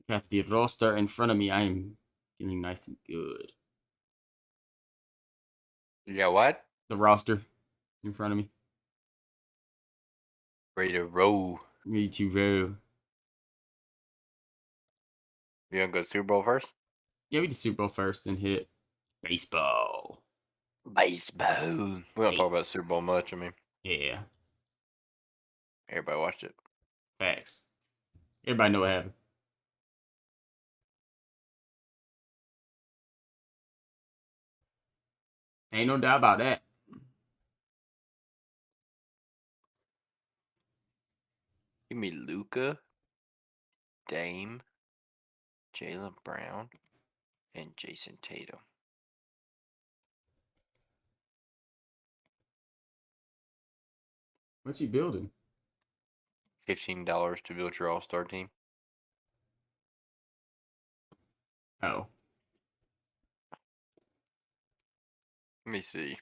Got the roster in front of me. I am feeling nice and good. You got what? The roster in front of me. Ready to roll. Me too, bro. You gonna go Super Bowl first? Yeah, we did Super Bowl first and hit baseball. Baseball. We don't Hey. talk about Super Bowl much. I mean, Yeah, everybody watched it. facts. Everybody know what happened. Ain't no doubt about that. Give me Luca, Dame, Jaylen Brown, and Jason Tatum. What you building? $15 to build your All-Star team. Oh, Let me see.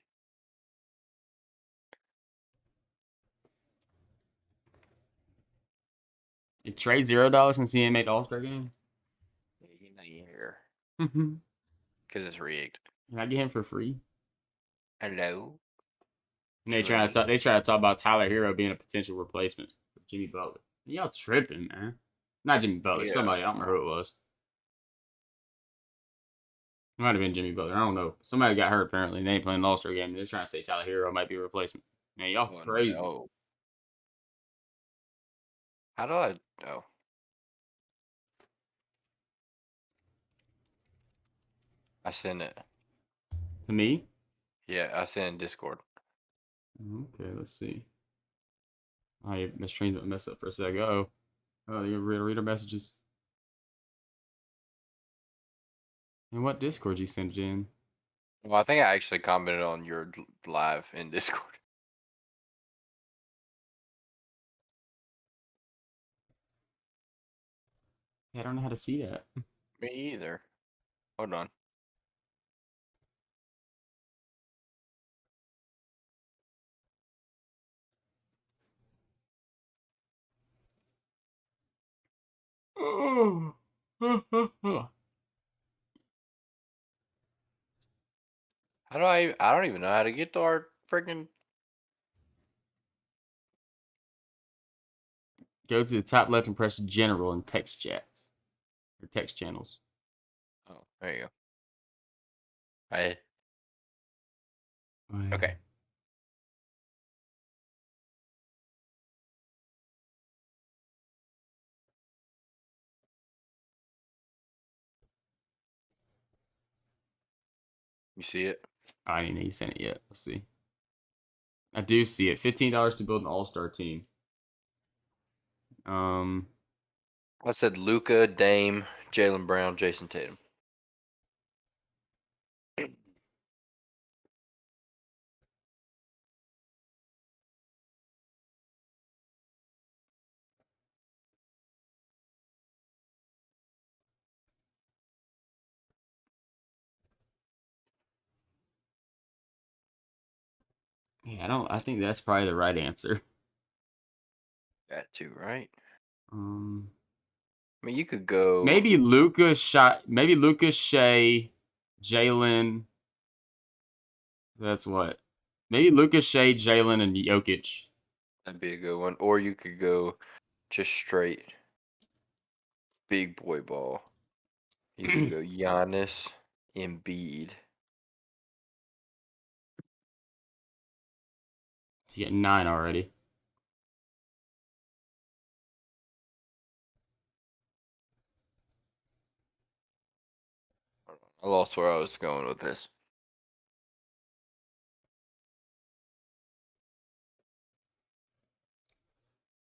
it trade $0 since he ain't made the All-Star game. He's not here Can because it's rigged. I get him for free? Hello. And they try to talk about Tyler Hero being a potential replacement for Jimmy Butler. Y'all tripping, man. Not Jimmy Butler. Yeah. Somebody. I don't remember who it was. It might have been Jimmy Butler. I don't know. Somebody got hurt apparently. And they ain't playing the All-Star game. They're trying to say Tyler Hero might be a replacement. Man, y'all crazy. No. How do I? Oh. I sent it. To me? Yeah, I sent in Discord. Okay, let's see. Oh, yeah, Miss Train's messed up for a second. Oh, you read our messages. And what Discord you sent it in? Well, I think I actually commented on your live in Discord. Yeah, I don't know how to see that. Me either. Hold on. Oh. How do I don't even know how to get to our freaking. Go to the top left and press General and text chats or text channels. Oh, there you go. Okay. You see it? I didn't know you sent it yet. Let's see. I do see it. $15 to build an all-star team. I said Luca, Dame, Jaylen Brown, Jason Tatum. Yeah, I think that's probably the right answer. Got two, right? Um, I mean, you could go. maybe Maybe Lucas Shea, Jalen. That's what. Maybe Lucas Shea, Jalen, and Jokic. That'd be a good one. Or you could go just straight big boy ball. You could go Giannis, Embiid. To get 9 already. I lost where I was going with this.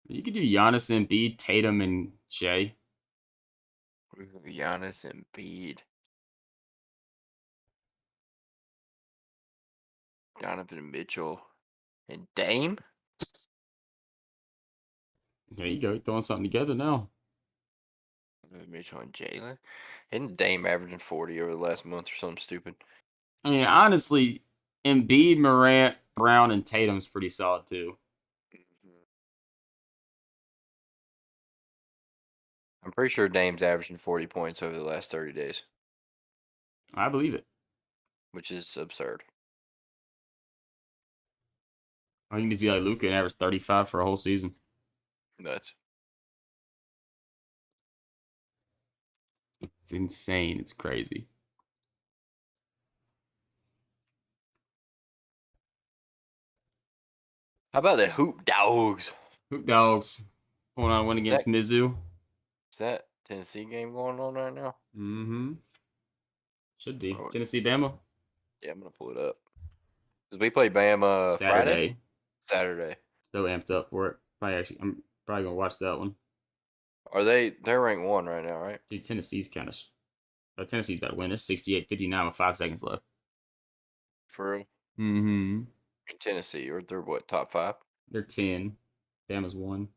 You could do Giannis, Embiid, Tatum, and Shea. Giannis, Embiid, Donovan Mitchell, and Dame. There you go. You're throwing something together now. Mitchell and Jalen. Isn't Dame averaging 40 over the last month or something stupid? I mean, honestly, Embiid, Morant, Brown, and Tatum's pretty solid too. I'm pretty sure Dame's averaging 40 points over the last 30 days, I believe it. which is absurd. I think he's be like Luka and average 35 for a whole season. Nuts. It's insane. It's crazy. How about the Hoop Dogs? Hoop Dogs going on a win Is against that Mizzou. is that Tennessee game going on right now? Mm-hmm. Should be. Oh, Tennessee Bama. yeah, I'm gonna pull it up. Cause we play Bama Friday, Saturday. Saturday. So amped up for it. I'm probably gonna watch that one. Are they're ranked 1 right now, right? Dude, Tennessee's kind of. Tennessee's about to win. It's 68-59 with 5 seconds left. For real? Mm-hmm. In Tennessee, or they're what, top 5? They're 10. Bama's 1.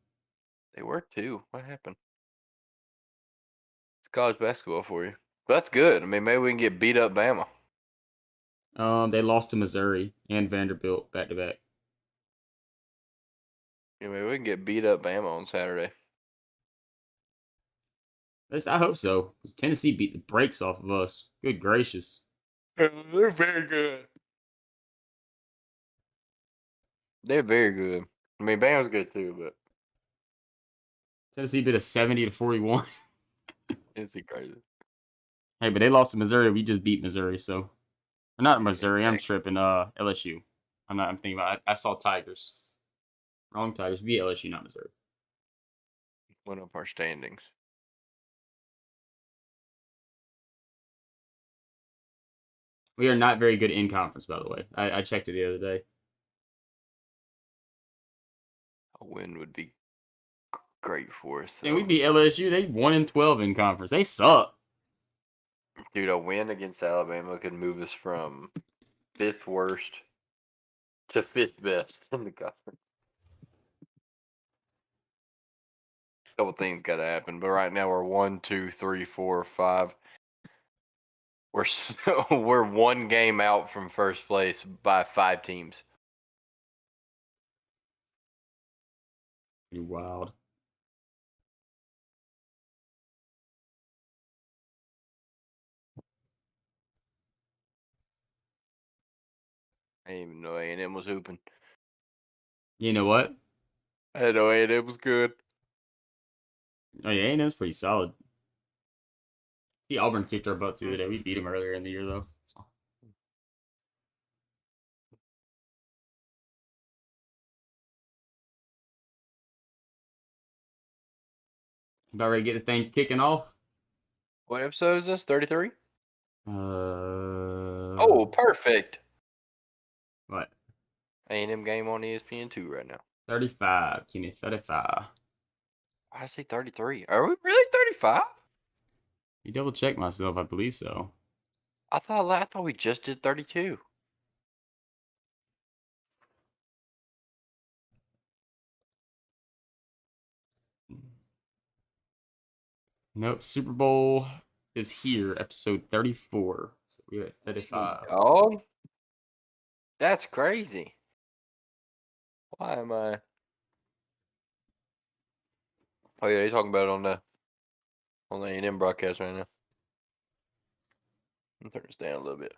They were 2. What happened? It's college basketball for you. But that's good. I mean, maybe we can get beat up Bama. They lost to Missouri and Vanderbilt back to back. Yeah, maybe we can get beat up Bama on Saturday. I hope so. 'Cause Tennessee beat the brakes off of us. Good gracious. They're very good. They're very good. I mean, Bama's good too, but Tennessee beat us 70-41. it's crazy. Hey, but they lost to Missouri. We just beat Missouri, so or not Missouri. I'm Dang. tripping. LSU. I'm thinking about. I saw Tigers. Wrong Tigers. Beat LSU, not Missouri. Went up our standings. We are not very good in conference, by the way. I checked it the other day. A win would be great for us, And we though. beat LSU. They 1-12 in conference. They suck. Dude, a win against Alabama could move us from 5th worst to 5th best in the conference. A couple things got to happen, but right now we're 1, 2, 3, 4, 5. We're 1 game out from first place by 5 teams. You wild. I didn't even know A&M was hooping. You know what? I didn't know A&M was good. Oh yeah, A&M's pretty solid. See, Auburn kicked our butts the other day. We beat them earlier in the year though. So. About ready to get the thing kicking off. What episode is this? 33? Uh. Oh, perfect. What? A&M game on ESPN2 right now. 35. Kenny, 35. Why did I say 33? Are we really 35? You double check myself. I believe so. I thought we just did 32. Nope. Super Bowl is here. Episode 34. So we're at 35. Oh, that's crazy. Why am I? Oh yeah, you're talking about it on the A&M broadcast right now. I'll turn this down a little bit.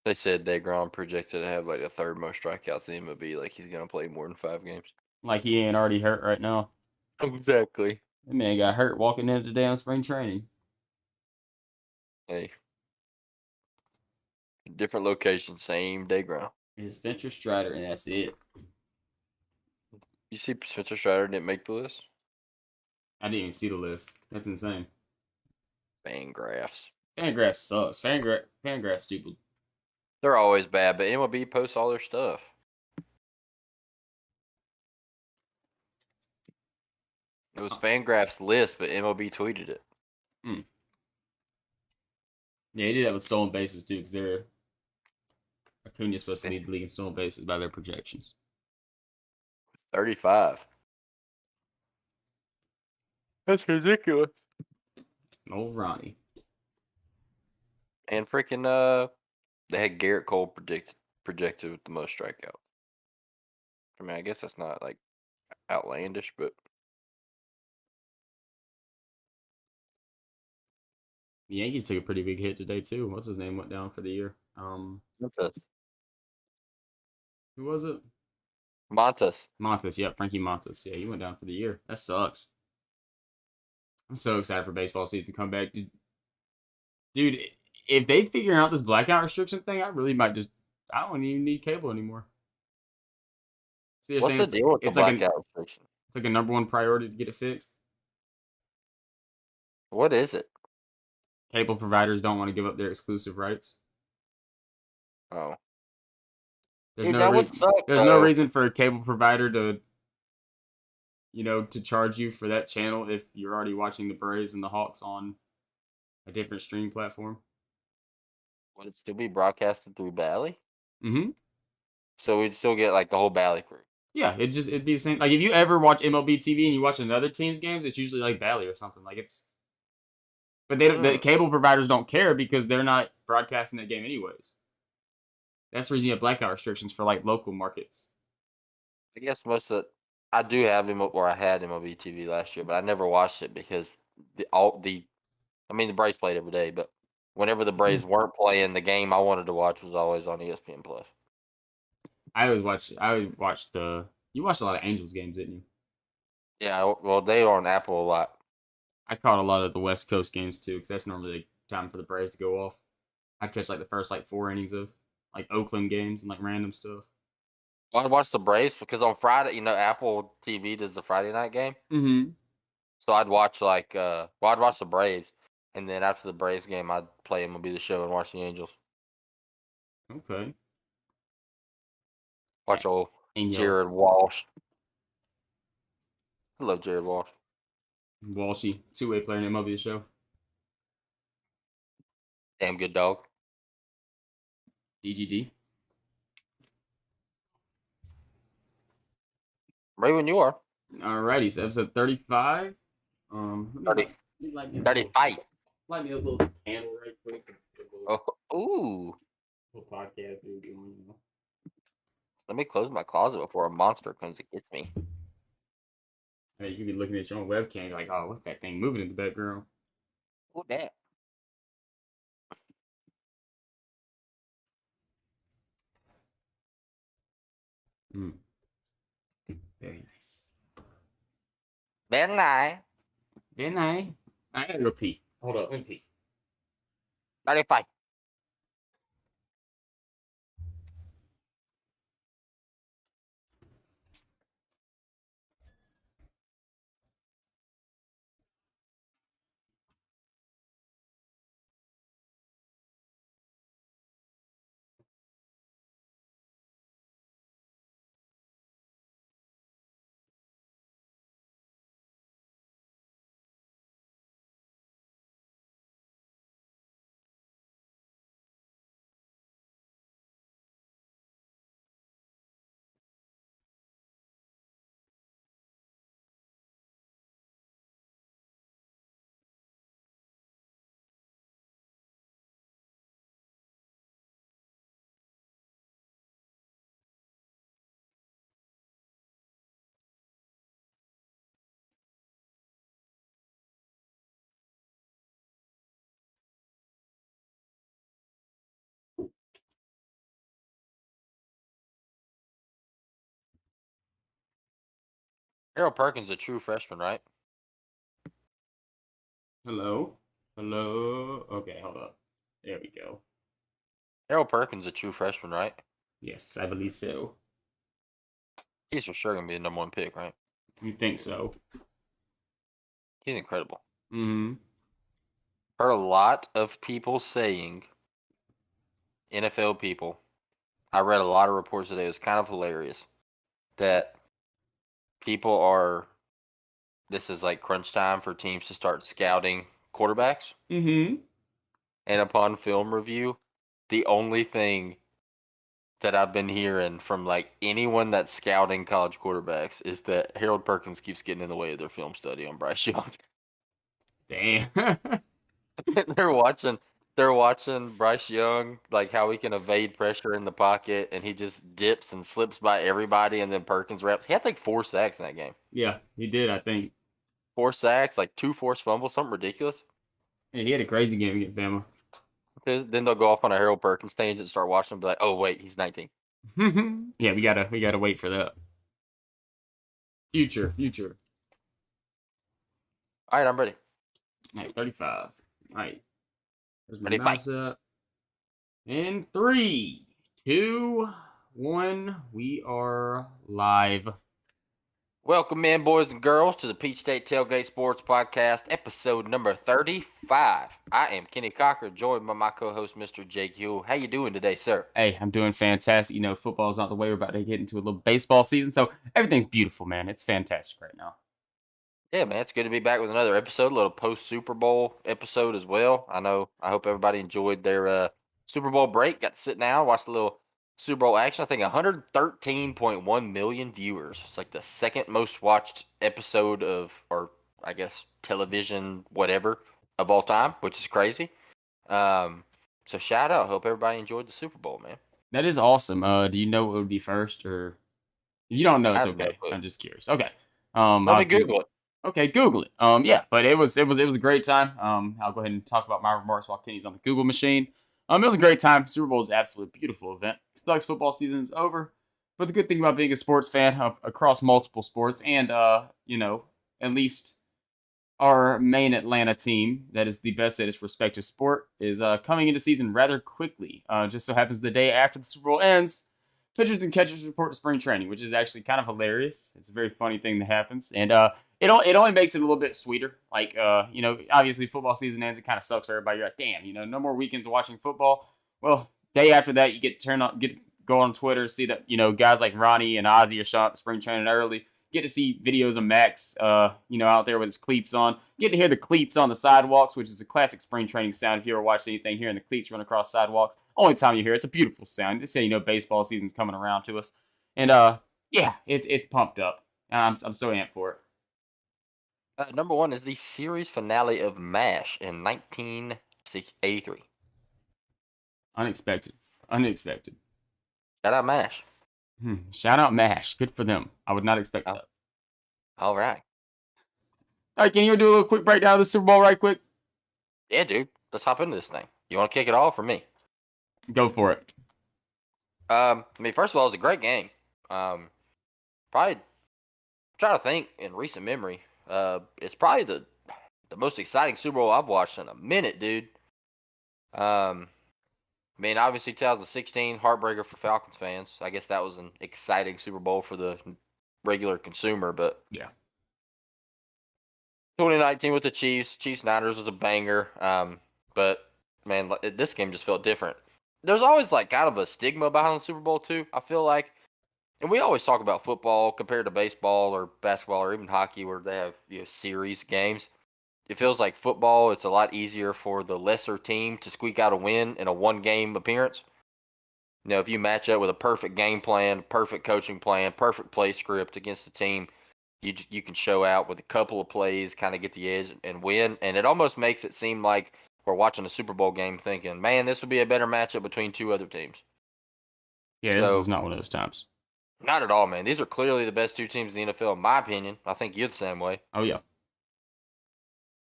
They said Degrom projected to have like the 3rd most strikeouts in MLB. Like he's gonna play more than 5 games. Like he ain't already hurt right now. Exactly. That man got hurt walking into damn spring training. Hey, different location, same Degrom. It's Spencer Strider, and that's it. You see, Spencer Strider didn't make the list. I didn't even see the list. That's insane. Fangraphs. Fangraphs sucks. Fangraphs stupid. They're always bad, but MLB posts all their stuff. It was Fangraphs list, but MLB tweeted it. Hmm. Yeah, he did that with stolen bases too, because they're Acuna's supposed to lead the league in stolen bases by their projections. 35. That's ridiculous. Old Ronnie. And freaking they had Garrett Cole projected with the most strikeouts. I mean, I guess that's not like outlandish, but The Yankees took a pretty big hit today too. What's his name went down for the year? Montas. Who was it? Montas. Montes. Yeah, Frankie Montes. Yeah, he went down for the year. That sucks. I'm so excited for baseball season to come back, dude. If they figure out this blackout restriction thing, I really might just. I don't even need cable anymore. See, they're What's saying the deal with the it's like blackout restriction? it's like a number one priority to get it fixed. What is it? Cable providers don't want to give up their exclusive rights. Oh, There's dude, no that would reason. suck There's no though. reason for a cable provider to, to charge you for that channel if you're already watching the Braves and the Hawks on a different streaming platform. Would it still be broadcasted through Bally? Mm-hmm. So we'd still get like the whole Bally crew. Yeah, it'd be the same. Like if you ever watch MLB TV and you watch another team's games, it's usually like Bally or something. Like it's, but the Mm. cable providers don't care because they're not broadcasting that game anyways. That's the reason you have blackout restrictions for like local markets. I guess most of I do have I had MLB TV last year, but I never watched it because the Braves played every day, but whenever the Braves weren't playing, the game I wanted to watch was always on ESPN Plus. I always watch. I always watched the. You watched a lot of Angels games, didn't you? Yeah, well, they are on Apple a lot. I caught a lot of the West Coast games too, because that's normally the time for the Braves to go off. I'd catch like the first like 4 innings of like Oakland games and like random stuff. I'd watch the Braves because on Friday, Apple TV does the Friday night game. Mm-hmm. So I'd watch I'd watch the Braves, and then after the Braves game, I'd play MLB The Show and watch the Angels. Okay. Watch old Jared Angels. Walsh. I love Jared Walsh. Walshy, two-way player in MLB The Show. Damn good dog. DGD. Right when you are. Alrighty, so episode 35. Let me 30, light me up a little, 35. light me up a little candle right quick. Oh, ooh. Little podcast we're doing. Let me close my closet before a monster comes and gets me. Hey, you could be looking at your own webcam, like, oh, what's that thing moving in the background? Oh, damn. Mm. Very nice. Very nice. Then I gotta go pee. Hold up, let me pee. 35. Harold Perkins, a true freshman, right? Hello? Hello? Okay, hold up. There we go. Harold Perkins, a true freshman, right? Yes, I believe so. He's for sure going to be the number one pick, right? You think so? He's incredible. Mm-hmm. Heard a lot of people saying, NFL people, I read a lot of reports today. It was kind of hilarious that this is like crunch time for teams to start scouting quarterbacks. Mm-hmm. And upon film review, the only thing that I've been hearing from like anyone that's scouting college quarterbacks is that Harold Perkins keeps getting in the way of their film study on Bryce Young. Damn. they're watching they're watching Bryce Young, like how he can evade pressure in the pocket, and he just dips and slips by everybody, and then Perkins wraps. He had like 4 sacks in that game. Yeah, he did. I think 4 sacks, like 2 forced fumbles, something ridiculous. yeah, he had a crazy game against Bama. Then they'll go off on a Harold Perkins tangent and start watching and be like, oh wait, he's 19. Yeah, we gotta wait for that. Future. All right, I'm ready. All right, 35. All right, there's my Ready to fight. mouse up. In 3, 2, 1, we are live. Welcome in, boys and girls, to the Peach State Tailgate Sports Podcast, episode number 35. I am Kenny Cocker, joined by my co-host, Mr. Jake Huell. How you doing today, sir? Hey, I'm doing fantastic. You know, football's not the way. We're about to get into a little baseball season, so everything's beautiful, man. It's fantastic right now. Yeah, man, it's good to be back with another episode, a little post-Super Bowl episode as well. I hope everybody enjoyed their Super Bowl break, got to sit down, watch a little Super Bowl action. I think 113.1 million viewers. It's like the second most watched episode of, or I guess television, whatever, of all time, which is crazy. So shout out. Hope everybody enjoyed the Super Bowl, man. That is awesome. Do you know what would be first, or if you don't know? I It's have no okay. clue. I'm just curious. Okay. Let me I'll do. Google it. Okay, Google it. Yeah, but it was a great time. I'll go ahead and talk about my remarks while Kenny's on the Google machine. It was a great time. Super Bowl is an absolute beautiful event. Sucks football season is over, but the good thing about being a sports fan across multiple sports and at least our main Atlanta team that is the best at its respective sport is coming into season rather quickly. Just so happens the day after the Super Bowl ends, pitchers and catchers report to spring training, which is actually kind of hilarious. It's a very funny thing that happens, and it only makes it a little bit sweeter. Like obviously football season ends, it kind of sucks for everybody. You're like, damn, no more weekends watching football. Well, day after that, you get go on Twitter, see that guys like Ronnie and Ozzy are showing up to spring training early. Get to see videos of Max, out there with his cleats on. Get to hear the cleats on the sidewalks, which is a classic spring training sound. If you ever watched anything, hearing the cleats run across sidewalks, only time you hear it's a beautiful sound. This baseball season's coming around to us, and yeah, it's pumped up. I'm so amped for it. Number one is the series finale of MASH in 1983. Unexpected. Shout out MASH. Shout out MASH. Good for them. I would not expect that. All right. All right, can you do a little quick breakdown of the Super Bowl right quick? Yeah, dude. Let's hop into this thing. You want to kick it off for me? Go for it. First of all, it was a great game. Probably trying to think in recent memory. It's probably the most exciting Super Bowl I've watched in a minute, dude. Obviously 2016 heartbreaker for Falcons fans. I guess that was an exciting Super Bowl for the regular consumer, but yeah. 2019 with the Chiefs Niners was a banger. But man, this game just felt different. There's always like kind of a stigma behind the Super Bowl too. I feel like, and we always talk about football compared to baseball or basketball or even hockey, where they have series games. It feels like football, it's a lot easier for the lesser team to squeak out a win in a one-game appearance. If you match up with a perfect game plan, perfect coaching plan, perfect play script against the team, you can show out with a couple of plays, kind of get the edge and win. And it almost makes it seem like we're watching a Super Bowl game thinking, man, this would be a better matchup between two other teams. Yeah, this is not one of those times. Not at all, man. These are clearly the best two teams in the NFL, in my opinion. I think you're the same way. Oh, yeah.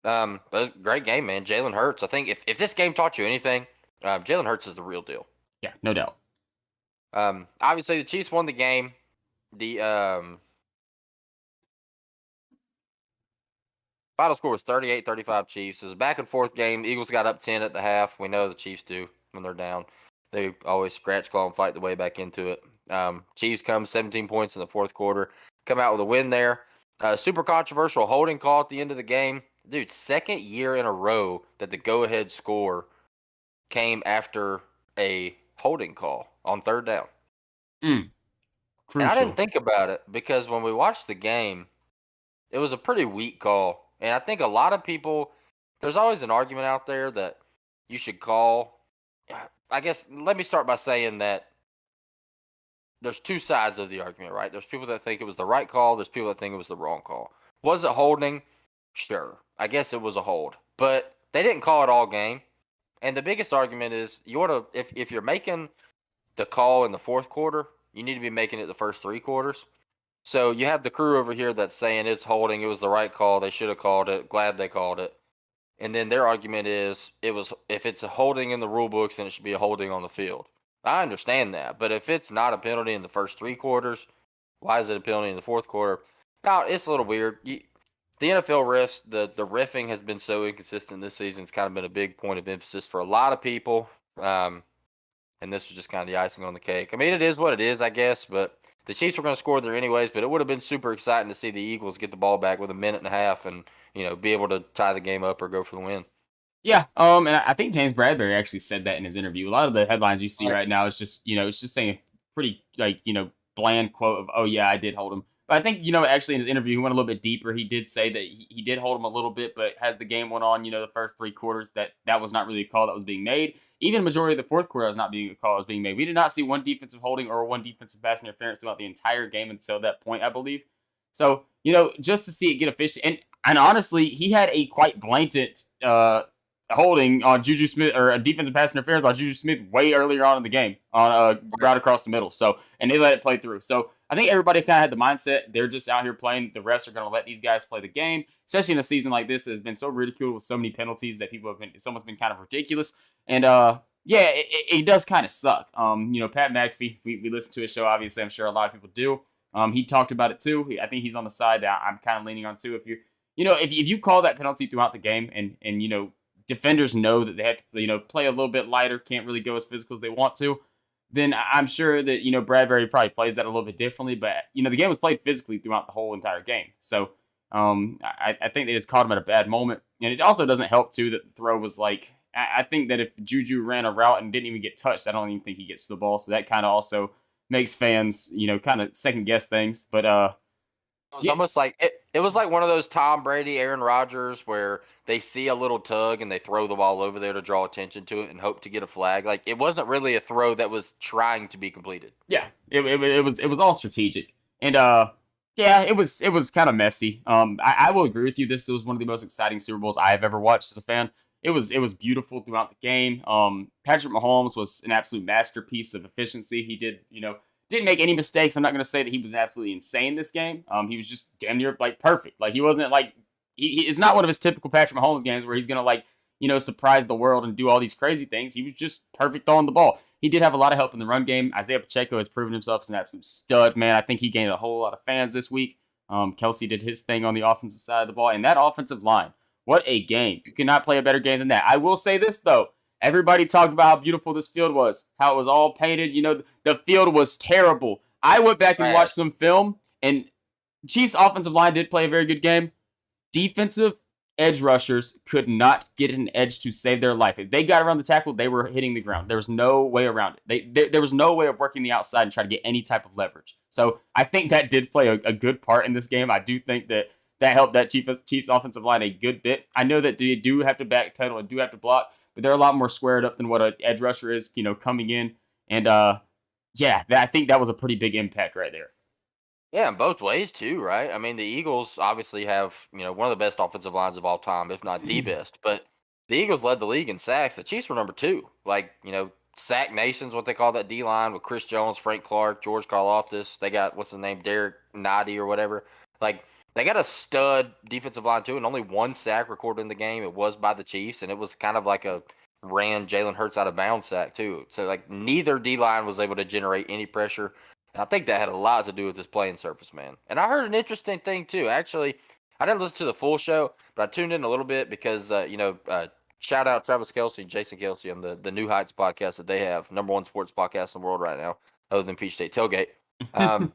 But great game, man. Jalen Hurts. I think if this game taught you anything, Jalen Hurts is the real deal. Yeah, no doubt. Obviously the Chiefs won the game. The final score was 38-35 Chiefs. It was a back and forth game. The Eagles got up 10 at the half. We know the Chiefs do when they're down. They always scratch, claw, and fight the way back into it. Chiefs come 17 points in the fourth quarter. Come out with a win there. Super controversial holding call at the end of the game. Dude, second year in a row that the go-ahead score came after a holding call on third down. Crucial. And I didn't think about it because when we watched the game, it was a pretty weak call. And I think a lot of people, there's always an argument out there that you should call. I guess let me start by saying that there's two sides of the argument, right? There's people that think it was the right call. There's people that think it was the wrong call. Was it holding? Sure. I guess it was a hold. But they didn't call it all game. And the biggest argument is you ought to if you're making the call in the fourth quarter, you need to be making it the first 3 quarters. So you have the crew over here that's saying it's holding, it was the right call, they should have called it, glad they called it. And then their argument is it was if it's a holding in the rule books, then it should be a holding on the field. I understand that, but if it's not a penalty in the first 3 quarters, why is it a penalty in the fourth quarter? Now it's a little weird. The NFL refs, the riffing has been so inconsistent this season. It's kind of been a big point of emphasis for a lot of people. And this was just kind of the icing on the cake. I mean, it is what it is, I guess. But the Chiefs were going to score there anyways. But it would have been super exciting to see the Eagles get the ball back with a minute and a half and be able to tie the game up or go for the win. Yeah, and I think James Bradbury actually said that in his interview. A lot of the headlines you see Right. right now is just, it's just saying a pretty like, bland quote of, "Oh yeah, I did hold him." But I think, actually in his interview, he went a little bit deeper. He did say that he did hold him a little bit, but as the game went on, the first 3 quarters, that was not really a call that was being made. Even majority of the fourth quarter was not being a call that was being made. We did not see one defensive holding or one defensive pass interference throughout the entire game until that point, I believe. So, just to see it get official, and honestly, he had a quite blatant holding on Juju Smith or a defensive pass interference on Juju Smith way earlier on in the game on a Right. route across the middle. So, and they let it play through. So I think everybody kind of had the mindset they're just out here playing. The refs are going to let these guys play the game, especially in a season like this that has been so ridiculed with so many penalties that people have been. It's almost been kind of ridiculous. And yeah, it does kind of suck. Pat McAfee, we listen to his show. Obviously, I'm sure a lot of people do. He talked about it too. I think he's on the side that I'm kind of leaning on too. If you, if you call that penalty throughout the game and defenders know that they have to, play a little bit lighter, can't really go as physical as they want to, then I'm sure that, Bradbury probably plays that a little bit differently. But, the game was played physically throughout the whole entire game. So I think they just caught him at a bad moment. And it also doesn't help, too, that the throw was like, I think that if Juju ran a route and didn't even get touched, I don't even think he gets to the ball. So that kind of also makes fans, kind of second guess things. But It was yeah, almost like it was like one of those Tom Brady, Aaron Rodgers, where they see a little tug and they throw the ball over there to draw attention to it and hope to get a flag. Like it wasn't really a throw that was trying to be completed. yeah, it was all strategic, and yeah, it was kind of messy. I will agree with you. This was one of the most exciting Super Bowls I have ever watched as a fan. It was beautiful throughout the game. Patrick Mahomes was an absolute masterpiece of efficiency. He didn't make any mistakes. I'm not going to say that he was absolutely insane this game. He was just damn near like perfect. Like he wasn't like it's not one of his typical Patrick Mahomes games where he's going to like surprise the world and do all these crazy things. He was just perfect on the ball. He did have a lot of help in the run game. Isaiah Pacheco has proven himself as an absolute stud, man. I think he gained a whole lot of fans this week. Kelsey did his thing on the offensive side of the ball, and that offensive line, what a game. You cannot play a better game than that. I will say this, though. Everybody talked about how beautiful this field was, how it was all painted. The field was terrible. I went back and Trash. watched some film, and Chiefs' offensive line did play a very good game. Defensive edge rushers could not get an edge to save their life. If they got around the tackle, they were hitting the ground. There was no way around it. There was no way of working the outside and try to get any type of leverage. So I think that did play a good part in this game. I do think that helped that Chiefs offensive line a good bit. I know that they do have to backpedal and do have to block, but they're a lot more squared up than what an edge rusher is, coming in. And yeah, I think that was a pretty big impact right there. Yeah, in both ways too, right? I mean, the Eagles obviously have, one of the best offensive lines of all time, if not the best. But the Eagles led the league in sacks. The Chiefs were number two. Like, sack nations, what they call that D line with Chris Jones, Frank Clark, George Karlaftis. They got what's his name, Derek Noddy or whatever. Like, they got a stud defensive line too, and only one sack recorded in the game. It was by the Chiefs, and it was kind of like a ran Jalen Hurts out of bounds sack too. So like neither D line was able to generate any pressure. And I think that had a lot to do with this playing surface, man. And I heard an interesting thing too. Actually, I didn't listen to the full show, but I tuned in a little bit because shout out Travis Kelsey and Jason Kelsey on the New Heights podcast that they have, number one sports podcast in the world right now, other than Peach State Tailgate. Um,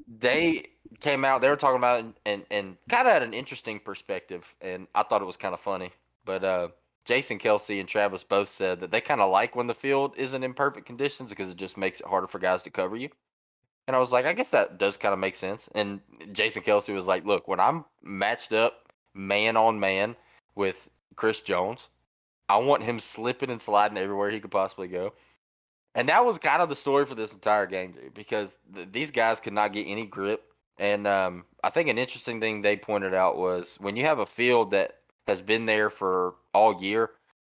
they came out, they were talking about it and kind of had an interesting perspective, and I thought it was kind of funny. But Jason Kelsey and Travis both said that they kind of like when the field isn't in perfect conditions because it just makes it harder for guys to cover you. And I was like, I guess that does kind of make sense. And Jason Kelsey was like, look, when I'm matched up man on man with Chris Jones, I want him slipping and sliding everywhere he could possibly go. And that was kind of the story for this entire game, dude, because these guys could not get any grip. And I think an interesting thing they pointed out was when you have a field that has been there for all year,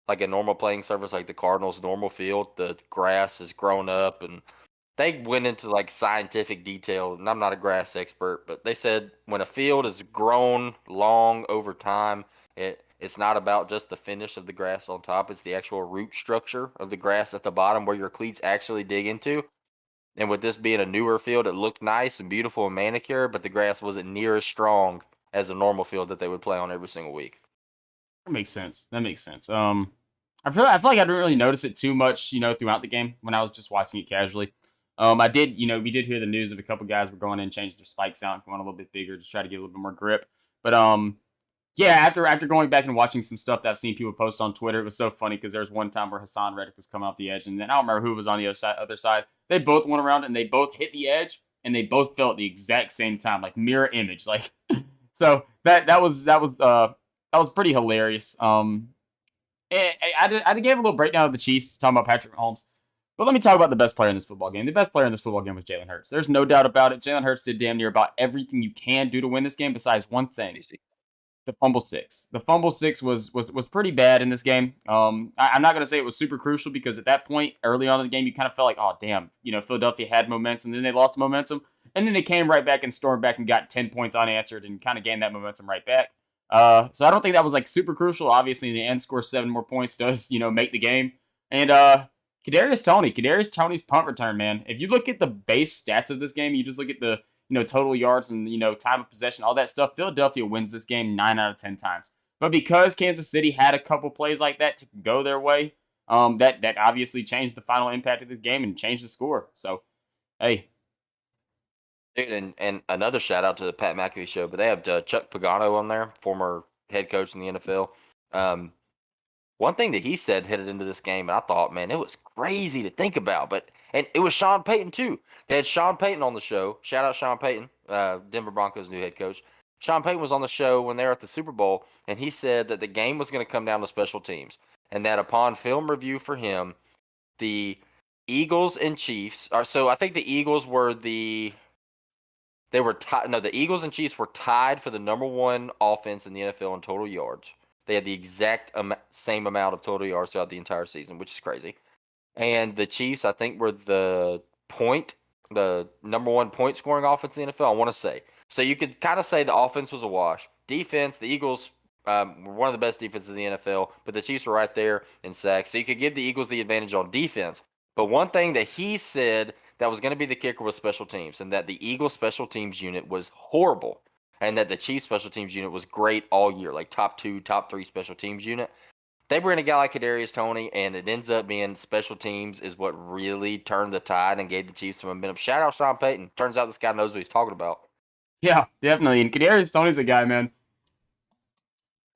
like a normal playing surface, like the Cardinals' normal field, the grass has grown up, and they went into like scientific detail. And I'm not a grass expert, but they said when a field is grown long over time, it's not about just the finish of the grass on top; it's the actual root structure of the grass at the bottom where your cleats actually dig into. And with this being a newer field, it looked nice and beautiful and manicured, but the grass wasn't near as strong as a normal field that they would play on every single week. That makes sense. That makes sense. I feel like I didn't really notice it too much, throughout the game when I was just watching it casually. I did, we did hear the news of a couple guys were going in and changing their spikes out and going a little bit bigger to try to get a little bit more grip. But yeah, after going back and watching some stuff that I've seen people post on Twitter, it was so funny because there was one time where Hassan Reddick was coming off the edge, and then I don't remember who was on the other side. They both went around and they both hit the edge, and they both fell at the exact same time, like mirror image. Like, so that was pretty hilarious. I gave a little breakdown of the Chiefs talking about Patrick Mahomes, but let me talk about the best player in this football game. The best player in this football game was Jalen Hurts. There's no doubt about it. Jalen Hurts did damn near about everything you can do to win this game, besides one thing: the fumble six. The fumble six was pretty bad in this game. I'm not gonna say it was super crucial because at that point, early on in the game, you kind of felt like, oh damn, Philadelphia had momentum, and then they lost momentum, and then they came right back and stormed back and got 10 points unanswered and kind of gained that momentum right back. So I don't think that was like super crucial. Obviously, in the end, score 7 more points does make the game. And Kadarius Tony's punt return, man. If you look at the base stats of this game, you just look at the total yards and time of possession, all that stuff. Philadelphia wins this game 9 out of 10 times. But because Kansas City had a couple plays like that to go their way, that obviously changed the final impact of this game and changed the score. So, hey, Dude, and another shout out to the Pat McAfee show, but they have Chuck Pagano on there, former head coach in the NFL. One thing that he said headed into this game, and I thought, man, it was crazy to think about. And it was Sean Payton too. They had Sean Payton on the show. Shout out Sean Payton, Denver Broncos' new head coach. Sean Payton was on the show when they were at the Super Bowl, and he said that the game was going to come down to special teams, and that upon film review for him, the Eagles and Chiefs are. So I think the Eagles were they were tied. No, the Eagles and Chiefs were tied for the number one offense in the NFL in total yards. They had the exact same amount of total yards throughout the entire season, which is crazy. And the Chiefs, I think, were the number one point scoring offense in the NFL. I want to say. So you could kind of say the offense was a wash. Defense, the Eagles were one of the best defenses in the NFL, but the Chiefs were right there in sacks. So you could give the Eagles the advantage on defense. But one thing that he said that was going to be the kicker was special teams, and that the Eagles special teams unit was horrible, and that the Chiefs special teams unit was great all year, like top 2, top 3 special teams unit. They bring a guy like Kadarius Toney, and it ends up being special teams is what really turned the tide and gave the Chiefs some momentum. Shout out Sean Payton. Turns out this guy knows what he's talking about. yeah, definitely. And Kadarius Tony's a guy, man.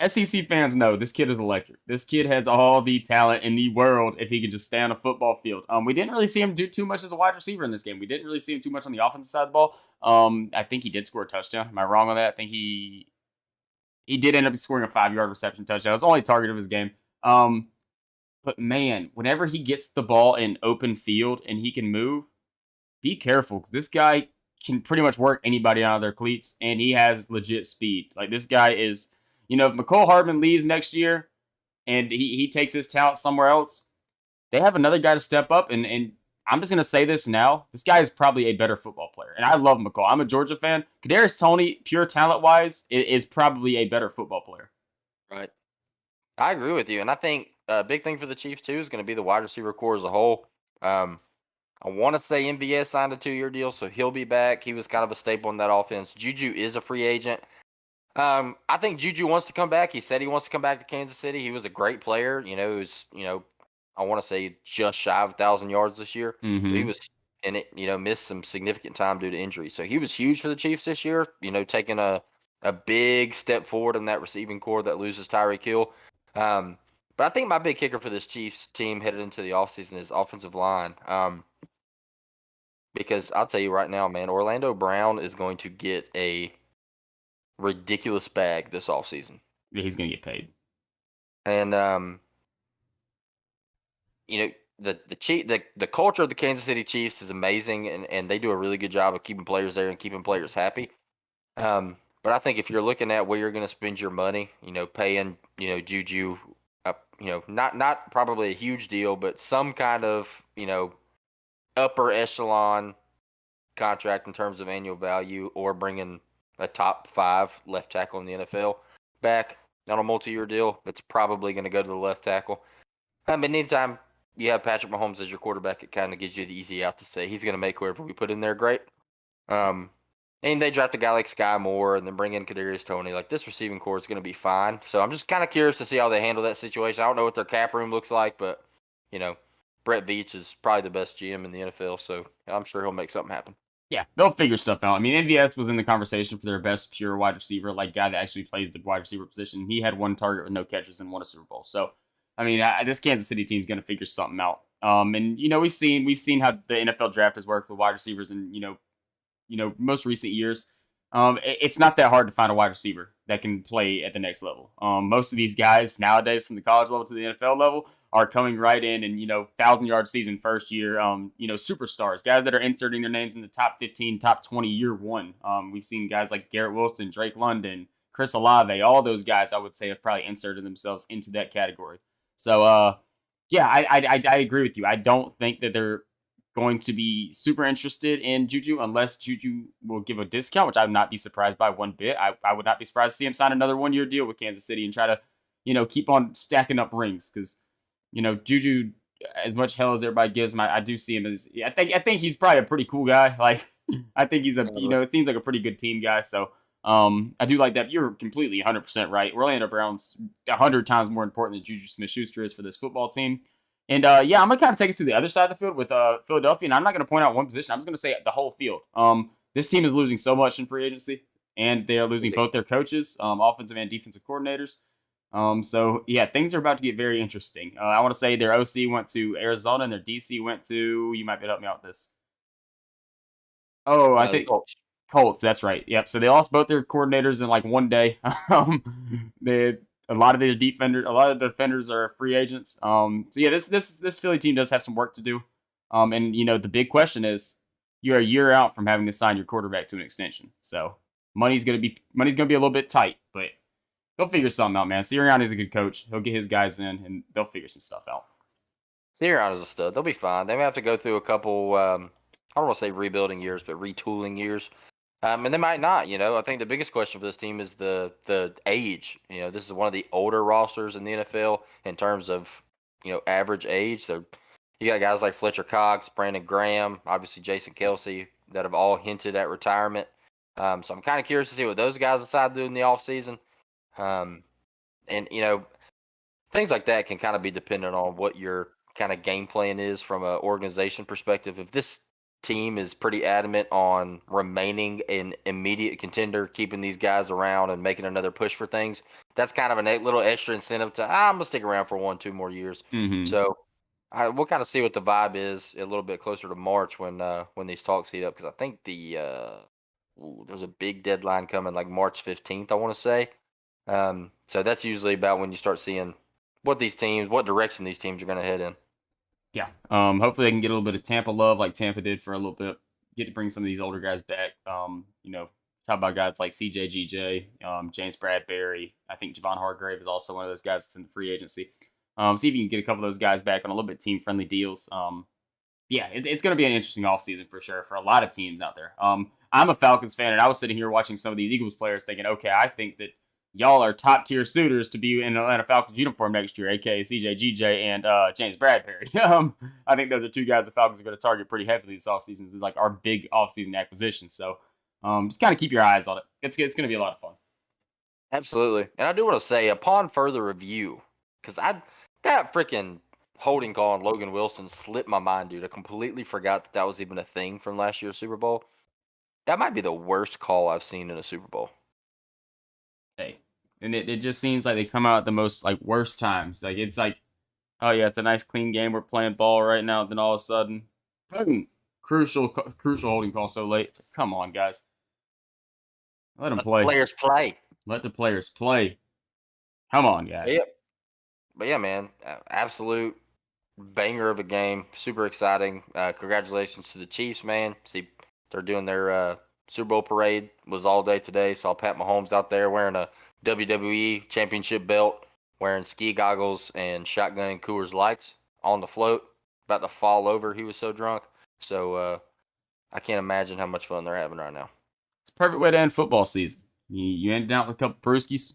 SEC fans know this kid is electric. This kid has all the talent in the world if he can just stay on a football field. We didn't really see him do too much as a wide receiver in this game. We didn't really see him too much on the offensive side of the ball. I think he did score a touchdown. Am I wrong on that? I think he did end up scoring a 5-yard reception touchdown. It was the only target of his game. But man, whenever he gets the ball in open field and he can move, be careful because this guy can pretty much work anybody out of their cleats, and he has legit speed. Like this guy is, if McCole Hardman leaves next year and he takes his talent somewhere else, they have another guy to step up. And I'm just gonna say this now: this guy is probably a better football player, and I love McCole. I'm a Georgia fan. Kadarius Toney, pure talent wise, is probably a better football player. Right. I agree with you, and I think a big thing for the Chiefs too is going to be the wide receiver core as a whole. I want to say MVS signed a 2-year deal, so he'll be back. He was kind of a staple in that offense. Juju is a free agent. I think Juju wants to come back. He said he wants to come back to Kansas City. He was a great player. He was, I want to say just shy of 1,000 yards this year. So he was in it, missed some significant time due to injury. So he was huge for the Chiefs this year, taking a big step forward in that receiving core that loses Tyreek Hill. But I think my big kicker for this Chiefs team headed into the offseason is offensive line. Because I'll tell you right now, man, Orlando Brown is going to get a ridiculous bag this offseason. Yeah, he's gonna get paid. And the culture of the Kansas City Chiefs is amazing, and they do a really good job of keeping players there and keeping players happy. But I think if you're looking at where you're going to spend your money, paying Juju not probably a huge deal, but some kind of, upper echelon contract in terms of annual value, or bringing a top 5 left tackle in the NFL back on a multi-year deal. It's probably going to go to the left tackle. But anytime you have Patrick Mahomes as your quarterback, it kind of gives you the easy out to say he's going to make whoever we put in there great. And they draft a guy like Sky Moore and then bring in Kadarius Toney. Like, this receiving core is going to be fine. So I'm just kind of curious to see how they handle that situation. I don't know what their cap room looks like, but Brett Veach is probably the best GM in the NFL, so I'm sure he'll make something happen. Yeah, they'll figure stuff out. I mean, MVS was in the conversation for their best pure wide receiver, like guy that actually plays the wide receiver position. He had 1 target with no catches and won a Super Bowl. So, I mean, this Kansas City team's going to figure something out. And we've seen how the NFL draft has worked with wide receivers, and most recent years. It's not that hard to find a wide receiver that can play at the next level. Most of these guys nowadays, from the college level to the NFL level, are coming right in and 1,000-yard season first year. Superstars, guys that are inserting their names in the top 15, top 20 year one. We've seen guys like Garrett Wilson, Drake London, Chris Olave. All those guys, I would say, have probably inserted themselves into that category. So, yeah, I agree with you. I don't think that they're going to be super interested in Juju unless Juju will give a discount, which I would not be surprised by one bit. I would not be surprised to see him sign another 1-year deal with Kansas City and try to, keep on stacking up rings, because, Juju, as much hell as everybody gives him, I do see him as, I think he's probably a pretty cool guy. Like, I think he's it seems like a pretty good team guy. So, I do like that. But you're completely 100% right. Orlando Brown's 100 times more important than Juju Smith-Schuster is for this football team. And yeah, I'm gonna kind of take us to the other side of the field with Philadelphia, and I'm not gonna point out one position. I'm just gonna say the whole field. This team is losing so much in free agency, and they are losing both their coaches, offensive and defensive coordinators. So yeah, things are about to get very interesting. I want to say their OC went to Arizona, and their DC went to. You might be able to help me out with this. Oh, I think Colts. That's right. Yep. So they lost both their coordinators in like one day. A lot of the defenders are free agents. So yeah, this Philly team does have some work to do. And the big question is, you're a year out from having to sign your quarterback to an extension. So money's gonna be a little bit tight, but they'll figure something out, man. Sirianni's a good coach. He'll get his guys in, and they'll figure some stuff out. Sirianni's a stud. They'll be fine. They may have to go through a couple, I don't want to say rebuilding years, but retooling years. And they might not. I think the biggest question for this team is the age. This is one of the older rosters in the NFL in terms of average age. So you got guys like Fletcher Cox, Brandon Graham, obviously Jason Kelsey, that have all hinted at retirement. So I'm kind of curious to see what those guys decide to do in the offseason. And things like that can kind of be dependent on what your kind of game plan is from an organization perspective. If this team is pretty adamant on remaining an immediate contender, keeping these guys around and making another push for things, that's kind of a little extra incentive to, I'm going to stick around for 1-2 more years. Mm-hmm. So we'll kind of see what the vibe is a little bit closer to March when these talks heat up, because I think there's a big deadline coming, like March 15th, I want to say. So that's usually about when you start seeing what direction these teams are going to head in. Yeah. Hopefully they can get a little bit of Tampa love like Tampa did for a little bit. Get to bring some of these older guys back. Talk about guys like CJGJ, James Bradbury. I think Javon Hargrave is also one of those guys that's in the free agency. See if you can get a couple of those guys back on a little bit team-friendly deals. Yeah, it's going to be an interesting offseason for sure for a lot of teams out there. I'm a Falcons fan, and I was sitting here watching some of these Eagles players thinking, okay, I think that y'all are top-tier suitors to be in an Atlanta Falcons uniform next year, a.k.a. CJGJ and James Bradbury. I think those are two guys the Falcons are going to target pretty heavily this offseason. It's like our big offseason acquisition. So just kind of keep your eyes on it. It's going to be a lot of fun. Absolutely. And I do want to say, upon further review, because that freaking holding call on Logan Wilson slipped my mind, dude. I completely forgot that was even a thing from last year's Super Bowl. That might be the worst call I've seen in a Super Bowl. Hey, and it just seems like they come out at the most like worst times. Like it's like, oh yeah, it's a nice clean game. We're playing ball right now. Then all of a sudden, boom, crucial holding call so late. It's like, come on, guys, let them play. Players play. Let the players play. Come on, guys. Yep. But yeah, man, absolute banger of a game. Super exciting. Congratulations to the Chiefs, man. See, they're doing their Super Bowl parade. Was all day today. Saw Pat Mahomes out there wearing a WWE championship belt. wearing ski goggles and shotgunning Coors Lights on the float, about to fall over. He was so drunk. So I can't imagine how much fun they're having right now. It's a perfect way to end football season. You end out with a couple brewskis,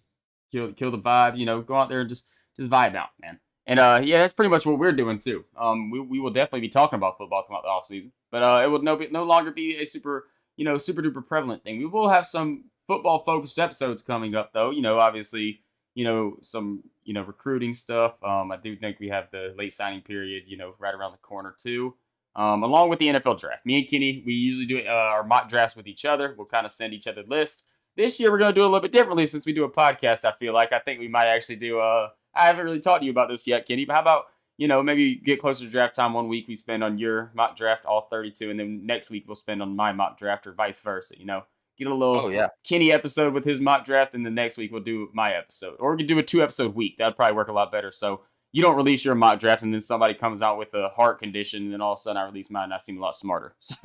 kill the vibe. Go out there and just vibe out, man. And yeah, that's pretty much what we're doing too. We will definitely be talking about football throughout the off season, but it will no longer be a super duper prevalent thing. We will have some football focused episodes coming up though. Obviously, some recruiting stuff. I do think we have the late signing period, right around the corner too. Along with the NFL draft. Me and Kenny, we usually do our mock drafts with each other. We'll kind of send each other lists. This year, we're going to do it a little bit differently since we do a podcast, I feel like. I think we might actually do, I haven't really talked to you about this yet, Kenny, but how about, maybe get closer to draft time 1 week, we spend on your mock draft, all 32, and then next week we'll spend on my mock draft or vice versa, Get a little Kenny episode with his mock draft, and the next week we'll do my episode. Or we could do a 2-episode week. That'd probably work a lot better. So you don't release your mock draft, and then somebody comes out with a heart condition, and then all of a sudden I release mine, and I seem a lot smarter. So,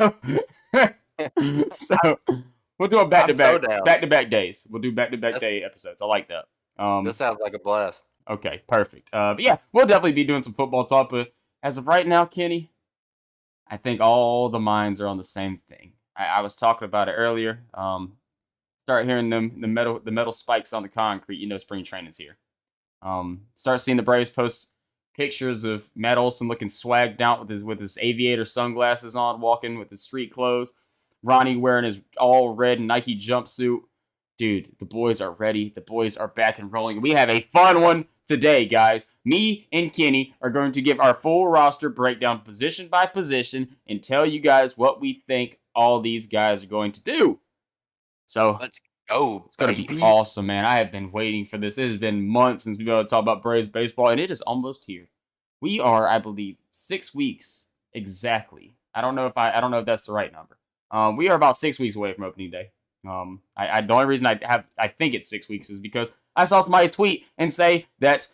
we'll do a back-to-back days. We'll do back-to-back day episodes. I like that. This sounds like a blast. Okay, perfect. But yeah, we'll definitely be doing some football talk. But as of right now, Kenny, I think all the minds are on the same thing. I was talking about it earlier. Start hearing the metal spikes on the concrete. Spring training's here. Start seeing the Braves post pictures of Matt Olson looking swagged out with his aviator sunglasses on, walking with his street clothes. Ronnie wearing his all red Nike jumpsuit. Dude, the boys are ready. The boys are back and rolling. We have a fun one today, guys. Me and Kenny are going to give our full roster breakdown position by position and tell you guys what we think all these guys are going to do. So let's go. It's going to be awesome, man. I have been waiting for this. It has been months since we've been able to talk about Braves baseball, and it is almost here. We are, I believe, 6 weeks exactly. I don't know if that's the right number. We are about 6 weeks away from opening day. The only reason I think it's 6 weeks is because I saw somebody tweet and say that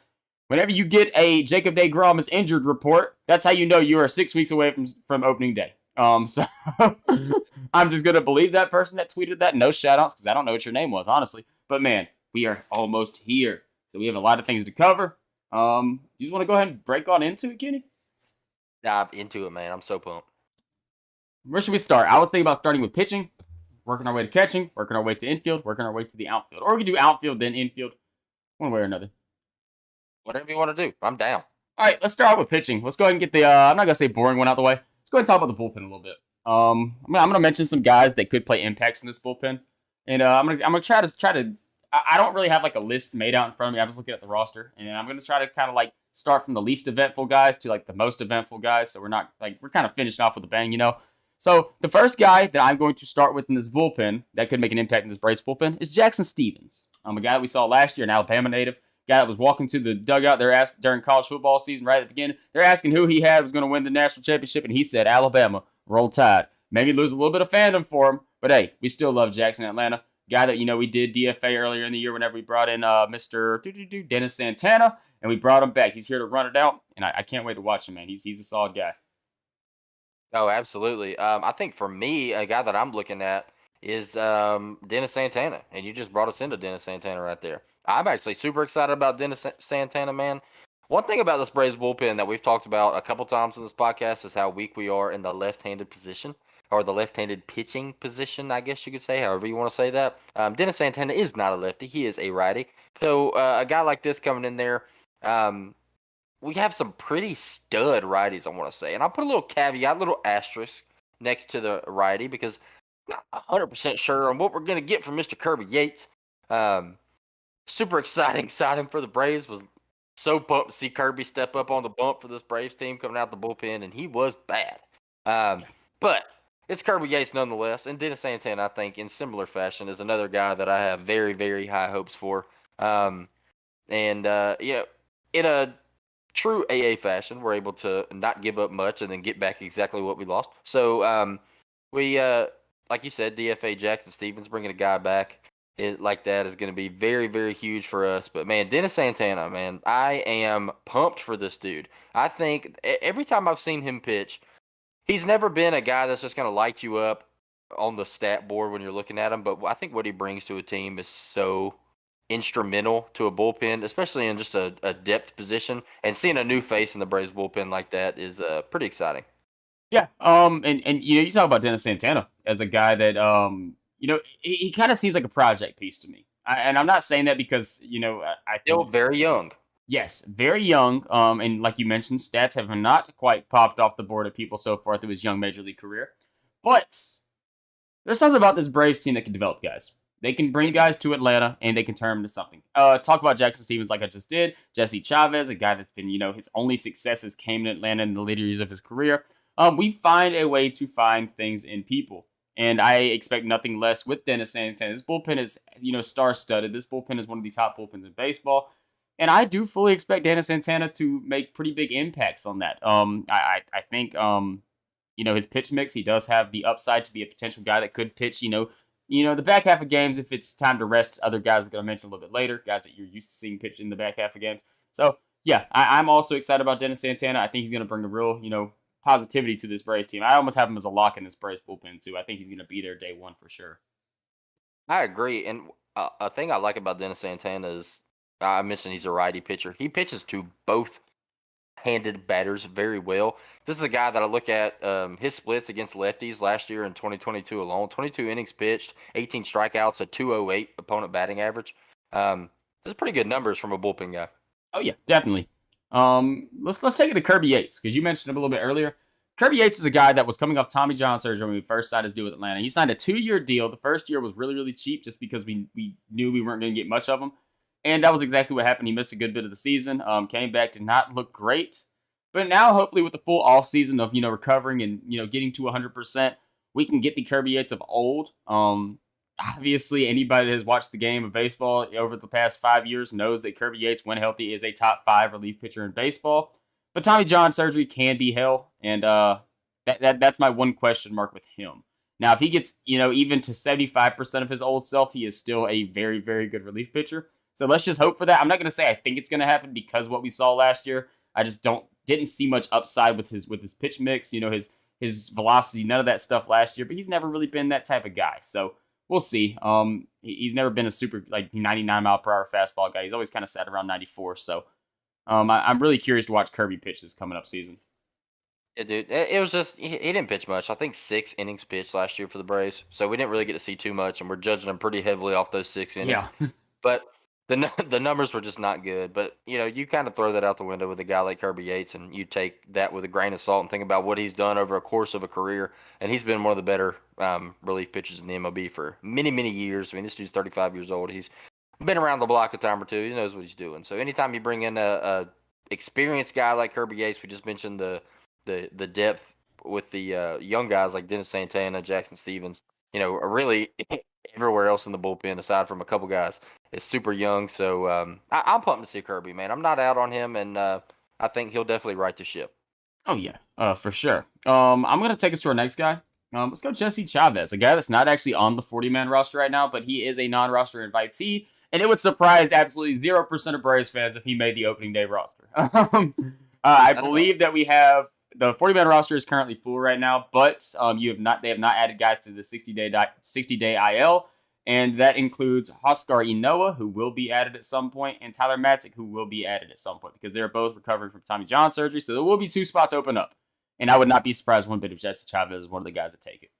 whenever you get a Jacob deGrom is injured report, that's how you know you are 6 weeks away from opening day. So I'm just gonna believe that person that tweeted that. No shout outs because I don't know what your name was, honestly. But man, we are almost here. So we have a lot of things to cover. You just want to go ahead and break on into it, Kenny? Dive into it, man. I'm so pumped. Where should we start? I was thinking about starting with pitching, working our way to catching, working our way to infield, working our way to the outfield. Or we could do outfield, then infield. One way or another. Whatever you want to do. I'm down. All right, let's start out with pitching. Let's go ahead and get the, I'm not going to say boring one out of the way. Let's go ahead and talk about the bullpen a little bit. I'm gonna mention some guys that could play impacts in this bullpen, and I'm gonna try to. I don't really have like a list made out in front of me. I'm just looking at the roster, and I'm gonna try to kind of like start from the least eventful guys to like the most eventful guys. So we're kind of finishing off with a bang, So the first guy that I'm going to start with in this bullpen that could make an impact in this Braves bullpen is Jackson Stephens. A guy that we saw last year, an Alabama native. Guy that was walking to the dugout. They're asked during college football season right at the beginning. They're asking who he had was going to win the national championship, and he said Alabama. Roll Tide. Maybe lose a little bit of fandom for him, but hey, we still love Jackson Atlanta. Guy that we did DFA earlier in the year whenever we brought in Mr. Dennis Santana, and we brought him back. He's here to run it out, and I can't wait to watch him, man. He's a solid guy. Oh, absolutely. I think for me, a guy that I'm looking at is Dennis Santana, and you just brought us into Dennis Santana right there. I'm actually super excited about Dennis Santana, man. One thing about this Braves bullpen that we've talked about a couple times in this podcast is how weak we are in the left-handed position, or the left-handed pitching position, I guess you could say, however you want to say that. Dennis Santana is not a lefty. He is a righty. So a guy like this coming in there, we have some pretty stud righties, I want to say. And I'll put a little caveat, a little asterisk next to the righty because I'm not 100% sure on what we're going to get from Mr. Kirby Yates. Super exciting signing for the Braves. Was so pumped to see Kirby step up on the bump for this Braves team coming out the bullpen, and he was bad. But it's Kirby Yates nonetheless, and Dennis Santana, I think, in similar fashion, is another guy that I have very, very high hopes for. In a true AA fashion, we're able to not give up much and then get back exactly what we lost. So we, like you said, DFA Jackson Stephens, bringing a guy back like that is going to be very, very huge for us. But, man, Dennis Santana, man, I am pumped for this dude. I think every time I've seen him pitch, he's never been a guy that's just going to light you up on the stat board when you're looking at him. But I think what he brings to a team is so instrumental to a bullpen, especially in just a depth position. And seeing a new face in the Braves bullpen like that is pretty exciting. Yeah. And you talk about Dennis Santana as a guy that he kind of seems like a project piece to me. And I'm not saying that because I Still think very young. yes, very young. And like you mentioned, stats have not quite popped off the board of people so far through his young major league career. But there's something about this Braves team that can develop guys. They can bring Mhm. guys to Atlanta and they can turn them into something. Talk about Jackson Stevens like I just did. Jesse Chavez, a guy that's been, his only successes came in Atlanta in the later years of his career. We find a way to find things in people. And I expect nothing less with Dennis Santana. This bullpen is, star-studded. This bullpen is one of the top bullpens in baseball. And I do fully expect Dennis Santana to make pretty big impacts on that. I think his pitch mix. He does have the upside to be a potential guy that could pitch, the back half of games if it's time to rest other guys we're going to mention a little bit later, guys that you're used to seeing pitch in the back half of games. So, yeah, I'm also excited about Dennis Santana. I think he's going to bring a real, positivity to this Braves team. I almost have him as a lock in this Braves bullpen, too. I think he's going to be there day one for sure. I agree. And a thing I like about Dennis Santana is I mentioned he's a righty pitcher. He pitches to both handed batters very well. This is a guy that I look at his splits against lefties last year in 2022 alone. 22 innings pitched, 18 strikeouts, a 208 opponent batting average. Those are pretty good numbers from a bullpen guy. Oh yeah, definitely. Let's take it to Kirby Yates because you mentioned him a little bit earlier. Kirby Yates is a guy that was coming off Tommy John surgery when we first signed his deal with Atlanta. He signed a 2-year deal. The first year was really, really cheap just because we knew we weren't going to get much of him. And that was exactly what happened. He missed a good bit of the season. Came back, did not look great. But now, hopefully, with the full off season of recovering and getting to 100%, we can get the Kirby Yates of old. Obviously, anybody that has watched the game of baseball over the past 5 years knows that Kirby Yates, when healthy, is a top 5 relief pitcher in baseball. But Tommy John surgery can be hell, and that's my one question mark with him. Now, if he gets even to 75% of his old self, he is still a very, very good relief pitcher. So let's just hope for that. I'm not going to say I think it's going to happen because what we saw last year. I just didn't see much upside with his pitch mix. His velocity, none of that stuff last year. But he's never really been that type of guy. So we'll see. He's never been a super 99 mile per hour fastball guy. He's always kind of sat around 94. So I'm really curious to watch Kirby pitch this coming up season. Yeah, dude. It was just he didn't pitch much. I think 6 innings pitched last year for the Braves, so we didn't really get to see too much, and we're judging him pretty heavily off those 6 innings. Yeah. But the numbers were just not good. But you kind of throw that out the window with a guy like Kirby Yates, and you take that with a grain of salt and think about what he's done over a course of a career. And he's been one of the better relief pitchers in the MLB for many, many years. I mean, this dude's 35 years old. He's been around the block a time or two. He knows what he's doing. So anytime you bring in a experienced guy like Kirby Yates, we just mentioned the depth with the young guys like Dennis Santana, Jackson Stevens. Really everywhere else in the bullpen aside from a couple guys is super young. So I'm pumped to see Kirby, man. I'm not out on him, and I think he'll definitely right the ship. Oh yeah, for sure. I'm gonna take us to our next guy. Let's go Jesse Chavez, a guy that's not actually on the 40-man roster right now, but he is a non-roster invitee, and it would surprise absolutely 0% of Braves fans if he made the opening day roster. I believe that we have the 40-man roster is currently full right now, but they have not added guys to the 60-day IL. And that includes Oscar Inoa, who will be added at some point, and Tyler Matzik, who will be added at some point, because they're both recovering from Tommy John surgery. So there will be 2 spots open up. And I would not be surprised one bit if Jesse Chavez is one of the guys that take it.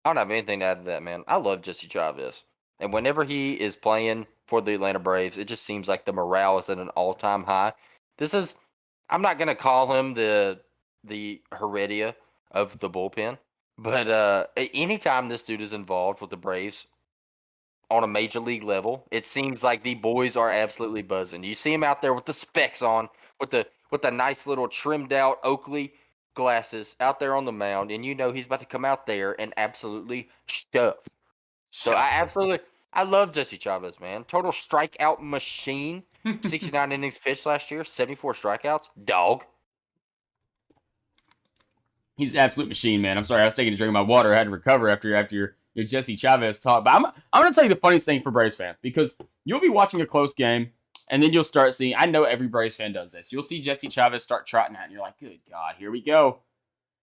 I don't have anything to add to that, man. I love Jesse Chavez. And whenever he is playing for the Atlanta Braves, it just seems like the morale is at an all-time high. I'm not going to call him the Heredia of the bullpen, but anytime this dude is involved with the Braves on a major league level, it seems like the boys are absolutely buzzing. You see him out there with the specs on, with the nice little trimmed out Oakley glasses out there on the mound, and he's about to come out there and absolutely stuff. So I love Jesse Chavez, man. Total strikeout machine. 69 innings pitched last year, 74 strikeouts. Dog. He's an absolute machine, man. I'm sorry, I was taking a drink of my water. I had to recover after your Jesse Chavez talk. But I'm gonna tell you the funniest thing for Braves fans, because you'll be watching a close game, and then you'll start seeing. I know every Braves fan does this. You'll see Jesse Chavez start trotting out, and you're like, "Good God, here we go."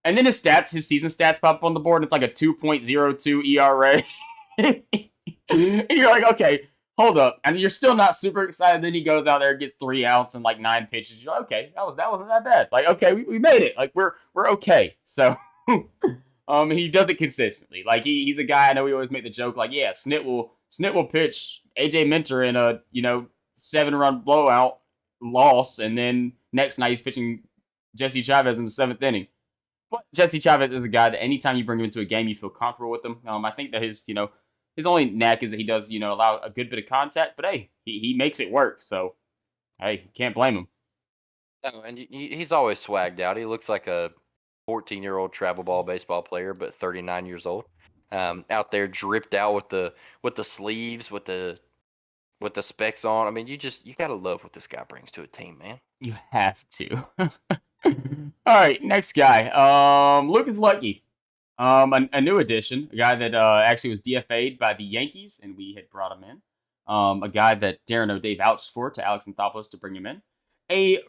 And then his season stats pop up on the board, and it's like a 2.02 ERA. And you're like, okay, hold up. And you're still not super excited. Then he goes out there, gets 3 outs and like 9 pitches. You're like, okay, that wasn't that bad. Like, okay, we made it. Like we're okay. So he does it consistently. Like he's a guy I know we always make the joke, like, yeah, Snit will pitch AJ Minter in a 7-run blowout loss, and then next night he's pitching Jesse Chavez in the 7th inning. But Jesse Chavez is a guy that anytime you bring him into a game, you feel comfortable with him. I think that his only knack is that he does allow a good bit of contact, but hey, he makes it work. So hey, can't blame him. No, and he's always swagged out. He looks like a 14-year-old travel ball baseball player, but 39 years old. Out there dripped out with the sleeves, with the specs on. I mean, you gotta love what this guy brings to a team, man. You have to. All right, next guy. Lucas Lucky. A new addition, a guy that actually was DFA'd by the Yankees, and we had brought him in. A guy that Darren O'Day vouched for to Alex Anthopoulos to bring him in. A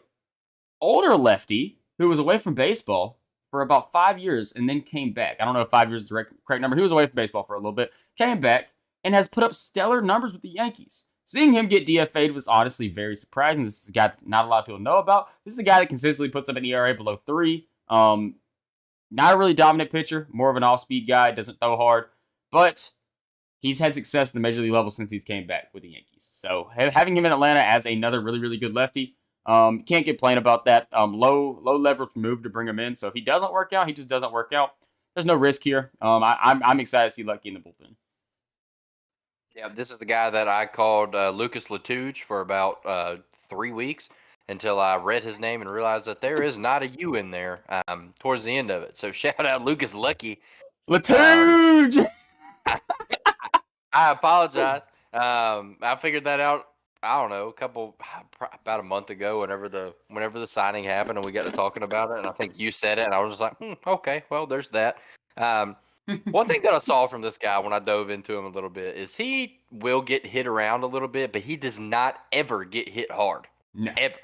older lefty who was away from baseball for about 5 years and then came back. I don't know if 5 years is the correct number. He was away from baseball for a little bit, came back, and has put up stellar numbers with the Yankees. Seeing him get DFA'd was honestly very surprising. This is a guy that not a lot of people know about. This is a guy that consistently puts up an ERA below 3. Not a really dominant pitcher, more of an off-speed guy, doesn't throw hard, but he's had success at the major league level since he's came back with the Yankees. So having him in Atlanta as another really, really good lefty, can't complain about that. Low leverage move to bring him in. So if he doesn't work out, he just doesn't work out. There's no risk here. I'm excited to see Lucky in the bullpen. Yeah, this is the guy that I called Lucas Latouche for about 3 weeks until I read his name and realized that there is not a U in there towards the end of it. So shout out Lucas Lucky. Latouche! I apologize. I figured that out. I don't know, about a month ago, whenever the signing happened, and we got to talking about it, and I think you said it, and I was just like, okay, well, there's that. One thing that I saw from this guy when I dove into him a little bit is he will get hit around a little bit, but he does not ever get hit hard, No. ever.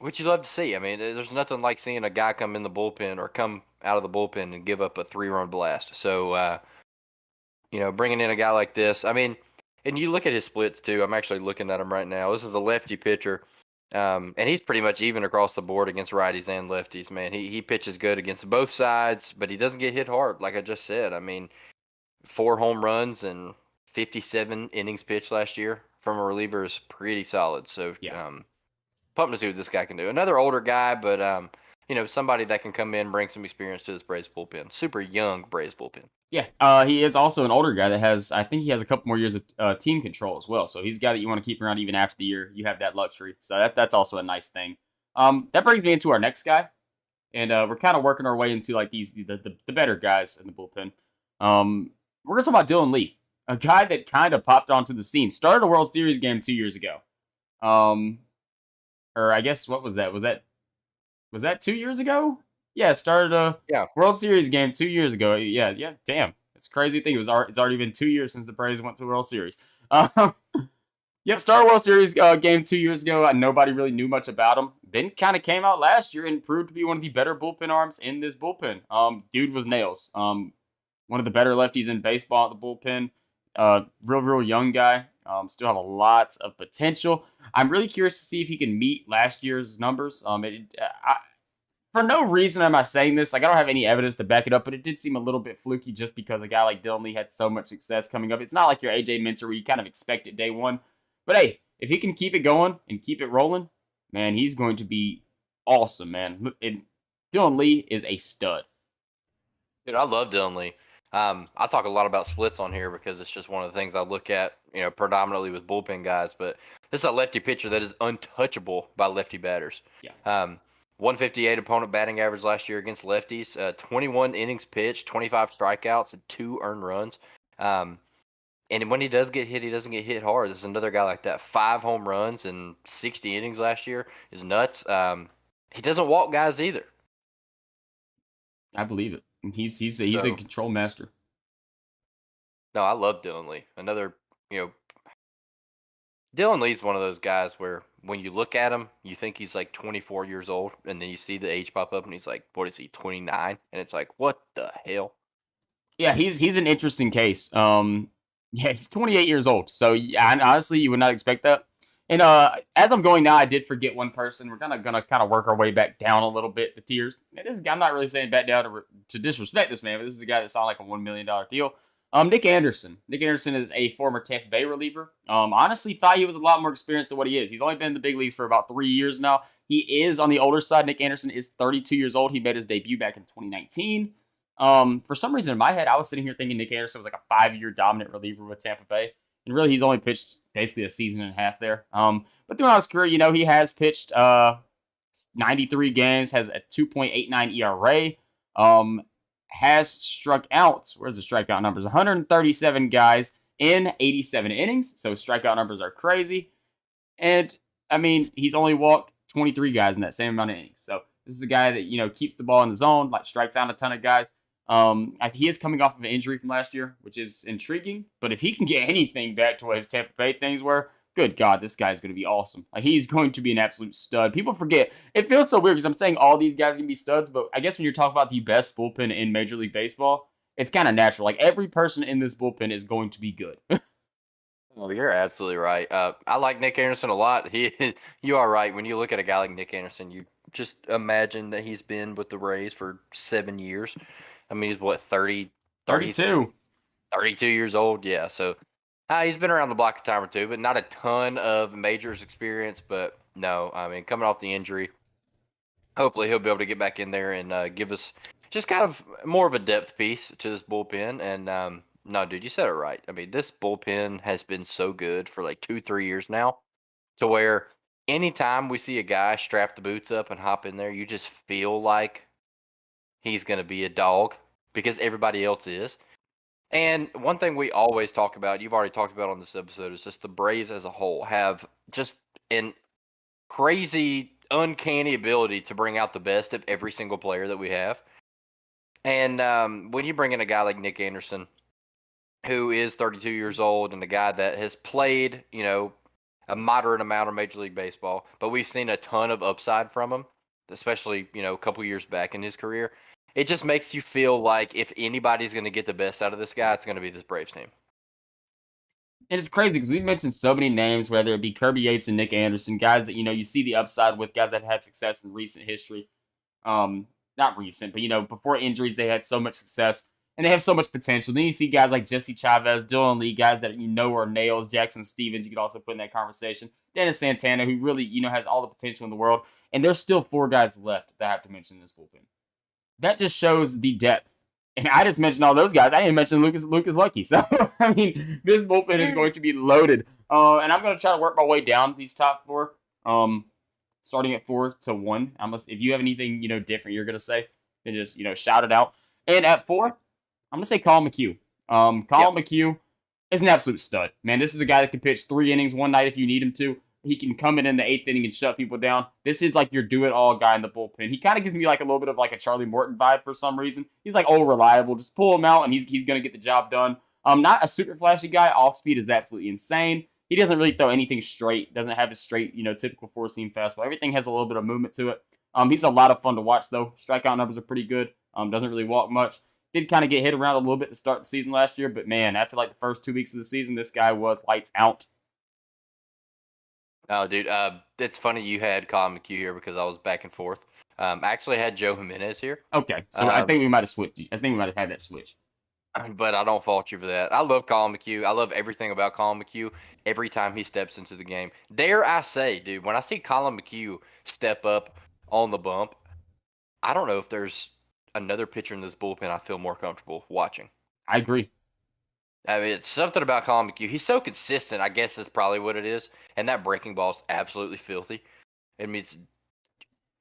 Which you love to see. I mean, there's nothing like seeing a guy come in the bullpen or come out of the bullpen and give up a 3-run blast. So, bringing in a guy like this, I mean, and you look at his splits too. I'm actually looking at him right now. This is a lefty pitcher, and he's pretty much even across the board against righties and lefties. Man, he pitches good against both sides, but he doesn't get hit hard, like I just said. I mean, 4 home runs and 57 innings pitched last year from a reliever is pretty solid. So, Yeah. pumped to see what this guy can do. Another older guy, but somebody that can come in, bring some experience to this Braves bullpen. Super young Braves bullpen. Yeah, he is also an older guy that I think he has a couple more years of team control as well. So he's a guy that you want to keep around even after the year. You have that luxury. So that's also a nice thing. That brings me into our next guy. And we're kind of working our way into like the better guys in the bullpen. We're going to talk about Dylan Lee, a guy that kind of popped onto the scene. Started a World Series game 2 years ago. Or I guess, what was that? Was that 2 years ago? Yeah, started a World Series game 2 years ago. Yeah, damn. It's crazy thing. It's already been 2 years since the Braves went to the World Series. Started World Series game 2 years ago. Nobody really knew much about him. Then kind of came out last year and proved to be one of the better bullpen arms in this bullpen. Dude was nails. One of the better lefties in baseball at the bullpen. Real young guy. Still have a lot of potential. I'm really curious to see if he can meet last year's numbers. For no reason am I saying this. Like, I don't have any evidence to back it up, but it did seem a little bit fluky just because a guy like Dylan Lee had so much success coming up. It's not like your AJ Minter where you kind of expect it day one. But hey, if he can keep it going and keep it rolling, man, he's going to be awesome, man. And Dylan Lee is a stud. Dude, I love Dylan Lee. I talk a lot about splits on here because it's just one of the things I look at, predominantly with bullpen guys. But this is a lefty pitcher that is untouchable by lefty batters. Yeah. 158 opponent batting average last year against lefties. 21 innings pitched, 25 strikeouts, and 2 earned runs. And when he does get hit, he doesn't get hit hard. There's another guy like that. 5 home runs and 60 innings last year is nuts. He doesn't walk guys either. I believe it. He's a control master. No, I love Dylan Lee. Dylan Lee's one of those guys where when you look at him, you think he's like 24 years old, and then you see the age pop up, and he's like, what is he, 29? And it's like, what the hell? Yeah, he's an interesting case. Yeah, he's 28 years old. So yeah, and honestly, you would not expect that. And as I'm going now, I did forget one person. We're gonna kind of work our way back down a little bit. The tiers. And this is, I'm not really saying back down to disrespect this man, but this is a guy that signed like a $1 million deal. Nick Anderson. Nick Anderson is a former Tampa Bay reliever. Honestly, thought he was a lot more experienced than what he is. He's only been in the big leagues for about 3 years now. He is on the older side. Nick Anderson is 32 years old. He made his debut back in 2019. For some reason in my head, I was sitting here thinking Nick Anderson was like a 5 year dominant reliever with Tampa Bay. And really, he's only pitched basically a season and a half there. But throughout his career, he has pitched 93 games, has a 2.89 ERA, has struck out. Where's the strikeout numbers? 137 guys in 87 innings. So strikeout numbers are crazy. And I mean, he's only walked 23 guys in that same amount of innings. So this is a guy that keeps the ball in the zone, like strikes out a ton of guys. He is coming off of an injury from last year, which is intriguing. But if he can get anything back to what his Tampa Bay things were, good God, this guy's going to be awesome. Like, he's going to be an absolute stud. People forget. It feels so weird because I'm saying all these guys can be studs, but I guess when you're talking about the best bullpen in Major League Baseball, it's kind of natural. Like, every person in this bullpen is going to be good. Well, you're absolutely right. I like Nick Anderson a lot. You are right. When you look at a guy like Nick Anderson, you just imagine that he's been with the Rays for 7 years. I mean, he's what, 30, 32. 32 years old? Yeah. So he's been around the block a time or two, but not a ton of majors experience. But no, I mean, coming off the injury, hopefully he'll be able to get back in there and give us just kind of more of a depth piece to this bullpen. And no, dude, you said it right. I mean, this bullpen has been so good for like 2, 3 years now, to where anytime we see a guy strap the boots up and hop in there, you just feel like he's going to be a dog because everybody else is. And one thing we always talk about, you've already talked about on this episode, is just the Braves as a whole have just an crazy, uncanny ability to bring out the best of every single player that we have. And when you bring in a guy like Nick Anderson, who is 32 years old and a guy that has played, a moderate amount of Major League Baseball, but we've seen a ton of upside from him, especially, a couple years back in his career. It just makes you feel like if anybody's going to get the best out of this guy, it's going to be this Braves team. And it's crazy because we mentioned so many names, whether it be Kirby Yates and Nick Anderson, guys that you see the upside with, guys that had success in recent history. Not recent, but before injuries, they had so much success and they have so much potential. Then you see guys like Jesse Chavez, Dylan Lee, guys that are nails. Jackson Stevens, you could also put in that conversation. Dennis Santana, who really has all the potential in the world, and there's still 4 guys left that I have to mention in this bullpen. That just shows the depth. And I just mentioned all those guys. I didn't mention Lucas Lucky. So I mean, this bullpen is going to be loaded. And I'm going to try to work my way down these top 4. Starting at 4 to 1. If you have anything different you're going to say, then just shout it out. And at 4, I'm going to say Colin McHugh. Colin McHugh is an absolute stud. Man, this is a guy that can pitch 3 innings one night if you need him to. He can come in the 8th inning and shut people down. This is like your do-it-all guy in the bullpen. He kind of gives me like a little bit of like a Charlie Morton vibe for some reason. He's like reliable. Just pull him out and he's going to get the job done. Not a super flashy guy. Off speed is absolutely insane. He doesn't really throw anything straight. Doesn't have a straight, typical 4-seam fastball. Everything has a little bit of movement to it. He's a lot of fun to watch though. Strikeout numbers are pretty good. Doesn't really walk much. Did kind of get hit around a little bit to start the season last year, but man, after like the first 2 weeks of the season, this guy was lights out. Oh, dude, it's funny you had Colin McHugh here because I was back and forth. I actually had Joe Jimenez here. Okay, so I think we might have switched. I think we might have had that switch. But I don't fault you for that. I love Colin McHugh. I love everything about Colin McHugh every time he steps into the game. Dare I say, dude, when I see Colin McHugh step up on the bump, I don't know if there's another pitcher in this bullpen I feel more comfortable watching. I agree. I mean, it's something about Colin McHugh. He's so consistent, I guess is probably what it is. And that breaking ball is absolutely filthy. I mean, it's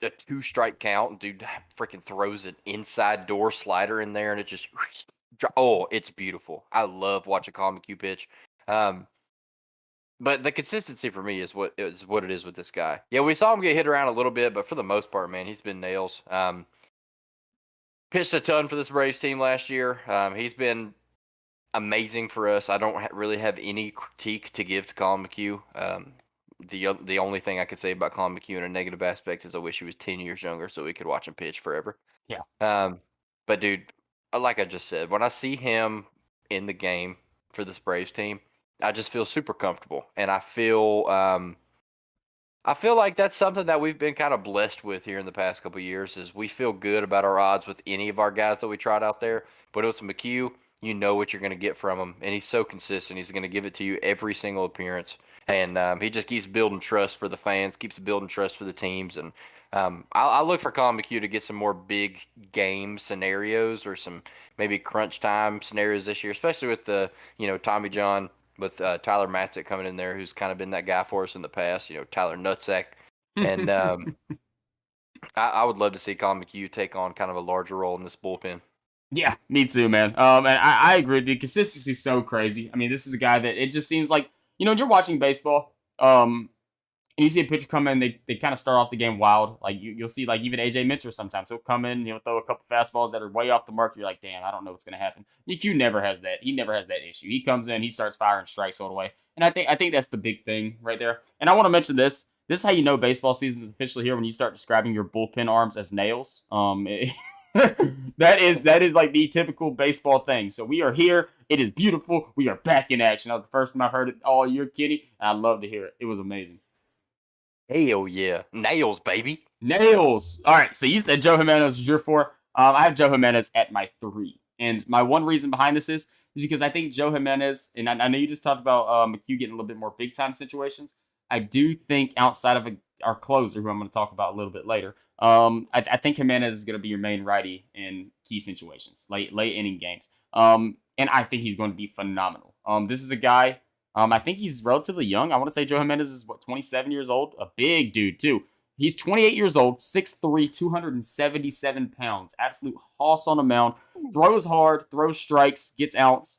a 2-strike count. Dude freaking throws an inside door slider in there, and it just it's beautiful. I love watching Colin McHugh pitch. But the consistency for me is what it is with this guy. Yeah, we saw him get hit around a little bit, but for the most part, man, he's been nails. Pitched a ton for this Braves team last year. He's been amazing for us. I don't really have any critique to give to Colin McHugh. The only thing I could say about Colin McHugh in a negative aspect is I wish he was 10 years younger so we could watch him pitch forever. Yeah. But dude, like I just said, when I see him in the game for this Braves team, I just feel super comfortable, and I feel like that's something that we've been kind of blessed with here in the past couple of years. Is we feel good about our odds with any of our guys that we tried out there, but with McHugh, you know what you're going to get from him, and he's so consistent. He's going to give it to you every single appearance, and he just keeps building trust for the fans, keeps building trust for the teams, and I look for Colin McHugh to get some more big game scenarios or some maybe crunch time scenarios this year, especially with the Tommy John with Tyler Matzik coming in there, who's kind of been that guy for us in the past. Tyler Nutsack, and I would love to see Colin McHugh take on kind of a larger role in this bullpen. Yeah, me too, man. And I agree. The consistency is so crazy. I mean, this is a guy that it just seems like, when you're watching baseball, and you see a pitcher come in, they kind of start off the game wild. Like you'll see, like even AJ Mitchell sometimes he'll come in, throw a couple fastballs that are way off the mark. You're like, damn, I don't know what's gonna happen. EQ never has that. He never has that issue. He comes in, he starts firing strikes all the way, and I think that's the big thing right there. And I want to mention this. This is how you know baseball season is officially here when you start describing your bullpen arms as nails. That is like the typical baseball thing. So we are here. It is beautiful. We are back in action. That was the first time I've heard it all year, Kitty, and I love to hear it. It was amazing. Hell yeah, nails, baby. Nails. All right. So you said Joe Jimenez was your four. I have Joe Jimenez at my three. And my one reason behind this is because I think Joe Jimenez, and I know you just talked about McHugh getting a little bit more big time situations. I do think outside of our closer, who I'm going to talk about a little bit later, I think Jimenez is going to be your main righty in key situations, late inning games. And I think he's going to be phenomenal. This is a guy. I think he's relatively young. I want to say Joe Jimenez is 27 years old, a big dude too. He's 28 years old, 6'3", 277 pounds. Absolute hoss on the mound. Throws hard, throws strikes, gets outs,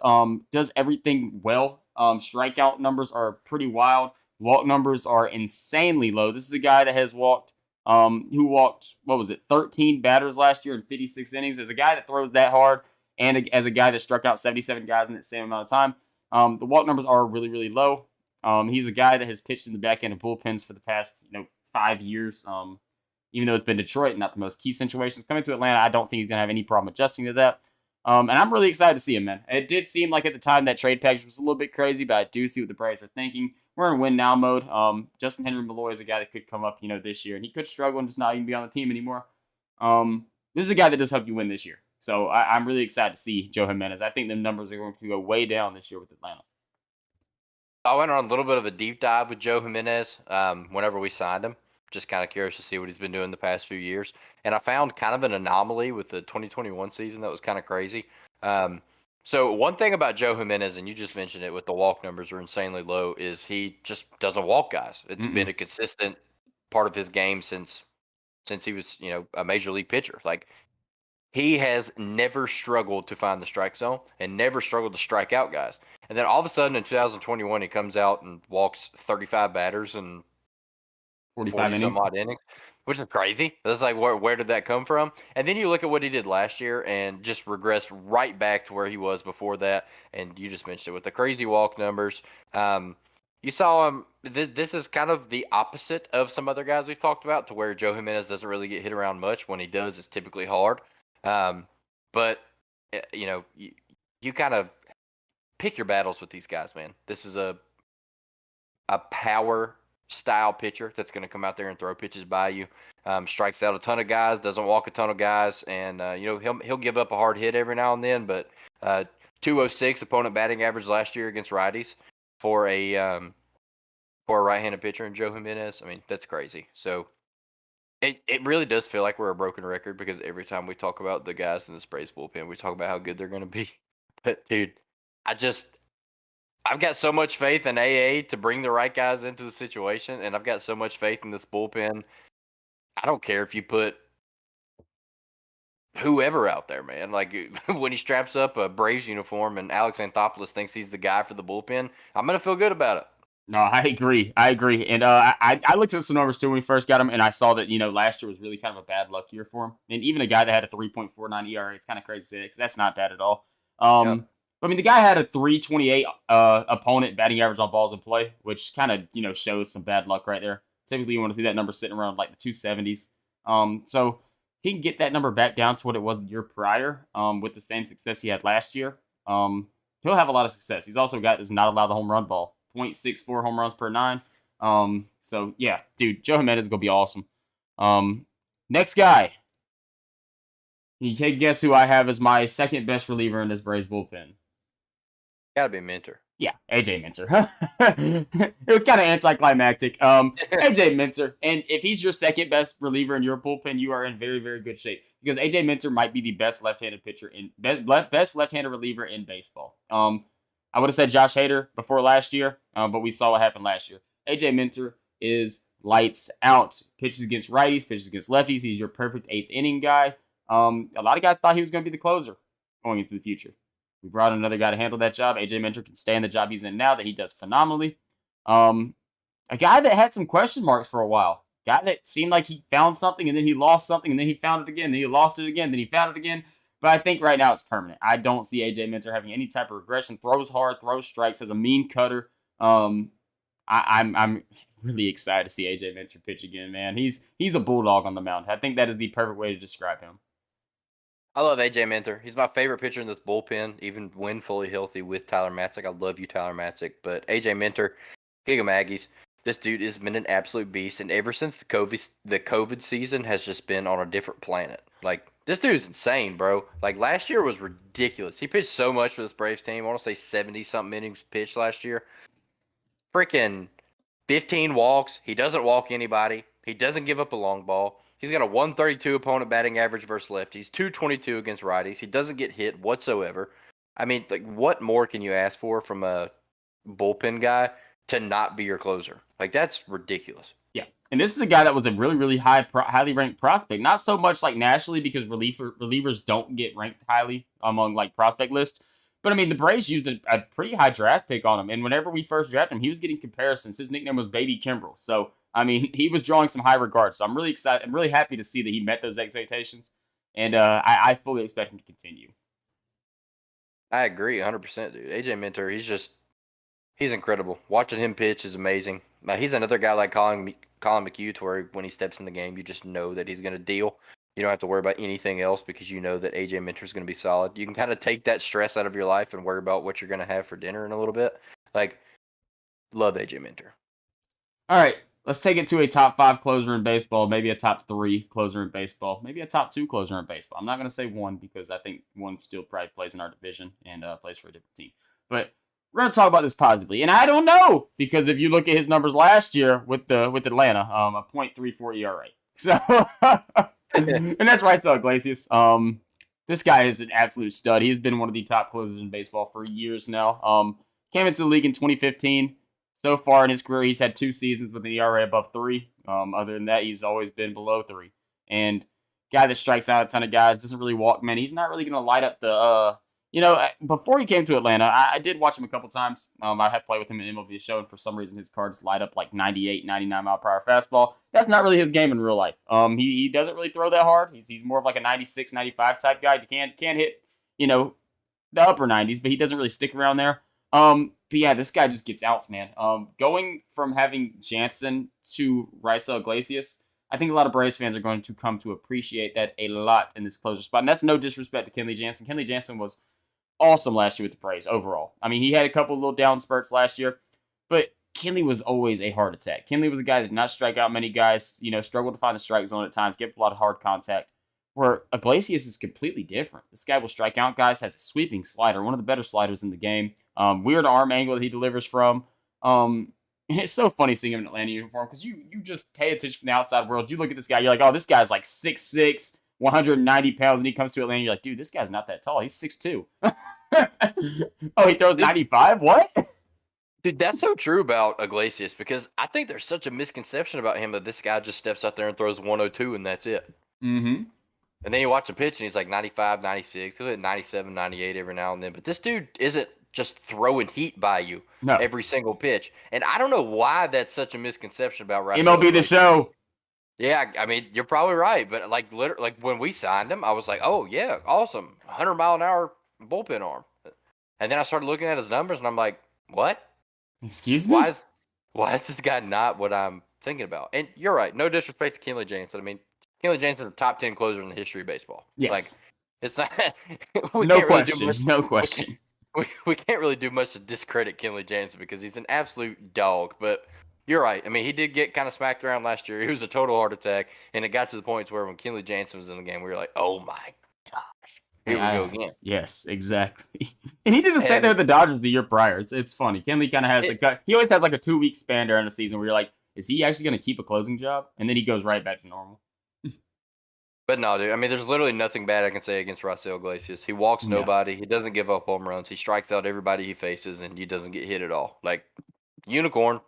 does everything well. Strikeout numbers are pretty wild. Walk numbers are insanely low. This is a guy that has who walked, 13 batters last year in 56 innings. As a guy that throws that hard, and as a guy that struck out 77 guys in that same amount of time, the walk numbers are really, really low. He's a guy that has pitched in the back end of bullpens for the past, 5 years. Even though it's been Detroit, not the most key situations. Coming to Atlanta, I don't think he's gonna have any problem adjusting to that. And I'm really excited to see him, man. It did seem like at the time that trade package was a little bit crazy, but I do see what the Braves are thinking. We're in win now mode. Justin Henry Malloy is a guy that could come up, this year, and he could struggle and just not even be on the team anymore. This is a guy that does help you win this year. So I'm really excited to see Joe Jimenez. I think the numbers are going to go way down this year with Atlanta. I went on a little bit of a deep dive with Joe Jimenez whenever we signed him. Just kind of curious to see what he's been doing the past few years. And I found kind of an anomaly with the 2021 season that was kind of crazy. So one thing about Joe Jimenez, and you just mentioned it with the walk numbers are insanely low, is he just doesn't walk guys. It's been a consistent part of his game since he was, a major league pitcher. Like he has never struggled to find the strike zone and never struggled to strike out guys. And then all of a sudden in 2021, he comes out and walks 35 batters and 45 40 some innings. odd innings, which is crazy. That's like, where did that come from? And then you look at what he did last year and just regressed right back to where he was before that. And you just mentioned it with the crazy walk numbers. You saw him. This is kind of the opposite of some other guys we've talked about, to where Joe Jimenez doesn't really get hit around much. When he does, it's typically hard. But you kind of pick your battles with these guys, man. This is a power style pitcher that's going to come out there and throw pitches by you. Strikes out a ton of guys, doesn't walk a ton of guys, and he'll give up a hard hit every now and then. But 206 opponent batting average last year against righties for a right-handed pitcher in Joe Jimenez. I mean, that's crazy. So it really does feel like we're a broken record, because every time we talk about the guys in the Braves bullpen, we talk about how good they're going to be. But dude, I've got so much faith in AA to bring the right guys into the situation, and I've got so much faith in this bullpen. I don't care if you put whoever out there, man. Like when he straps up a Braves uniform and Alex Anthopoulos thinks he's the guy for the bullpen, I'm gonna feel good about it. No, I agree. And I looked at some numbers too when we first got him, and I saw that last year was really kind of a bad luck year for him. And even a guy that had a 3.49 ERA, it's kind of crazy to say, because that's not bad at all. Yep. But I mean, the guy had a 3.28 opponent batting average on balls in play, which kind of shows some bad luck right there. Typically, you want to see that number sitting around like the 270s. So he can get that number back down to what it was the year prior, with the same success he had last year, he'll have a lot of success. He's also got does not allow the home run ball, 0.64 home runs per nine. So yeah, dude, Joe Jimenez is gonna be awesome. Next guy. You can guess who I have as my second best reliever in this Braves bullpen. Gotta be Mentor. Yeah, AJ Minter. It was kind of anticlimactic. AJ Minter, and if he's your second best reliever in your bullpen, you are in very, very good shape because AJ Minter might be the best left-handed pitcher in best left-handed reliever in baseball. I would have said Josh Hader before last year, but we saw what happened last year. AJ Minter is lights out. Pitches against righties, pitches against lefties. He's your perfect eighth inning guy. A lot of guys thought he was going to be the closer going into the future. We brought in another guy to handle that job. AJ Minter can stay in the job he's in now that he does phenomenally. A guy that had some question marks for a while. Guy that seemed like he found something and then he lost something and then he found it again. Then he lost it again. Then he found it again. But I think right now it's permanent. I don't see AJ Minter having any type of regression. Throws hard, throws strikes, has a mean cutter. I'm really excited to see AJ Minter pitch again, man. He's a bulldog on the mound. I think that is the perfect way to describe him. I love AJ Minter. He's my favorite pitcher in this bullpen, even when fully healthy with Tyler Matzik. I love you, Tyler Matzik. But AJ Minter, Giga Maggies, this dude has been an absolute beast. And ever since the COVID season has just been on a different planet. Like, this dude's insane, bro. Like, last year was ridiculous. He pitched so much for this Braves team. I want to say 70-something innings pitched last year. Freaking 15 walks. He doesn't walk anybody. He doesn't give up a long ball. He's got a 132 opponent batting average versus lefties, 222 against righties. He doesn't get hit whatsoever. I mean, like, what more can you ask for from a bullpen guy to not be your closer? Like, that's ridiculous. Yeah, and this is a guy that was a really, really highly ranked prospect. Not so much like nationally because relievers don't get ranked highly among like prospect lists. But I mean, the Braves used a pretty high draft pick on him, and whenever we first drafted him, he was getting comparisons. His nickname was Baby Kimbrel, so I mean, he was drawing some high regard. So I'm really excited. I'm really happy to see that he met those expectations, and I fully expect him to continue. I agree 100%, dude. AJ Minter, he's incredible. Watching him pitch is amazing. He's another guy like Colin McHugh, to where when he steps in the game, you just know that he's going to deal. You don't have to worry about anything else because you know that AJ Minter is going to be solid. You can kind of take that stress out of your life and worry about what you're going to have for dinner in a little bit. Like, love AJ Minter. All right, let's take it to a top 5 closer in baseball, maybe a top 3 closer in baseball, maybe a top 2 closer in baseball. I'm not going to say 1 because I think 1 still probably plays in our division and plays for a different team. But we're going to talk about this positively, and I don't know because if you look at his numbers last year with Atlanta, a .34 ERA. So, and that's Raisel Iglesias. This guy is an absolute stud. He's been one of the top closers in baseball for years now. Came into the league in 2015. So far in his career, he's had 2 seasons with an ERA above 3. Other than that, he's always been below 3. And guy that strikes out a ton of guys, doesn't really walk many. He's not really going to light up the, before he came to Atlanta, I did watch him a couple times. I had played with him in MLB show, and for some reason his cards light up like 98, 99 mile per hour fastball. That's not really his game in real life. He doesn't really throw that hard. He's more of like a 96, 95 type guy. He can't hit, the upper 90s, but he doesn't really stick around there. But yeah, this guy just gets outs, man. Going from having Jansen to Raisel Iglesias, I think a lot of Braves fans are going to come to appreciate that a lot in this closer spot. And that's no disrespect to Kenley Jansen. Kenley Jansen was awesome last year with the Braves overall. I mean, he had a couple little down spurts last year, but Kenley was always a hard attack. Kenley was a guy that did not strike out many guys, struggled to find the strike zone at times, give a lot of hard contact. Where Iglesias is completely different. This guy will strike out guys, has a sweeping slider, one of the better sliders in the game. Weird arm angle that he delivers from. It's so funny seeing him in Atlanta uniform because you just pay attention from the outside world. You look at this guy, you're like, oh, this guy's like 6'6", 190 pounds, and he comes to Atlanta, you're like, dude, this guy's not that tall. He's 6'2". Oh, he throws 95? What? Dude, that's so true about Iglesias because I think there's such a misconception about him that this guy just steps out there and throws 102 and that's it. Mm-hmm. And then you watch a pitch and he's like 95, 96. He'll hit 97, 98 every now and then. But this dude isn't just throwing heat by you every single pitch. And I don't know why that's such a misconception about Raisel. MLB The Show. Yeah, I mean, you're probably right. But like when we signed him, I was like, oh, yeah, awesome. 100-mile-an-hour bullpen arm. And then I started looking at his numbers and I'm like, what? Excuse me? Why is this guy not what I'm thinking about? And you're right. No disrespect to Kenley Jansen. I mean, Kenley Jansen's a top 10 closer in the history of baseball. Like, Yes. it's not. we No can't really do much. question. No We can't, question. we can't really do much to discredit Kenley Jansen because he's an absolute dog. But you're right. I mean, he did get kind of smacked around last year. He was a total heart attack, and it got to the point where when Kenley Jansen was in the game, we were like, "Oh my gosh, here we go again." Yes, exactly. And he did the same thing And with the Dodgers the year prior. It's funny. Kenley kind of has it, he always has like a 2 week span during the season where you're like, is he actually going to keep a closing job? And then he goes right back to normal. but no, dude. I mean, there's literally nothing bad I can say against Raisel Iglesias. He walks Yeah. nobody. He doesn't give up home runs. He strikes out everybody he faces, and he doesn't get hit at all. Like unicorn.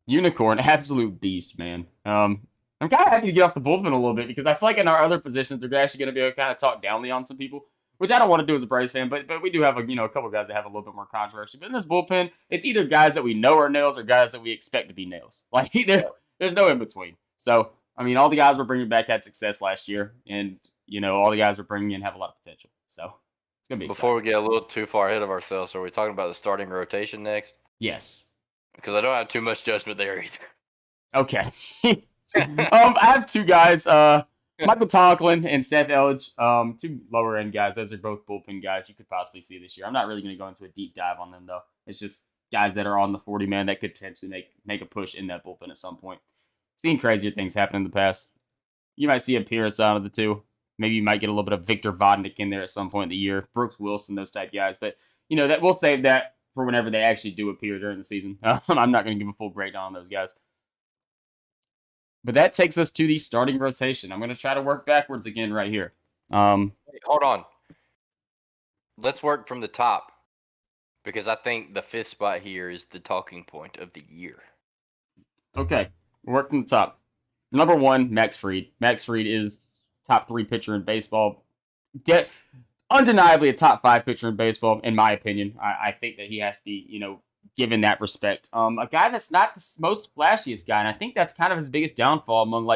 Unicorn, absolute beast, man. I'm kind of happy to get off the bullpen a little bit because I feel like in our other positions they're actually going to be able to kind of talk downly on some people, which I don't want to do as a Braves fan. But we do have a couple guys that have a little bit more controversy. But in this bullpen, it's either guys that we know are nails or guys that we expect to be nails. Like there's no in between. So I mean, all the guys we're bringing back had success last year, and all the guys we're bringing in have a lot of potential. So it's gonna be Before exciting. we get a little too far ahead of ourselves, are we talking about the starting rotation next? Yes. Because I don't have too much judgment there either. Okay. I have two guys, Michael Tonklin and Seth Elledge, two lower end guys. Those are both bullpen guys you could possibly see this year. I'm not really going to go into a deep dive on them though. It's just guys that are on the 40 man that could potentially make a push in that bullpen at some point. Seen crazier things happen in the past. You might see a Pierce out of the two. Maybe you might get a little bit of Victor Vodnik in there at some point in the year. Brooks Wilson, those type guys. But that we'll save that for whenever they actually do appear during the season. I'm not going to give a full breakdown on those guys. But that takes us to the starting rotation. I'm going to try to work backwards again right here. Wait, hold on. Let's work from the top because I think the fifth spot here is the talking point of the year. Okay, work from the top. Number one, Max Fried. Max Fried is top 3 pitcher in baseball. Undeniably a top 5 pitcher in baseball, in my opinion. I think that he has to be, given that respect. A guy that's not the most flashiest guy, and I think that's kind of his biggest downfall among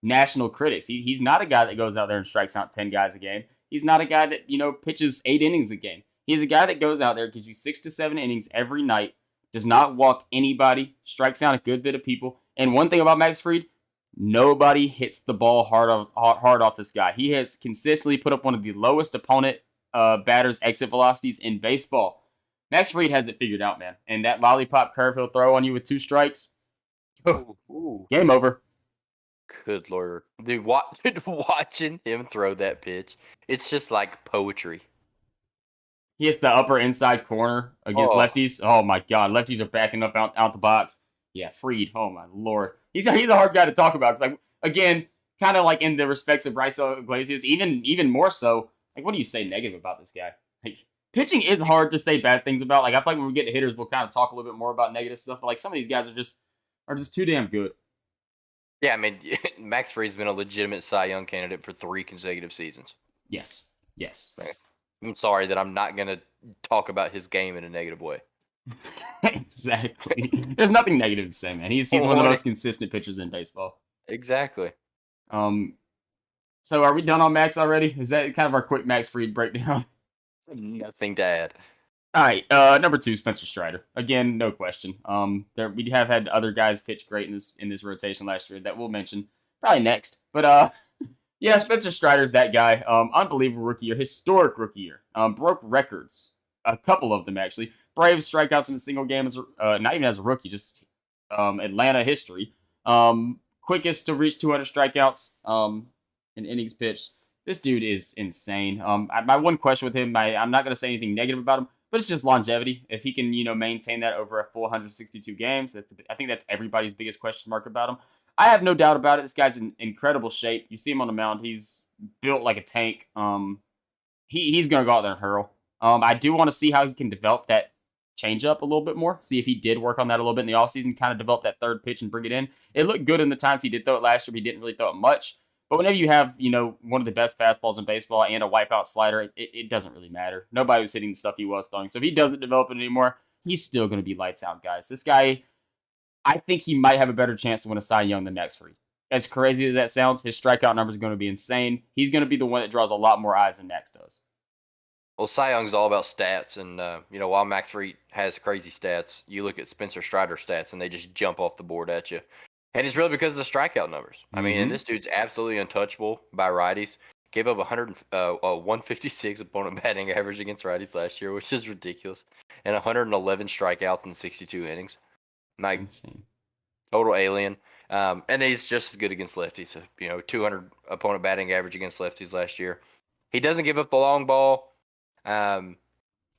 national critics. He's not a guy that goes out there and strikes out 10 guys a game. He's not a guy that pitches 8 innings a game. He's a guy that goes out there, gives you 6 to 7 innings every night, does not walk anybody, strikes out a good bit of people. And one thing about Max Fried, nobody hits the ball hard off this guy. He has consistently put up one of the lowest opponent batters' exit velocities in baseball. Max Fried has it figured out, man. And that lollipop curve he'll throw on you with 2 strikes, Ooh. game over. Good lord. Dude, watching him throw that pitch, it's just like poetry. He hits the upper inside corner against lefties. Oh my god, lefties are backing up out the box. Yeah, Fried. Oh my lord, he's a hard guy to talk about. Cause again, kind of like in the respects of Raisel Iglesias, even more so. Like, what do you say negative about this guy? Like, pitching is hard to say bad things about. Like, I feel like when we get to hitters, we'll kind of talk a little bit more about negative stuff. But like, some of these guys are just too damn good. Yeah, I mean, Max Fried's been a legitimate Cy Young candidate for 3 consecutive seasons. Yes. I'm sorry that I'm not going to talk about his game in a negative way. Exactly. There's nothing negative to say, man. He's one of the most consistent pitchers in baseball. Exactly. So are we done on Max already? Is that kind of our quick Max Fried breakdown? Nothing to add. All right, number 2, Spencer Strider. Again, no question. We have had other guys pitch great in this rotation last year that we'll mention probably next. But yeah, Spencer Strider's that guy. Unbelievable rookie year, historic rookie year. Broke records, a couple of them actually. Braves strikeouts in a single game as not even as a rookie, just Atlanta history. Quickest to reach 200 strikeouts in innings pitched. This dude is insane. My one question with him, I'm not going to say anything negative about him, but it's just longevity. If he can, maintain that over a full 162 games, I think that's everybody's biggest question mark about him. I have no doubt about it. This guy's in incredible shape. You see him on the mound. He's built like a tank. He's going to go out there and hurl. I do want to see how he can develop that changeup a little bit more. See if he did work on that a little bit in the offseason, kind of develop that third pitch and bring it in. It looked good in the times he did throw it last year, but he didn't really throw it much. But whenever you have, one of the best fastballs in baseball and a wipeout slider, it doesn't really matter. Nobody was hitting the stuff he was throwing. So if he doesn't develop it anymore, he's still going to be lights out, guys. This guy, I think he might have a better chance to win a Cy Young than Max Fried. As crazy as that sounds, his strikeout number is going to be insane. He's going to be the one that draws a lot more eyes than Max does. Well, Cy Young's all about stats, and while Max Fried has crazy stats, you look at Spencer Strider's stats, and they just jump off the board at you. And it's really because of the strikeout numbers. I mean, and Mm-hmm. this dude's absolutely untouchable by righties. Gave up 156 opponent batting average against righties last year, which is ridiculous, and 111 strikeouts in 62 innings. Like Insane. total alien. And he's just as good against lefties. So, 200 opponent batting average against lefties last year. He doesn't give up the long ball. Um,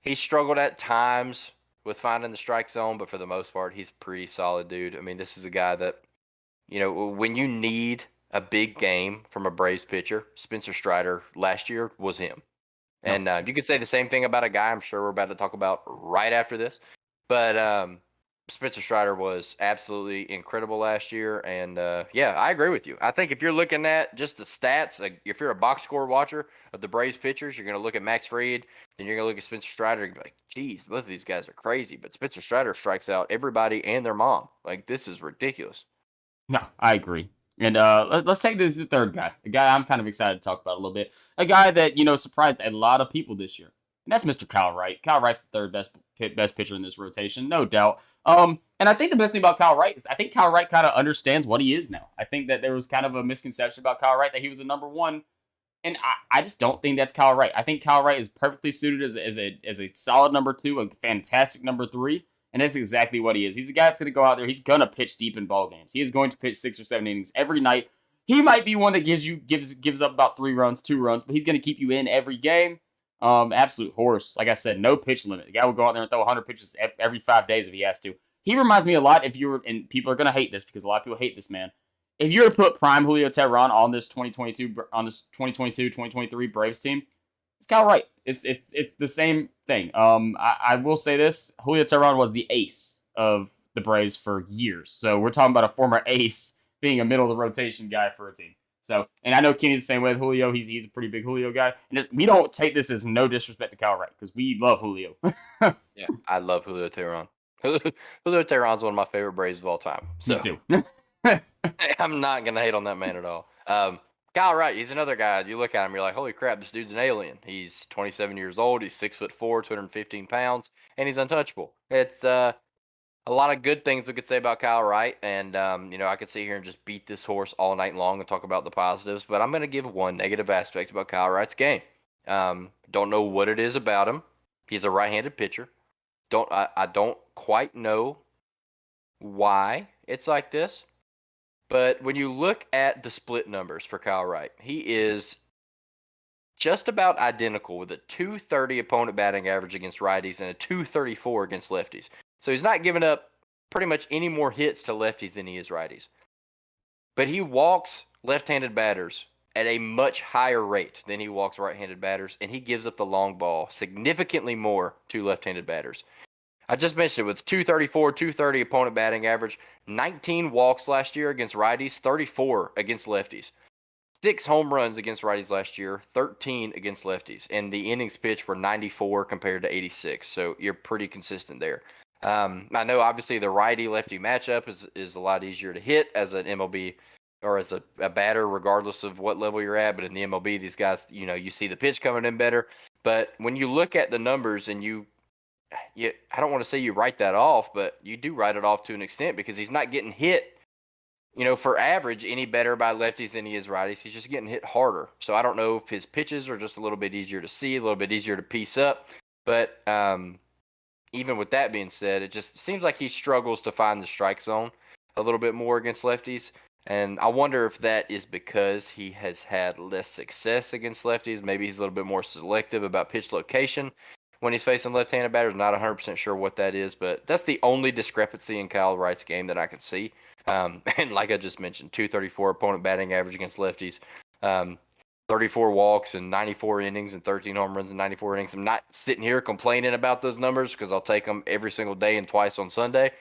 he struggled at times with finding the strike zone, but for the most part, he's a pretty solid dude. I mean, this is a guy that, when you need a big game from a Braves pitcher, Spencer Strider last year was him. No. And you could say the same thing about a guy I'm sure we're about to talk about right after this. But Spencer Strider was absolutely incredible last year. And yeah, I agree with you. I think if you're looking at just the stats, like if you're a box score watcher of the Braves pitchers, you're going to look at Max Fried, then you're going to look at Spencer Strider and be like, geez, both of these guys are crazy. But Spencer Strider strikes out everybody and their mom. Like, this is ridiculous. No, I agree. And let's take this the third guy, a guy I'm kind of excited to talk about a little bit, a guy that surprised a lot of people this year, and that's Mr. Kyle Wright. Kyle Wright's the third best pitcher in this rotation, no doubt. And I think the best thing about Kyle Wright is I think Kyle Wright kind of understands what he is now. I think that there was kind of a misconception about Kyle Wright that he was a number one, and I just don't think that's Kyle Wright. I think Kyle Wright is perfectly suited as a solid number two, a fantastic number three. And that's exactly what he is. He's a guy that's going to go out there. He's going to pitch deep in ball games. He is going to pitch 6 or 7 innings every night. He might be one that gives up about 3 runs, 2 runs, but he's going to keep you in every game. Absolute horse. Like I said, no pitch limit. The guy will go out there and throw 100 pitches every 5 days if he has to. He reminds me a lot. And people are going to hate this because a lot of people hate this man. If you were to put prime Julio Teheran on this 2022-2023 Braves team, it's Kyle Wright. It's the same thing. I will say this: Julio Teheran was the ace of the Braves for years. So we're talking about a former ace being a middle of the rotation guy for a team. So, and I know Kenny's the same way with Julio. He's a pretty big Julio guy, and we don't take this as no disrespect to Kyle Wright because we love Julio. Yeah, I love Julio Teheran. Julio Teheran's one of my favorite Braves of all time. Me So too. I'm not gonna hate on that man at all. Kyle Wright, he's another guy. You look at him, you're like, holy crap, this dude's an alien. He's 27 years old. He's 6'4", 215 pounds, and he's untouchable. It's a lot of good things we could say about Kyle Wright, and I could sit here and just beat this horse all night long and talk about the positives. But I'm gonna give one negative aspect about Kyle Wright's game. Don't know what it is about him. He's a right-handed pitcher. I don't quite know why it's like this. But when you look at the split numbers for Kyle Wright, he is just about identical with a 230 opponent batting average against righties and a 234 against lefties. So he's not giving up pretty much any more hits to lefties than he is righties. But he walks left-handed batters at a much higher rate than he walks right-handed batters, and he gives up the long ball significantly more to left-handed batters. I just mentioned it with 234, 230 opponent batting average, 19 walks last year against righties, 34 against lefties. 6 home runs against righties last year, 13 against lefties. And the innings pitched were 94 compared to 86. So you're pretty consistent there. I know obviously the righty-lefty matchup is a lot easier to hit as an MLB or as a batter, regardless of what level you're at. But in the MLB, these guys, you see the pitch coming in better. But when you look at the numbers and I don't want to say you write that off, but you do write it off to an extent because he's not getting hit, for average any better by lefties than he is righties. He's just getting hit harder. So I don't know if his pitches are just a little bit easier to see, a little bit easier to piece up. But even with that being said, it just seems like he struggles to find the strike zone a little bit more against lefties. And I wonder if that is because he has had less success against lefties. Maybe he's a little bit more selective about pitch location when he's facing left-handed batters. Not 100% sure what that is, but that's the only discrepancy in Kyle Wright's game that I can see. And like I just mentioned, 234 opponent batting average against lefties, 34 walks and 94 innings and 13 home runs and 94 innings. I'm not sitting here complaining about those numbers because I'll take them every single day and twice on Sunday.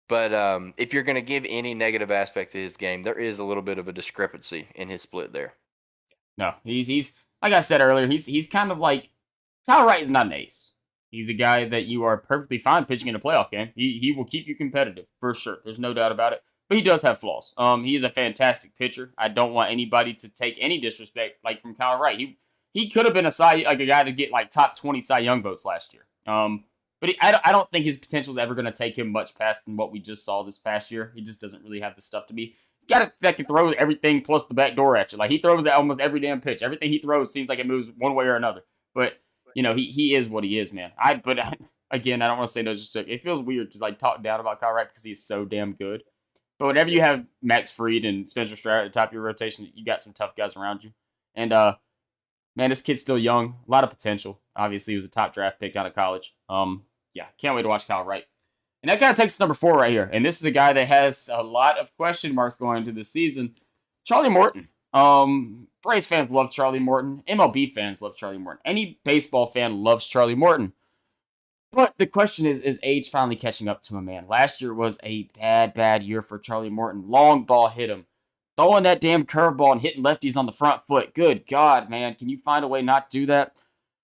But if you're going to give any negative aspect to his game, there is a little bit of a discrepancy in his split there. No, he's like I said earlier, he's kind of like Kyle Wright is not an ace. He's a guy that you are perfectly fine pitching in a playoff game. He will keep you competitive for sure. There's no doubt about it. But he does have flaws. He is a fantastic pitcher. I don't want anybody to take any disrespect from Kyle Wright. He could have been a guy to get top 20 Cy Young votes last year. But I don't think his potential is ever going to take him much past than what we just saw this past year. He just doesn't really have the stuff to be. got it that can throw everything plus the back door at you. Like he throws at almost every damn pitch. Everything he throws seems like it moves one way or another. But he is what he is, man. Again, I don't want to say no disrespect. It feels weird to like talk down about Kyle Wright because he's so damn good. But whenever you have Max Fried and Spencer Strider at the top of your rotation, you got some tough guys around you. And man, this kid's still young, a lot of potential. Obviously, he was a top draft pick out of college. Yeah, can't wait to watch Kyle Wright. And that kind of takes us to number 4 right here. And this is a guy that has a lot of question marks going into this season. Charlie Morton. Braves fans love Charlie Morton. MLB fans love Charlie Morton. Any baseball fan loves Charlie Morton. But the question is age finally catching up to him, man? Last year was a bad year for Charlie Morton. Long ball hit him. Throwing that damn curveball and hitting lefties on the front foot. Good God, man. Can you find a way not to do that?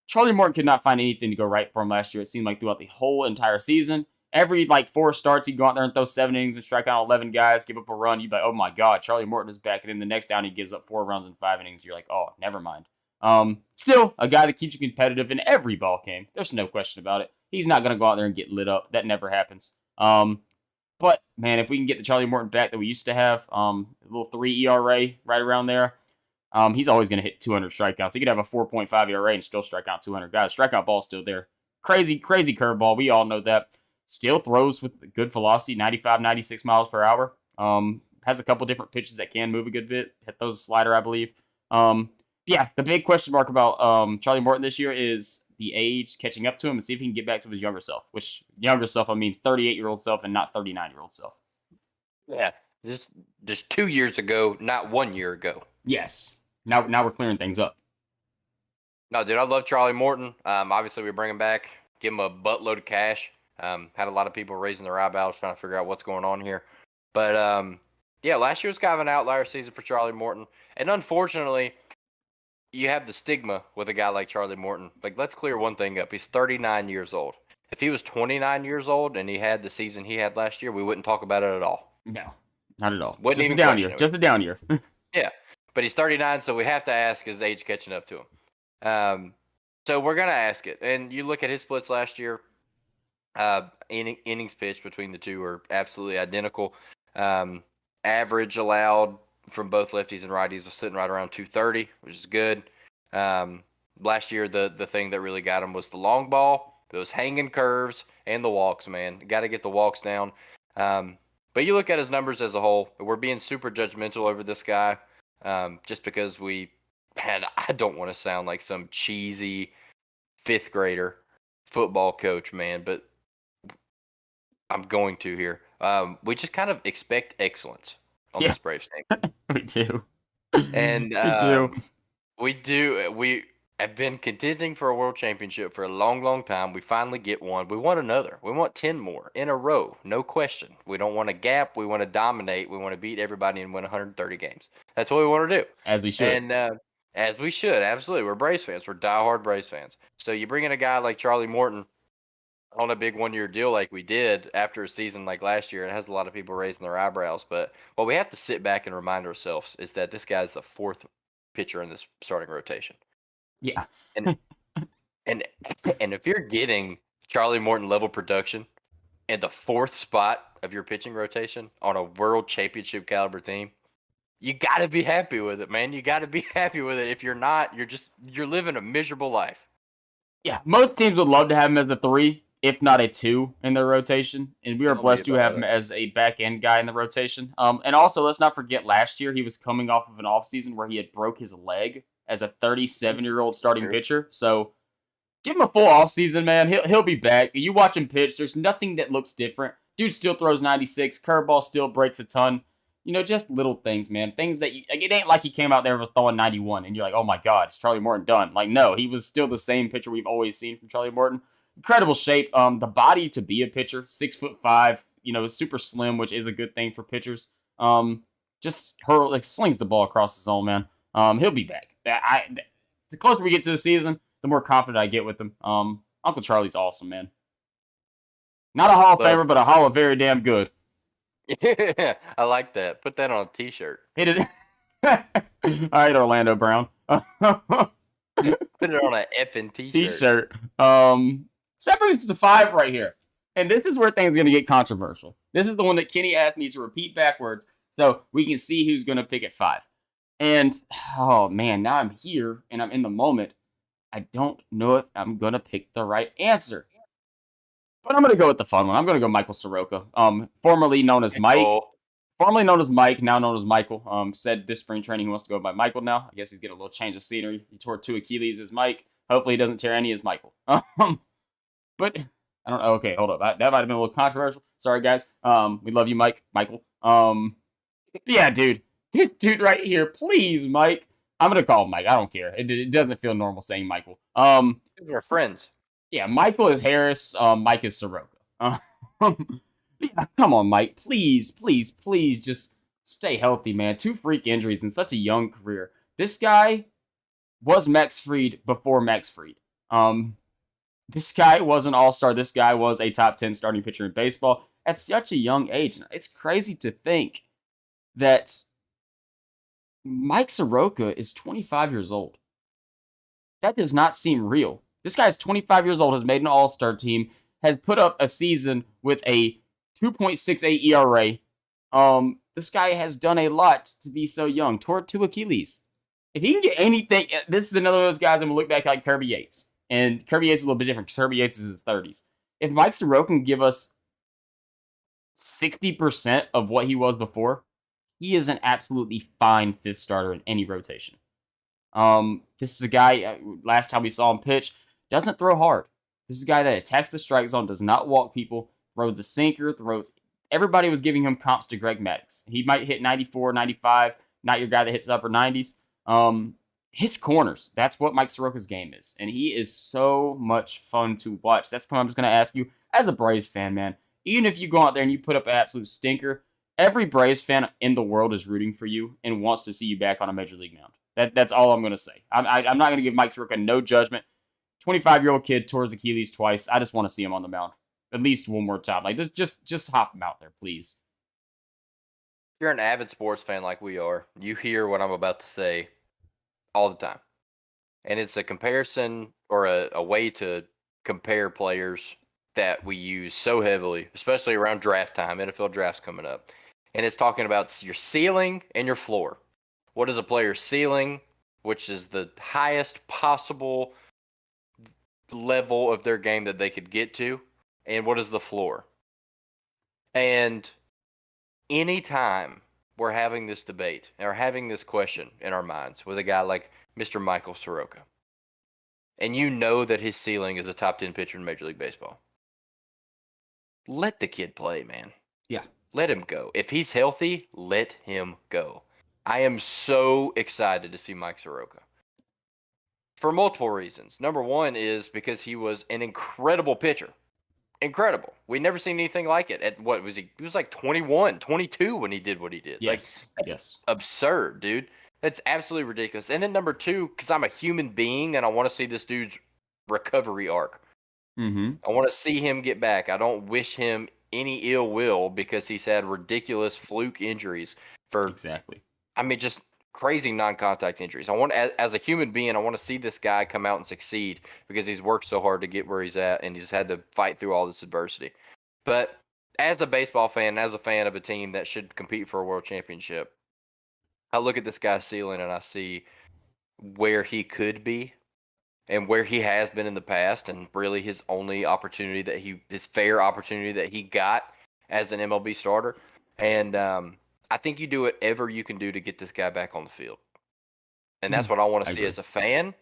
Charlie Morton could not find anything to go right for him last year. It seemed like throughout the whole entire season. Every 4 starts, he'd go out there and throw 7 innings and strike out 11 guys, give up a run. You'd be like, oh my God, Charlie Morton is back. And then the next down, he gives up 4 runs in 5 innings. You're like, oh, never mind. Still, a guy that keeps you competitive in every ball game. There's no question about it. He's not going to go out there and get lit up. That never happens. But, man, if we can get the Charlie Morton back that we used to have, a little 3 ERA right around there, he's always going to hit 200 strikeouts. He could have a 4.5 ERA and still strike out 200 guys. Strikeout ball's still there. Crazy curveball. We all know that. Still throws with good velocity, 95, 96 miles per hour. Has a couple different pitches that can move a good bit. Hit those slider, I believe. Yeah, the big question mark about Charlie Morton this year is the age catching up to him and see if he can get back to his younger self. Which, younger self, I mean 38-year-old self and not 39-year-old self. Yeah, just 2 years ago, not 1 year ago. Yes. Now we're clearing things up. No, dude, I love Charlie Morton. Obviously, we bring him back, give him a buttload of cash. Had a lot of people raising their eyebrows trying to figure out what's going on here. But, yeah, last year was kind of an outlier season for Charlie Morton. And unfortunately, you have the stigma with a guy like Charlie Morton. Like, let's clear one thing up. He's 39 years old. If he was 29 years old and he had the season he had last year, we wouldn't talk about it at all. No, not at all. Wouldn't just even a down year. Just a down year. Yeah, but he's 39, so we have to ask, is age catching up to him? So we're going to ask it. And you look at his splits last year, innings pitched between the two are absolutely identical. Average allowed from both lefties and righties was sitting right around 230, which is good. Last year, the thing that really got him was the long ball, those hanging curves, and the walks, man. Got to get the walks down. But you look at his numbers as a whole, we're being super judgmental over this guy just because I don't want to sound like some cheesy 5th grader football coach, man, but I'm going to here. We just kind of expect excellence on this Braves team. We do. And we do. We have been contending for a world championship for a long time. We finally get one. We want another. We want 10 more in a row. No question. We don't want a gap. We want to dominate. We want to beat everybody and win 130 games. That's what we want to do. As we should. And as we should. Absolutely. We're Braves fans. We're diehard Braves fans. So you bring in a guy like Charlie Morton on a big 1-year deal like we did after a season like last year. It has a lot of people raising their eyebrows. But what we have to sit back and remind ourselves is that this guy's the 4th pitcher in this starting rotation. Yeah. and if you're getting Charlie Morton level production in the 4th spot of your pitching rotation on a world championship caliber team, you got to be happy with it, man. You got to be happy with it. If you're not, you're living a miserable life. Yeah, most teams would love to have him as a 3, if not a 2 in their rotation. And we are blessed to have him as a back-end guy in the rotation. And also, let's not forget last year he was coming off of an offseason where he had broke his leg as a 37-year-old starting pitcher. So give him a full offseason, man. He'll be back. You watch him pitch, there's nothing that looks different. Dude still throws 96. Curveball still breaks a ton. Just little things, man. Things that it ain't like he came out there and was throwing 91 and you're like, oh my God, is Charlie Morton done? Like, no, he was still the same pitcher we've always seen from Charlie Morton. Incredible shape. The body to be a pitcher, 6'5", super slim, which is a good thing for pitchers. Just slings the ball across the zone, man. He'll be back. The closer we get to the season, the more confident I get with him. Uncle Charlie's awesome, man. Not a Hall of Famer, but a Hall of very damn good. Yeah, I like that. Put that on a t-shirt. Hit it. All right, Orlando Brown. Put it on an effing t-shirt. So that brings us to 5 right here. And this is where things are going to get controversial. This is the one that Kenny asked me to repeat backwards So we can see who's going to pick at 5. And, oh man, now I'm here and I'm in the moment. I don't know if I'm going to pick the right answer. But I'm going to go with the fun one. I'm going to go Michael Soroka. Formerly known as Mike. Oh, Formerly known as Mike, now known as Michael. Said this spring training he wants to go by Michael now. I guess he's getting a little change of scenery. He tore 2 Achilles as Mike. Hopefully he doesn't tear any as Michael. But I don't know. Okay, hold up. That might have been a little controversial. Sorry, guys. We love you, Michael. Yeah, dude. This dude right here, please, Mike. I'm gonna call him Mike. I don't care. It doesn't feel normal saying Michael. we're friends. Yeah, Michael is Harris. Mike is Soroka. Yeah, come on, Mike. Please, please, please, just stay healthy, man. 2 freak injuries in such a young career. This guy was Max Fried before Max Fried. This guy was an all-star. This guy was a top 10 starting pitcher in baseball at such a young age. It's crazy to think that Mike Soroka is 25 years old. That does not seem real. This guy is 25 years old, has made an all-star team, has put up a season with a 2.68 ERA. This guy has done a lot to be so young. Tore 2 Achilles. If he can get anything, this is another of those guys I'm going to look back like Kirby Yates. And Kirby Yates is a little bit different because Kirby Yates is in his 30s. If Mike Soroka can give us 60% of what he was before, he is an absolutely fine 5th starter in any rotation. This is a guy, last time we saw him pitch, doesn't throw hard. This is a guy that attacks the strike zone, does not walk people, throws the sinker, throws. Everybody was giving him comps to Greg Maddux. He might hit 94, 95, not your guy that hits the upper 90s. Hits corners. That's what Mike Soroka's game is. And he is so much fun to watch. That's what I'm just going to ask you as a Braves fan, man. Even if you go out there and you put up an absolute stinker, every Braves fan in the world is rooting for you and wants to see you back on a major league mound. That's all I'm going to say. I'm not going to give Mike Soroka no judgment. 25-year-old kid tore his Achilles twice. I just want to see him on the mound at least one more time. Like just hop him out there, please. If you're an avid sports fan like we are, you hear what I'm about to say all the time. And it's a comparison or a way to compare players that we use so heavily, especially around draft time, NFL drafts coming up. And it's talking about your ceiling and your floor. What is a player's ceiling, which is the highest possible level of their game that they could get to, and what is the floor? And anytime we're having this debate or having this question in our minds with a guy like Mr. Michael Soroka, and you know that his ceiling is a top 10 pitcher in Major League Baseball, let the kid play, man. Yeah. Let him go. If he's healthy, let him go. I am so excited to see Mike Soroka for multiple reasons. Number one is because he was an incredible pitcher. Incredible. We never seen anything like it. At what was he? He was like 21, 22 when he did what he did. Yes. Like, that's Yes. absurd, dude. That's absolutely ridiculous. And then number two, because I'm a human being and I want to see this dude's recovery arc. Mm-hmm. I want to see him get back. I don't wish him any ill will because he's had ridiculous fluke injuries for Exactly. I mean, just crazy non-contact injuries. I want, as a human being, I want to see this guy come out and succeed because he's worked so hard to get where he's at, and he's had to fight through all this adversity. But as a baseball fan, as a fan of a team that should compete for a world championship, I look at this guy's ceiling and I see where he could be and where he has been in the past, and really his only opportunity his fair opportunity that he got as an MLB starter. And I think you do whatever you can do to get this guy back on the field. And that's what I want to see agree. as a fan.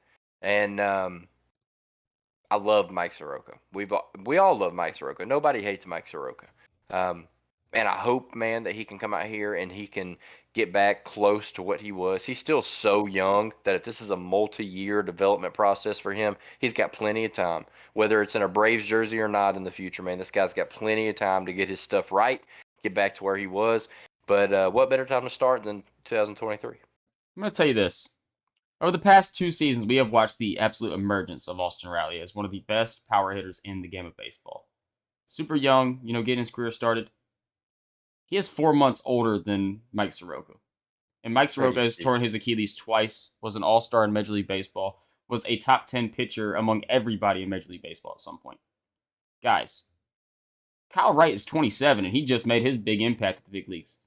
And I love Mike Soroka. We all love Mike Soroka. Nobody hates Mike Soroka. And I hope, man, that he can come out here and he can get back close to what he was. He's still so young that if this is a multi-year development process for him, he's got plenty of time. Whether it's in a Braves jersey or not in the future, man, this guy's got plenty of time to get his stuff right, get back to where he was. But what better time to start than 2023? I'm going to tell you this. Over the past 2 seasons, we have watched the absolute emergence of Austin Riley as one of the best power hitters in the game of baseball. Super young, getting his career started. He is 4 months older than Mike Soroka. And Mike Soroka has torn his Achilles twice, was an all-star in Major League Baseball, was a top 10 pitcher among everybody in Major League Baseball at some point. Guys, Kyle Wright is 27, and he just made his big impact at the big leagues.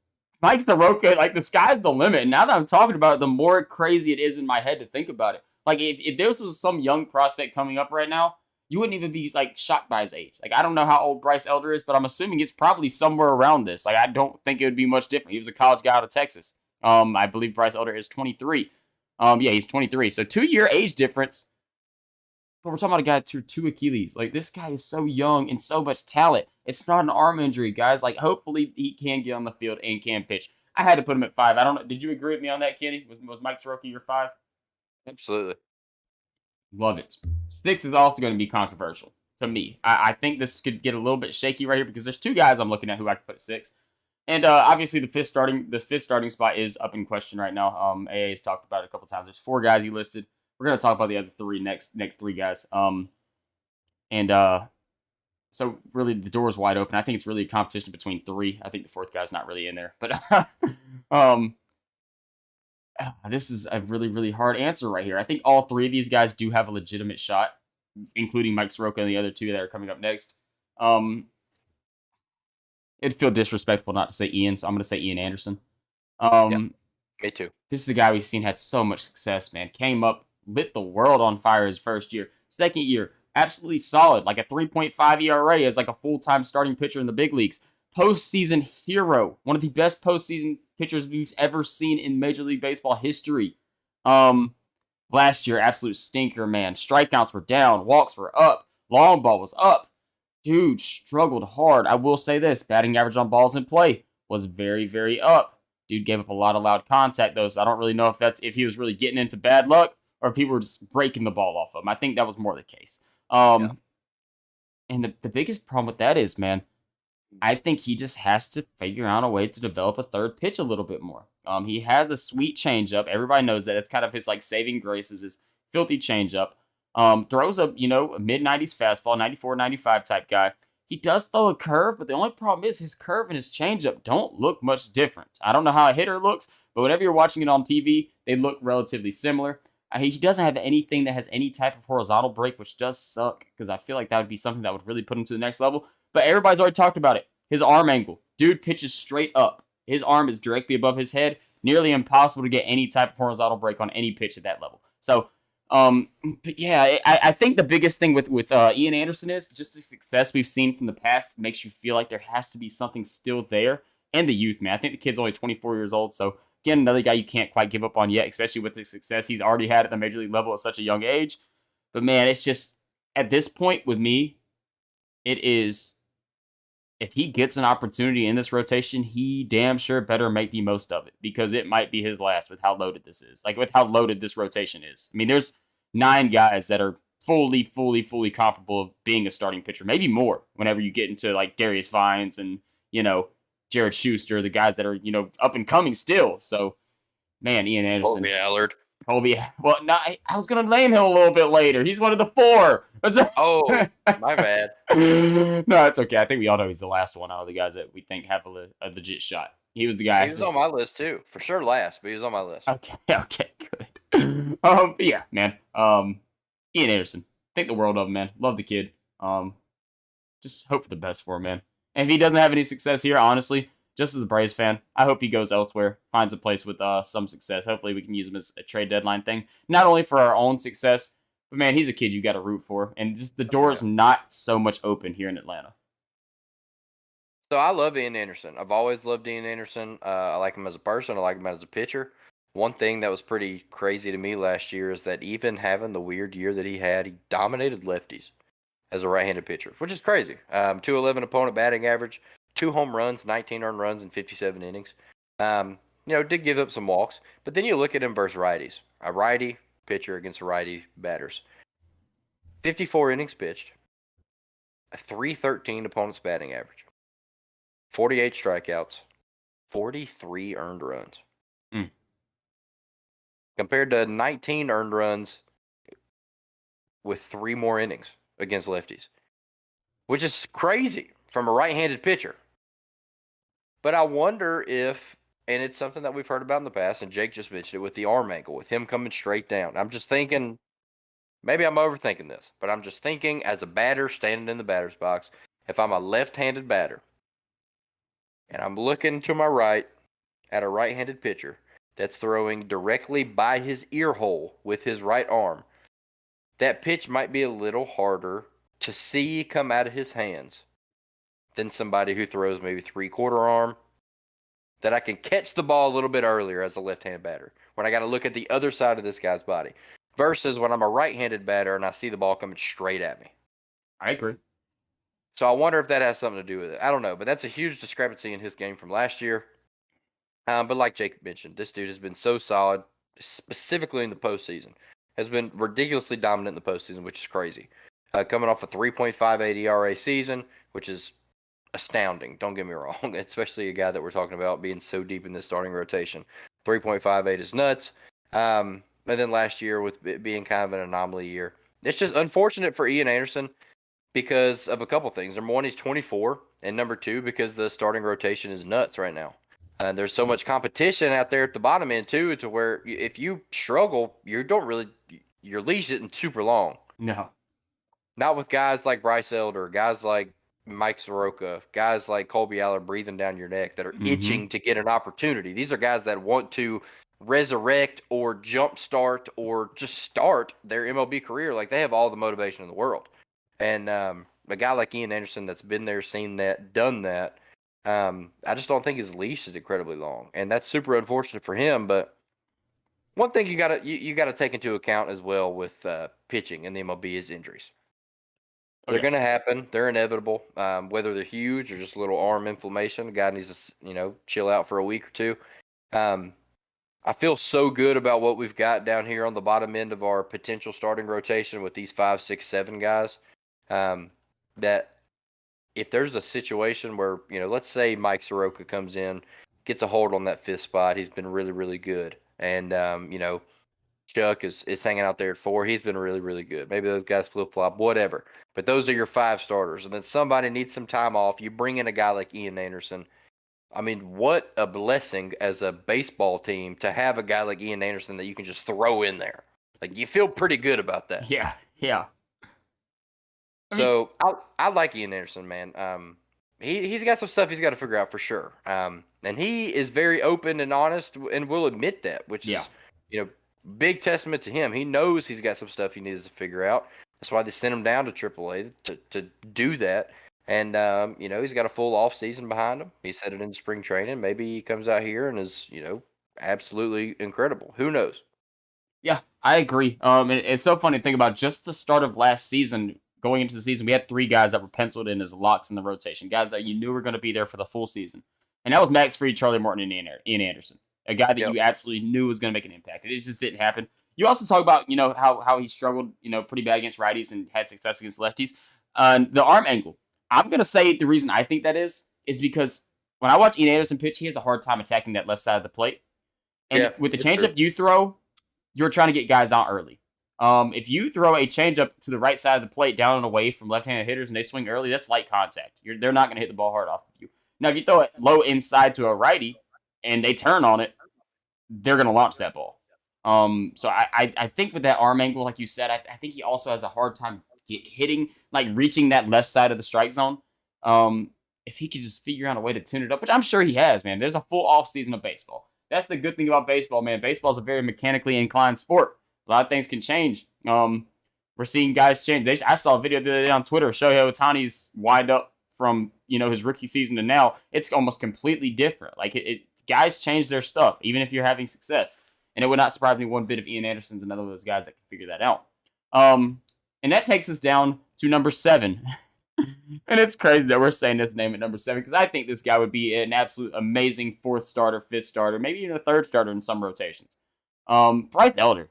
Mike Soroka, like the sky's the limit. And now that I'm talking about it, the more crazy it is in my head to think about it. Like if this was some young prospect coming up right now, you wouldn't even be like shocked by his age. Like I don't know how old Bryce Elder is, but I'm assuming it's probably somewhere around this. Like I don't think it would be much different. He was a college guy out of Texas. I believe Bryce Elder is 23. Yeah, he's 23. So 2 year age difference. But we're talking about a guy through two Achilles. Like this guy is so young and so much talent. It's not an arm injury, guys. Like hopefully he can get on the field and can pitch. I had to put him at 5. I don't know. Did you agree with me on that, Kenny? Was Mike Soroka your 5? Absolutely. Love it. 6 is also going to be controversial to me. I think this could get a little bit shaky right here because there's 2 guys I'm looking at who I could put 6. And obviously the fifth starting spot is up in question right now. AA has talked about it a couple times. There's 4 guys he listed. We're gonna talk about the other 3 next 3 guys. And so really the door is wide open. I think it's really a competition between 3. I think the 4th guy's not really in there, but um, this is a really really hard answer right here. I think all 3 of these guys do have a legitimate shot, including Mike Soroka and the other 2 that are coming up next. It'd feel disrespectful not to say Ian, so I'm gonna say Ian Anderson. Yeah, me too. This is a guy we've seen had so much success, man. Came up, lit the world on fire his first year. Second year, absolutely solid, like a 3.5 ERA as like a full-time starting pitcher in the big leagues. Postseason hero, one of the best postseason pitchers we've ever seen in Major League Baseball history. Last year, absolute stinker, man. Strikeouts were down, walks were up, long ball was up. Dude struggled hard. I will say this: batting average on balls in play was very, very up. Dude gave up a lot of loud contact though, so I don't really know if he was really getting into bad luck or if people were just breaking the ball off of him. I think that was more the case. Yeah. And the biggest problem with that is, man, I think he just has to figure out a way to develop a third pitch a little bit more. He has a sweet changeup. Everybody knows that. It's kind of his like saving grace is his filthy changeup. Throws a mid 90s fastball, 94, 95 type guy. He does throw a curve, but the only problem is his curve and his changeup don't look much different. I don't know how a hitter looks, but whenever you're watching it on TV, they look relatively similar. He doesn't have anything that has any type of horizontal break, which does suck because I feel like that would be something that would really put him to the next level. But everybody's already talked about it. His arm angle. Dude pitches straight up. His arm is directly above his head. Nearly impossible to get any type of horizontal break on any pitch at that level. So, but yeah, I think the biggest thing with Ian Anderson is just the success we've seen from the past makes you feel like there has to be something still there. And the youth, man. I think the kid's only 24 years old, so again, another guy you can't quite give up on yet, especially with the success he's already had at the major league level at such a young age. But man, it's just at this point with me, it is if he gets an opportunity in this rotation, he damn sure better make the most of it because it might be his last with how loaded this is. Like with how loaded this rotation is. I mean, there's 9 guys that are fully comparable of being a starting pitcher, maybe more whenever you get into like Darius Vines and, Jared Schuster, the guys that are, up and coming still. So, man, Ian Anderson. Colby Allard. Colby. Well, no, I was going to name him a little bit later. He's one of the 4. Oh, my bad. No, it's okay. I think we all know he's the last one out of the guys that we think have a legit shot. He was the guy. He was on my list too. For sure last, but he was on my list. Okay, good. Yeah, man. Ian Anderson. Think the world of him, man. Love the kid. Just hope for the best for him, man. And if he doesn't have any success here, honestly, just as a Braves fan, I hope he goes elsewhere, finds a place with some success. Hopefully we can use him as a trade deadline thing. Not only for our own success, but man, he's a kid you got to root for. And just the door is not so much open here in Atlanta. So I love Ian Anderson. I've always loved Ian Anderson. I like him as a person. I like him as a pitcher. One thing that was pretty crazy to me last year is that even having the weird year that he had, he dominated lefties as a right-handed pitcher, which is crazy. 211 opponent batting average, 2 home runs, 19 earned runs in 57 innings. Did give up some walks, but then you look at him versus righties. A righty pitcher against a righty batters. 54 innings pitched, a 313 opponent's batting average, 48 strikeouts, 43 earned runs. Compared to 19 earned runs with 3 more innings against lefties, which is crazy from a right-handed pitcher. But I wonder if, and it's something that we've heard about in the past, and Jake just mentioned it with the arm angle, with him coming straight down. I'm just thinking, maybe I'm overthinking this, but I'm just thinking as a batter standing in the batter's box, if I'm a left-handed batter and I'm looking to my right at a right-handed pitcher that's throwing directly by his ear hole with his right arm, that pitch might be a little harder to see come out of his hands than somebody who throws maybe three-quarter arm, that I can catch the ball a little bit earlier as a left-handed batter when I got to look at the other side of this guy's body versus when I'm a right-handed batter and I see the ball coming straight at me. I agree. So I wonder if that has something to do with it. I don't know, but that's a huge discrepancy in his game from last year. But like Jacob mentioned, this dude has been so solid, specifically in the postseason. Has been ridiculously dominant in the postseason, which is crazy. Coming off a 3.58 ERA season, which is astounding. Don't get me wrong, especially a guy that we're talking about being so deep in the starting rotation. 3.58 is nuts. And then last year with it being kind of an anomaly year, it's just unfortunate for Ian Anderson because of a couple things. Number one, he's 24, and number two, because the starting rotation is nuts right now. And there's so much competition out there at the bottom end too, to where if you struggle, your leash isn't super long. No. Not with guys like Bryce Elder, guys like Mike Soroka, guys like Colby Aller breathing down your neck that are itching to get an opportunity. These are guys that want to resurrect or jumpstart or just start their MLB career. Like, they have all the motivation in the world. And a guy like Ian Anderson that's been there, seen that, done that, I just don't think his leash is incredibly long. And that's super unfortunate for him. But one thing you gotta take into account as well with pitching in the MLB is injuries. They're going to happen. They're inevitable. Whether they're huge or just a little arm inflammation, the guy needs to, chill out for a week or two. I feel so good about what we've got down here on the bottom end of our potential starting rotation with these 5, 6, 7 guys. That if there's a situation where, let's say Mike Soroka comes in, gets a hold on that fifth spot, he's been really, really good. And, Chuck is hanging out there at 4. He's been really, really good. Maybe those guys flip-flop, whatever. But those are your 5 starters. And then somebody needs some time off. You bring in a guy like Ian Anderson. I mean, what a blessing as a baseball team to have a guy like Ian Anderson that you can just throw in there. Like, you feel pretty good about that. Yeah. So I like Ian Anderson, man. He's got some stuff he's got to figure out for sure. And he is very open and honest and will admit that, which is, big testament to him. He knows he's got some stuff he needs to figure out. That's why they sent him down to AAA to do that. And, he's got a full off season behind him. He's headed into spring training. Maybe he comes out here and is, absolutely incredible. Who knows? Yeah, I agree. And it's so funny to think about just the start of last season. Going into the season, we had 3 guys that were penciled in as locks in the rotation, guys that you knew were going to be there for the full season. And that was Max Fried, Charlie Morton, and Ian Anderson. A guy that you absolutely knew was going to make an impact. It just didn't happen. You also talk about, how he struggled, pretty bad against righties and had success against lefties. The arm angle. I'm going to say the reason I think that is because when I watch Ian Anderson pitch, he has a hard time attacking that left side of the plate. And with the changeup you throw, you're trying to get guys out early. If you throw a changeup to the right side of the plate down and away from left-handed hitters and they swing early, that's light contact. They're not going to hit the ball hard off of you. Now, if you throw it low inside to a righty and they turn on it, they're going to launch that ball. So I think with that arm angle, like you said, I think he also has a hard time hitting, like reaching that left side of the strike zone. If he could just figure out a way to tune it up, which I'm sure he has, man. There's a full off season of baseball. That's the good thing about baseball, man. Baseball is a very mechanically inclined sport. A lot of things can change. We're seeing guys change. I saw a video the other day on Twitter. Shohei Ohtani's wind up from his rookie season to now. It's almost completely different. Like guys change their stuff, even if you're having success. And it would not surprise me one bit if Ian Anderson's another of those guys that can figure that out. And that takes us down to number 7. And it's crazy that we're saying this name at number 7 because I think this guy would be an absolute amazing 4th starter, 5th starter, maybe even a 3rd starter in some rotations. Bryce Elder.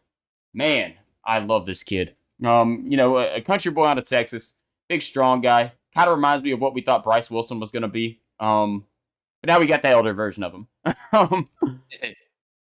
Man, I love this kid. A country boy out of Texas, big, strong guy. Kind of reminds me of what we thought Bryce Wilson was going to be. But now we got the Elder version of him.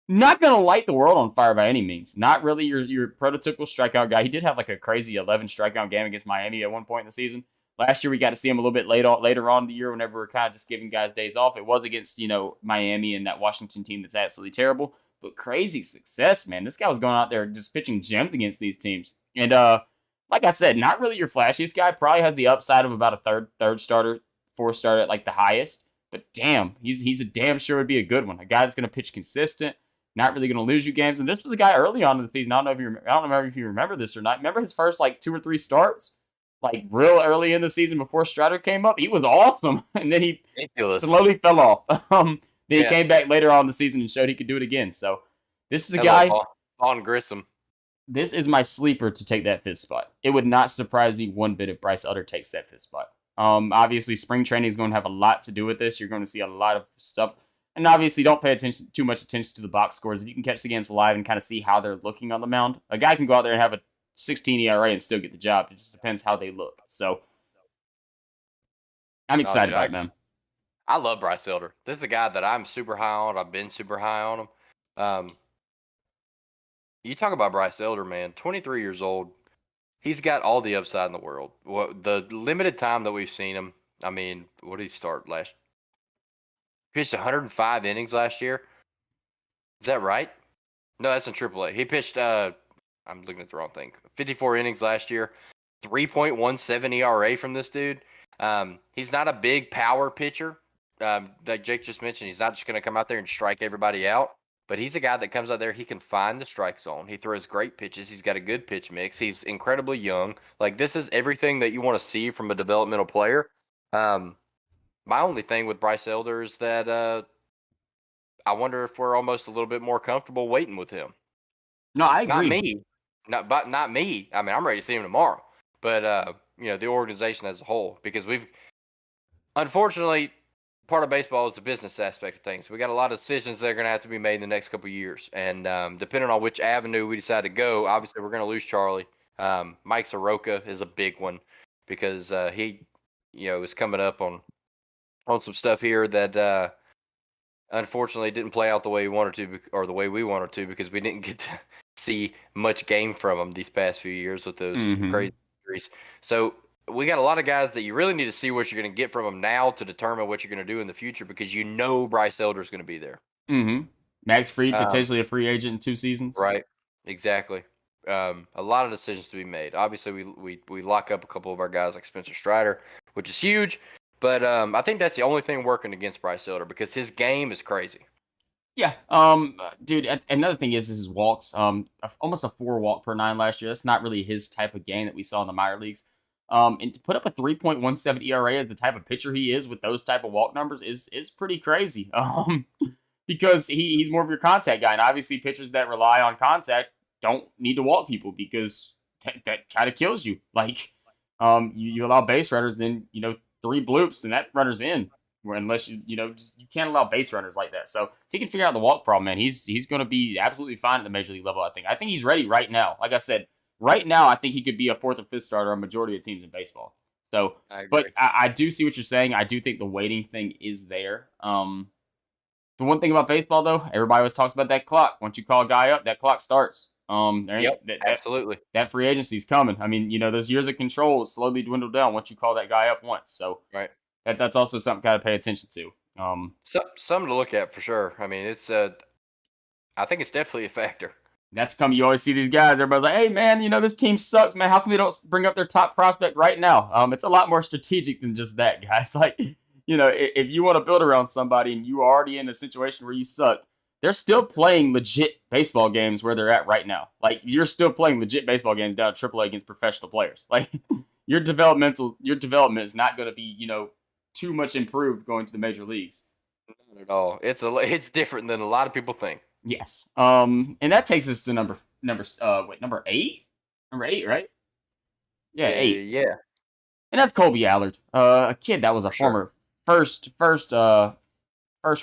Not going to light the world on fire by any means. Not really your prototypical strikeout guy. He did have like a crazy 11 strikeout game against Miami at one point in the season. Last year, we got to see him a little bit later on in the year whenever we're kind of just giving guys days off. It was against, Miami and that Washington team that's absolutely terrible. But crazy success, man. This guy was going out there just pitching gems against these teams. And like I said, not really your flashiest guy. Probably has the upside of about a third starter, 4th starter at like the highest. but damn, he's a damn sure would be a good one. A guy that's going to pitch consistent, not really going to lose you games. And this was a guy early on in the season. I don't remember if you remember this or not. Remember his first like 2 or 3 starts, like real early in the season before Strider came up. He was awesome, and then he Ridiculous. slowly fell off. Then he Yeah. came back later on in the season and showed he could do it again. So this is a Hello, guy. Vaughn Grissom. This is my sleeper to take that 5th spot. It would not surprise me one bit if Bryce Elder takes that 5th spot. Obviously, spring training is going to have a lot to do with this. You're going to see a lot of stuff. And obviously, don't pay too much attention to the box scores. If you can catch the games live and kind of see how they're looking on the mound, a guy can go out there and have a 16 ERA and still get the job. It just depends how they look. So, I'm excited about it, man. I love Bryce Elder. This is a guy that I'm super high on. I've been super high on him. You talk about Bryce Elder, man. 23 years old. He's got all the upside in the world. The limited time that we've seen him, I mean, what did he start last? Pitched 105 innings last year. Is that right? No, that's in AAA. He pitched. I'm looking at the wrong thing. 54 innings last year. 3.17 ERA from this dude. He's not a big power pitcher. Like Jake just mentioned, he's not just going to come out there and strike everybody out. But he's a guy that comes out there, he can find the strike zone. He throws great pitches. He's got a good pitch mix. He's incredibly young. Like, this is everything that you want to see from a developmental player. My only thing with Bryce Elder is that I wonder if we're almost a little bit more comfortable waiting with him. No, I agree. Not me. I mean, I'm ready to see him tomorrow. But, the organization as a whole. Because unfortunately, part of baseball is the business aspect of things. We got a lot of decisions that are going to have to be made in the next couple of years. And depending on which avenue we decide to go, obviously we're going to lose Charlie. Mike Soroka is a big one because he, is coming up on some stuff here that unfortunately didn't play out the way we wanted to, or the way we wanted to, because we didn't get to see much game from him these past few years with those crazy injuries. So we got a lot of guys that you really need to see what you're going to get from them now to determine what you're going to do in the future, because Bryce Elder is going to be there. Max Fried, potentially a free agent in 2 seasons. Right. Exactly. A lot of decisions to be made. Obviously, we lock up a couple of our guys like Spencer Strider, which is huge. But I think that's the only thing working against Bryce Elder, because his game is crazy. Yeah. Dude, another thing is his walks. Almost a 4 walk per 9 last year. That's not really his type of game that we saw in the minor leagues. And to put up a 3.17 ERA as the type of pitcher he is with those type of walk numbers is pretty crazy. Because he's more of your contact guy, and obviously pitchers that rely on contact don't need to walk people, because that kind of kills you. Like, you allow base runners, then 3 bloops and that runner's in. Unless you can't allow base runners like that. So if he can figure out the walk problem, man, he's going to be absolutely fine at the major league level. I think he's ready right now. Like I said, right now I think he could be a 4th or 5th starter on majority of teams in baseball. So, but I do see what you're saying. I do think the waiting thing is there. The one thing about baseball, though, everybody always talks about that clock. Once you call a guy up, that clock starts. Absolutely. That free agency's coming. I mean, those years of control slowly dwindle down once you call that guy up once. So right. That's also something got to pay attention to. Something to look at for sure. I mean, I think it's definitely a factor. That's coming. You always see these guys. Everybody's like, "Hey, man, this team sucks, man. How come they don't bring up their top prospect right now?" It's a lot more strategic than just that, guys. Like, if you want to build around somebody and you are already in a situation where you suck, they're still playing legit baseball games where they're at right now. Like, you're still playing legit baseball games down at AAA against professional players. Like, your development is not going to be, too much improved going to the major leagues. Not at all. It's different than a lot of people think. Yes. And that takes us to number 8? Number 8, right? Yeah, 8. Yeah. And that's Colby Allard. A kid that was a former first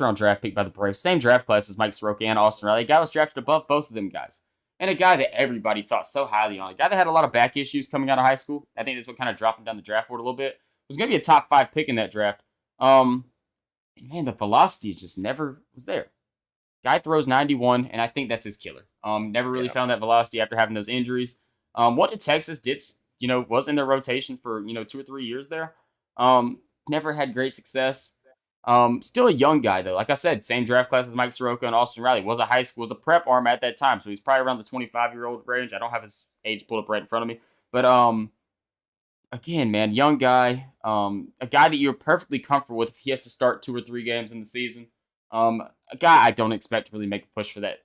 round draft pick by the Braves. Same draft class as Mike Soroka and Austin Riley. A guy was drafted above both of them guys. And a guy that everybody thought so highly on. A guy that had a lot of back issues coming out of high school. I think that's what kind of dropped him down the draft board a little bit. Was going to be a top 5 pick in that draft. And man, the velocity just never was there. Guy throws 91, and I think that's his killer. Never really found that velocity after having those injuries. What did Texas did, was in their rotation for, 2 or 3 years there. Never had great success. Still a young guy, though. Like I said, same draft class as Mike Soroka and Austin Riley. Was a prep arm at that time, so he's probably around the 25-year-old range. I don't have his age pulled up right in front of me. But again, man, young guy, a guy that you're perfectly comfortable with if he has to start 2 or 3 games in the season. A guy I don't expect to really make a push for that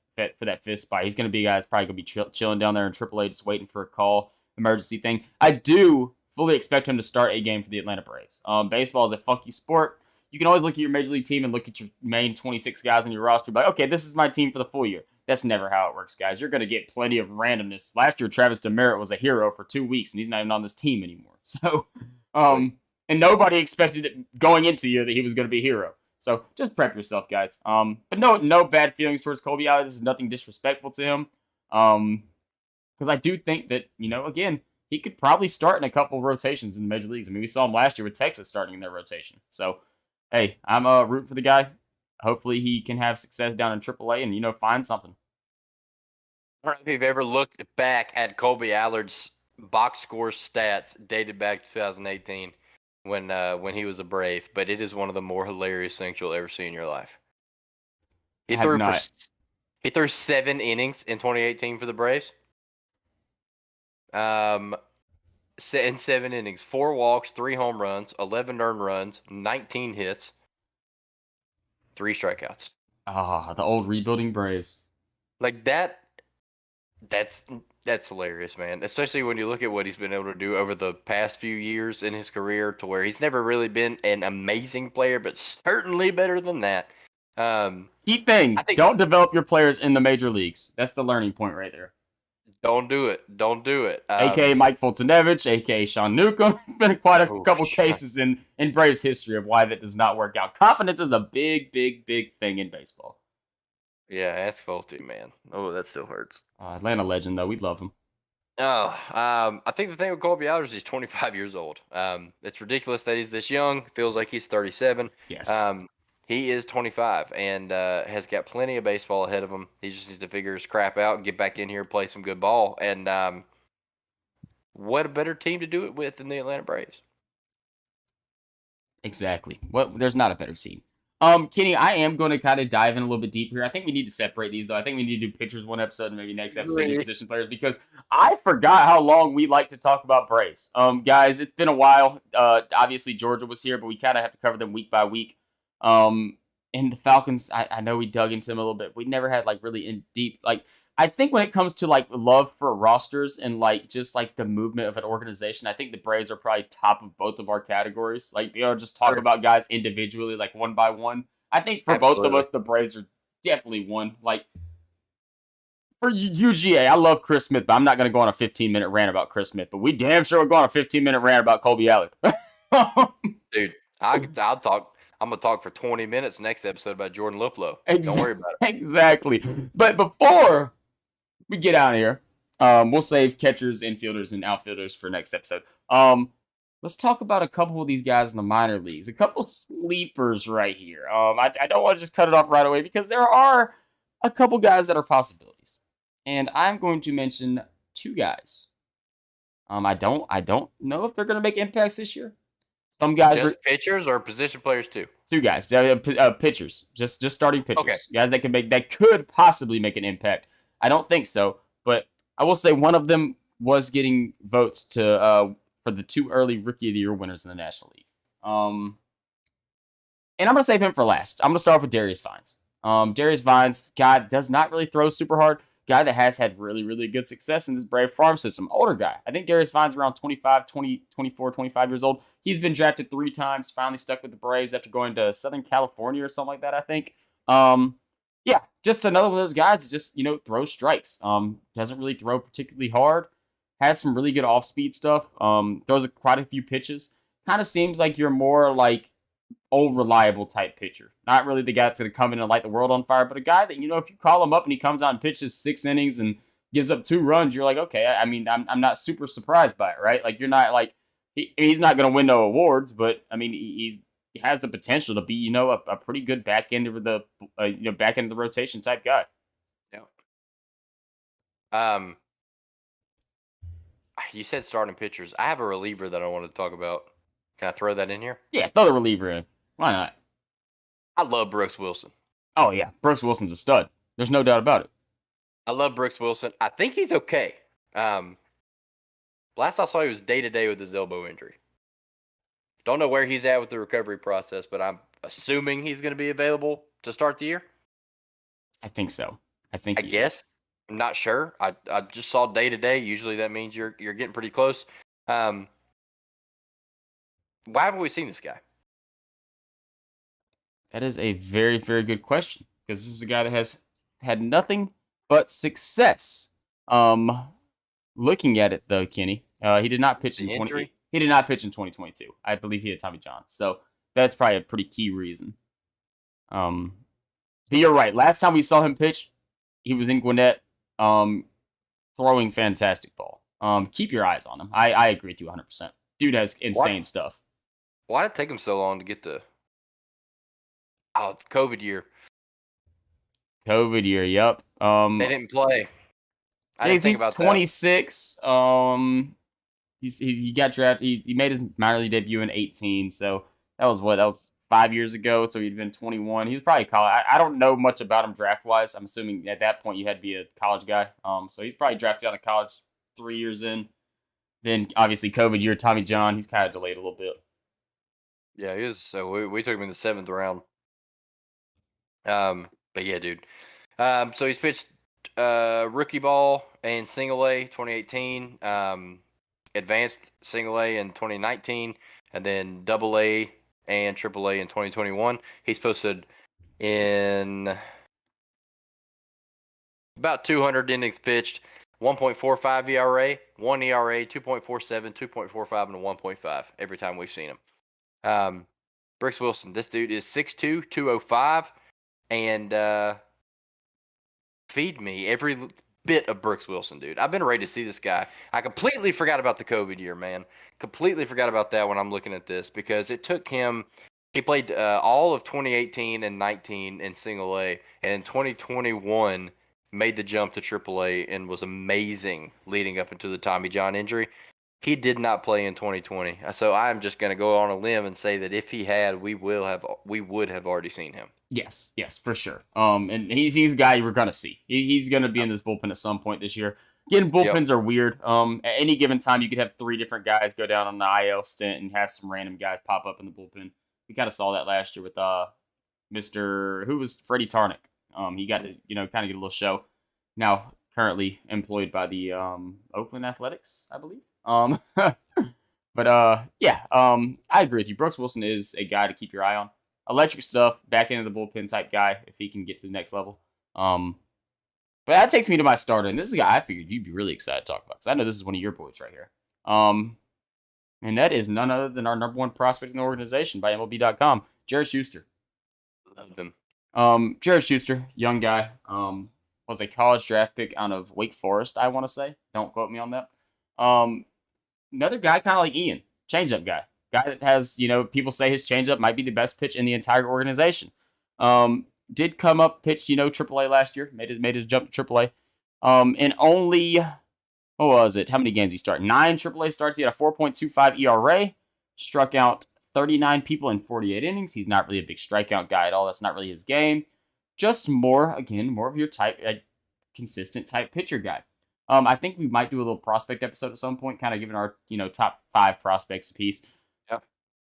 fifth spot. He's going to be a guy that's probably going to be chilling down there in AAA, just waiting for a call, emergency thing. I do fully expect him to start a game for the Atlanta Braves. Baseball is a funky sport. You can always look at your major league team and look at your main 26 guys on your roster, but okay, this is my team for the full year. That's never how it works, guys. You're going to get plenty of randomness. Last year, Travis Demeritte was a hero for 2 weeks, and he's not even on this team anymore. So, and nobody expected it going into the year that he was going to be a hero. So just prep yourself, guys. But no bad feelings towards Colby Alley. This is nothing disrespectful to him. Because I do think that, again, he could probably start in a couple rotations in the major leagues. I mean, we saw him last year with Texas starting in their rotation. So, hey, I'm rooting for the guy. Hopefully he can have success down in AAA and, find something. I don't know if you've ever looked back at Colby Allard's box score stats dated back to 2018 when he was a Brave, but it is one of the more hilarious things you'll ever see in your life. He threw 7 innings in 2018 for the Braves. In 7 innings, 4 walks, 3 home runs, 11 earned runs, 19 hits, 3 strikeouts. The old rebuilding Braves. Like that's hilarious, man. Especially when you look at what he's been able to do over the past few years in his career, to where he's never really been an amazing player, but certainly better than that. Key thing: don't develop your players in the major leagues. That's the learning point right there. Don't do it. AKA Mike Fultonevich, AKA Sean Newcomb. Been quite a couple cases in Braves history of why that does not work out. Confidence is a big thing in baseball. Yeah, that's faulty, man. Oh, that still hurts. Atlanta legend, though. We love him. Oh, I think the thing with Colby Allard is he's 25 years old. It's ridiculous that he's this young. Feels like he's 37. Yes. He is 25 and has got plenty of baseball ahead of him. He just needs to figure his crap out and get back in here and play some good ball. And what a better team to do it with than the Atlanta Braves. Exactly. There's not a better team. Kenny, I am going to kind of dive in a little bit deeper here. I think we need to separate these, though. I think we need to do pitchers one episode and maybe next episode do position players, because I forgot how long we like to talk about Braves. Guys, it's been a while. Obviously, Georgia was here, but we kind of have to cover them week by week. And the Falcons, I know we dug into them a little bit. We never had really in deep, I think when it comes to love for rosters and just the movement of an organization, I think the Braves are probably top of both of our categories. Just talk about guys individually, one by one. I think for both of us, the Braves are definitely one. For UGA, I love Chris Smith, but I'm not going to go on a 15-minute rant about Chris Smith. But we damn sure will go on a 15-minute rant about Colby Allard. Dude, I'll talk. I'm going to talk for 20 minutes next episode about Jordan Luplow. Don't worry about it. Exactly. But before we get out of here, we'll save catchers, infielders, and outfielders for next episode. Let's talk about a couple of these guys in the minor leagues. A couple sleepers right here. I don't want to just cut it off right away because there are a couple guys that are possibilities. And I'm going to mention 2 guys. I don't know if they're going to make impacts this year. Some guys just pitchers or position players too. 2 guys, pitchers, just starting pitchers, okay. Guys that could possibly make an impact. I don't think so, but I will say one of them was getting votes for the 2 early Rookie of the Year winners in the National League. And I'm gonna save him for last. I'm gonna start off with Darius Vines. Darius Vines, guy does not really throw super hard. Guy that has had really good success in this Brave farm system. Older guy. I think Darius Vines around 25, 20, 24, 25 years old. He's been drafted 3 times, finally stuck with the Braves after going to Southern California or something like that, I think. Yeah, just another one of those guys that just, throws strikes. Doesn't really throw particularly hard. Has some really good off-speed stuff. Throws quite a few pitches. Kind of seems like you're more old reliable type pitcher. Not really the guy that's going to come in and light the world on fire, but a guy that, if you call him up and he comes out and pitches 6 innings and gives up 2 runs, you're like, okay, I mean, I'm not super surprised by it, right? You're not he's not going to win no awards, but I mean, he has the potential to be, a pretty good back end of the rotation type guy. Yeah. You said starting pitchers. I have a reliever that I want to talk about. Can I throw that in here? Yeah, throw the reliever in. Why not? I love Brooks Wilson. Oh, yeah. Brooks Wilson's a stud. There's no doubt about it. I love Brooks Wilson. I think he's okay. Last I saw, he was day to day with his elbow injury. Don't know where he's at with the recovery process, but I'm assuming he's going to be available to start the year. I think so. I think I he is. guess. I'm not sure. I just saw day to day. Usually that means you're getting pretty close. Why haven't we seen this guy? That is a very, very good question because this is a guy that has had nothing but success. Looking at it though, Kenny, he did not It's pitch in the 20. injury. He did not pitch in 2022. I believe he had Tommy John, so that's probably a pretty key reason. Um, but you're right. Last time we saw him pitch, he was in Gwinnett, throwing fantastic ball. Keep your eyes on him. I agree with you 100%. Dude has insane stuff. Why did it take him so long to get the COVID year? COVID year, yep. They didn't play. I Yeah, didn't think he's about that. 26. He got drafted. He made his minor league debut in 18. So that was 5 years ago. So he'd been 21. He was probably college. I don't know much about him draft wise. I'm assuming at that point you had to be a college guy. So he's probably drafted out of college 3 years in. Then obviously COVID year, Tommy John. He's kind of delayed a little bit. Yeah, he was. So we took him in the 7th round. But yeah, dude. So he's pitched rookie ball and single A 2018, advanced single A in 2019, and then double A and triple A in 2021. He's posted in about 200 innings pitched, 1.45 ERA, 1 ERA, 2.47, 2.45, and a 1.5 every time we've seen him. Brooks Wilson, this dude is 6'2", 205, and feed me every bit of Brooks Wilson, dude. I've been ready to see this guy. I completely forgot about the COVID year, man. Completely forgot about that when I'm looking at this because it took him. He played all of 2018 and 19 in Single A, and in 2021 made the jump to Triple A and was amazing leading up into the Tommy John injury. He did not play in 2020, so I'm just going to go on a limb and say that if he had, we would have already seen him. Yes, for sure. And he's a guy we're gonna see. He's gonna be in this bullpen at some point this year. Again, bullpens are weird. At any given time, you could have 3 different guys go down on the IL stint and have some random guys pop up in the bullpen. We kind of saw that last year with Mr. who was Freddie Tarnick. He got to kind of get a little show. Now currently employed by the Oakland Athletics, I believe. But yeah. I agree with you. Brooks Wilson is a guy to keep your eye on. Electric stuff, back into the bullpen type guy if he can get to the next level. But that takes me to my starter, and this is a guy I figured you'd be really excited to talk about because I know this is one of your boys right here. And that is none other than our number one prospect in the organization by MLB.com, Jared Schuster. Love him. Jared Schuster, young guy, was a college draft pick out of Wake Forest, I want to say. Don't quote me on that. Another guy kind of like Ian, changeup guy. Guy that has, people say his changeup might be the best pitch in the entire organization. Did come up, pitched, AAA last year, made his jump to AAA. And only, what was it? How many games he started? 9 AAA starts. He had a 4.25 ERA, struck out 39 people in 48 innings. He's not really a big strikeout guy at all. That's not really his game. Just more of your type, consistent type pitcher guy. I think we might do a little prospect episode at some point, kind of giving our, top 5 prospects a piece.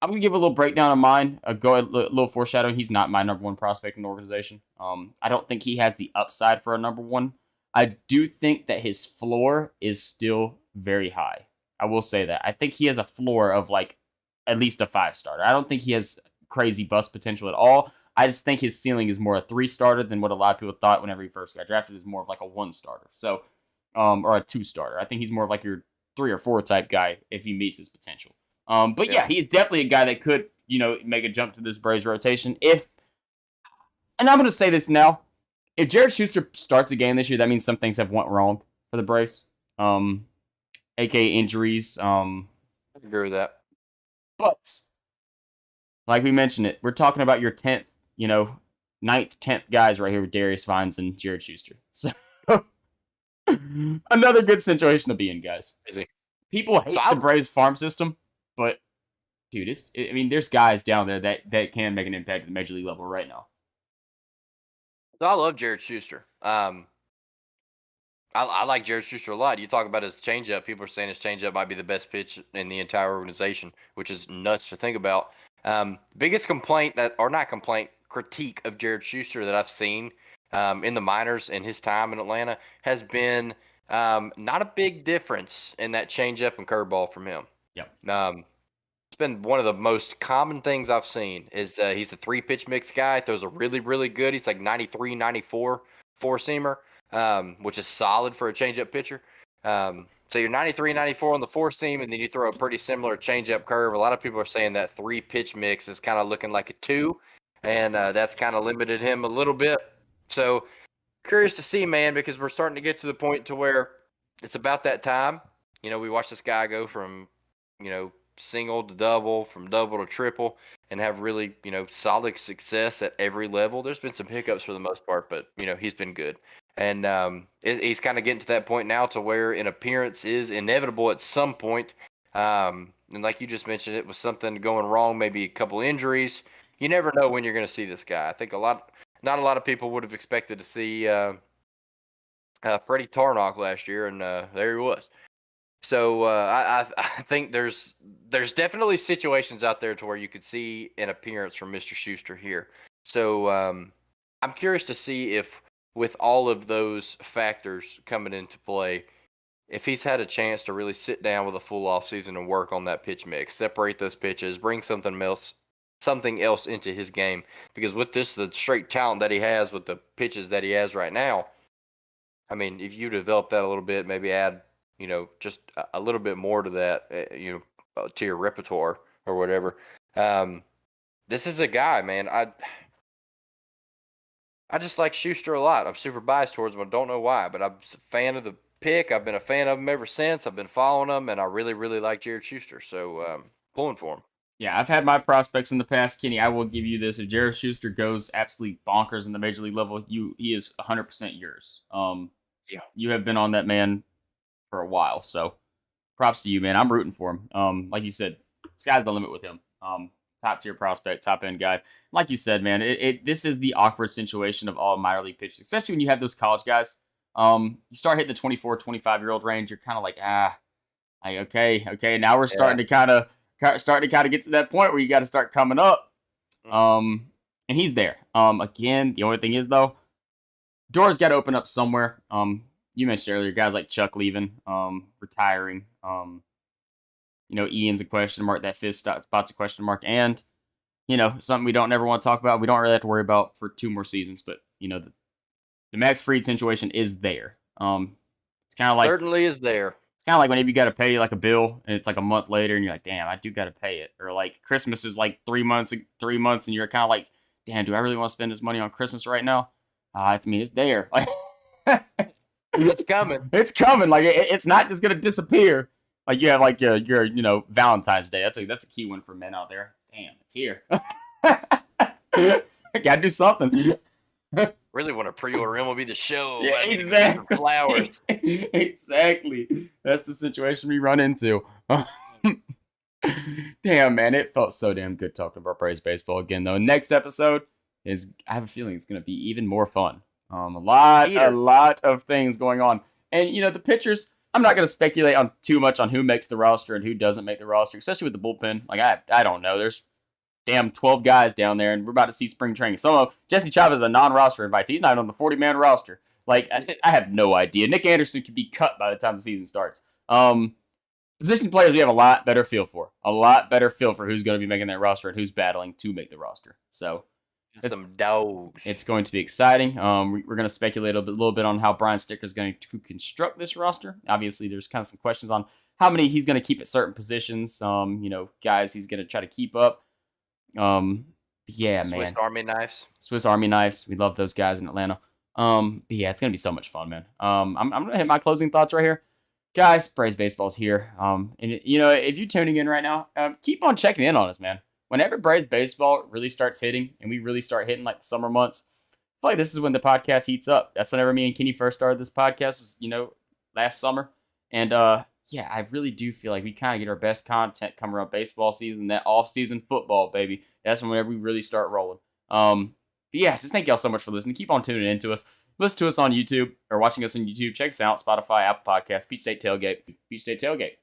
I'm going to give a little breakdown of mine, a little foreshadowing. He's not my number one prospect in the organization. I don't think he has the upside for a number one. I do think that his floor is still very high. I will say that. I think he has a floor of at least a 5-starter. I don't think he has crazy bust potential at all. I just think his ceiling is more a 3-starter than what a lot of people thought whenever he first got drafted. Is more of a 1-starter. So, or a 2-starter. I think he's more of your 3 or 4 type guy if he meets his potential. But yeah, he's definitely a guy that could, make a jump to this Braves rotation. And I'm going to say this now, if Jared Schuster starts a game this year, that means some things have went wrong for the Braves, aka injuries. I agree with that. But like we mentioned we're talking about your 10th, 9th, 10th guys right here with Darius Vines and Jared Schuster. So another good situation to be in, guys. Crazy. People hate the Braves farm system. But, dude, there's guys down there that can make an impact at the major league level right now. So I love Jared Schuster. I I like Jared Schuster a lot. You talk about his changeup. People are saying his changeup might be the best pitch in the entire organization, which is nuts to think about. Biggest complaint or not complaint, critique of Jared Schuster that I've seen in the minors in his time in Atlanta has been not a big difference in that changeup and curveball from him. Yep. It's been one of the most common things I've seen is he's a 3-pitch mix guy. Throws a really, really good. He's like 93, 94 four-seamer, which is solid for a changeup pitcher. So you're 93, 94 on the four-seam, and then you throw a pretty similar changeup curve. A lot of people are saying that 3-pitch mix is kind of looking like a 2, and that's kind of limited him a little bit. So curious to see, man, because we're starting to get to the point to where it's about that time. We watch this guy go from, single to double, from double to triple, and have really, solid success at every level. There's been some hiccups for the most part, but, he's been good. And he's kind of getting to that point now to where an appearance is inevitable at some point. And like you just mentioned, it was something going wrong, maybe a couple injuries. You never know when you're going to see this guy. I think not a lot of people would have expected to see Freddie Tarnock last year, and there he was. So I think there's definitely situations out there to where you could see an appearance from Mr. Schuster here. So I'm curious to see if, with all of those factors coming into play, if he's had a chance to really sit down with a full offseason and work on that pitch mix, separate those pitches, bring something else into his game. Because with the straight talent that he has with the pitches that he has right now, I mean, if you develop that a little bit, maybe add, just a little bit more to that, to your repertoire or whatever. This is a guy, man. I just like Schuster a lot. I'm super biased towards him. I don't know why, but I'm a fan of the pick. I've been a fan of him ever since. I've been following him, and I really, really like Jared Schuster. So pulling for him. Yeah, I've had my prospects in the past, Kenny. I will give you this: if Jared Schuster goes absolutely bonkers in the major league level, he is 100% yours. Yeah. You have been on that man for a while, so props to you, man. I'm rooting for him. Like you said, sky's the limit with him. Top tier prospect, top end guy. Like you said, man, this is the awkward situation of all minor league pitchers, especially when you have those college guys. You start hitting the 24, 25-year-old range, you're kind of like, okay. Now we're starting to kind of get to that point where you got to start coming up. And he's there. Again, the only thing is though, doors got to open up somewhere. You mentioned earlier guys like Chuck leaving, retiring. Ian's a question mark. That fifth spot's a question mark, and something we don't ever want to talk about. We don't really have to worry about for 2 more seasons, but the Max Fried situation is there. It's kind of like certainly is there. It's kind of like whenever you got to pay like a bill and it's like a month later and you're like, damn, I do got to pay it. Or like Christmas is like 3 months, and you're kind of like, damn, do I really want to spend this money on Christmas right now? I mean, it's there. Like, it's coming. It's coming. Like it's not just gonna disappear. Like you have like your Valentine's Day. That's a key one for men out there. Damn, it's here. Gotta do something. Really want to pre-order MLB The Show. Yeah, exactly. Flowers. Exactly. That's the situation we run into. Damn, man, it felt so damn good talking about Braves baseball again. Though next episode I have a feeling it's gonna be even more fun. A lot of things going on, and the pitchers. I'm not gonna speculate on too much on who makes the roster and who doesn't make the roster, especially with the bullpen. Like I don't know. There's damn 12 guys down there, and we're about to see spring training. Jesse Chavez is a non-roster invitee. He's not on the 40-man roster. Like I have no idea. Nick Anderson could be cut by the time the season starts. Position players we have a lot better feel for who's going to be making that roster and who's battling to make the roster. So some dogs. It's going to be exciting. We're going to speculate a little bit on how Brian Sticker is going to construct this roster. Obviously, there's kind of some questions on how many he's going to keep at certain positions. Guys he's going to try to keep up. Yeah, man. Swiss Army knives. We love those guys in Atlanta. But yeah, it's going to be so much fun, man. I'm going to hit my closing thoughts right here. Guys, Braves Baseball's here. And if you're tuning in right now, keep on checking in on us, man. Whenever Braves Baseball really starts hitting, and we really start hitting like the summer months, I feel like this is when the podcast heats up. That's whenever me and Kenny first started this podcast, was, last summer. And yeah, I really do feel like we kind of get our best content coming up baseball season, that off-season football, baby. That's whenever we really start rolling. But yeah, just thank y'all so much for listening. Keep on tuning into us. listen to us on YouTube or watching us on YouTube, check us out, Spotify, Apple Podcasts, Peach State Tailgate, Peach State Tailgate.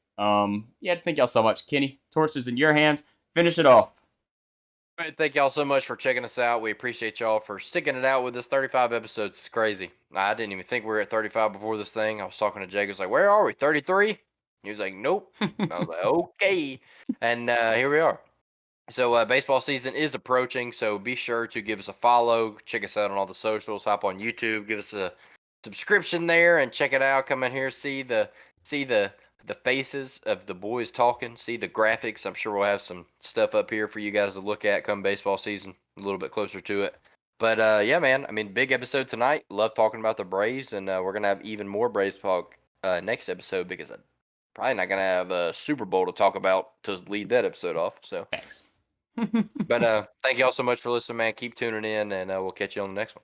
Yeah, just thank y'all so much. Kenny, torch is in your hands. Finish it off. All right, thank y'all so much for checking us out. We appreciate y'all for sticking it out with us. 35 episodes. It's crazy. I didn't even think we were at 35 before this thing. I was talking to Jake. I was like, where are we? 33? He was like, nope. I was like, okay. And here we are. So baseball season is approaching, so be sure to give us a follow. Check us out on all the socials. Hop on YouTube. Give us a subscription there and check it out. Come in here, see the faces of the boys talking. See the graphics. I'm sure we'll have some stuff up here for you guys to look at come baseball season, a little bit closer to it. But yeah, man. I mean, big episode tonight. Love talking about the Braves, and we're gonna have even more Braves talk next episode because I'm probably not gonna have a Super Bowl to talk about to lead that episode off. So. Thanks. But thank y'all so much for listening, man. Keep tuning in, and we'll catch you on the next one.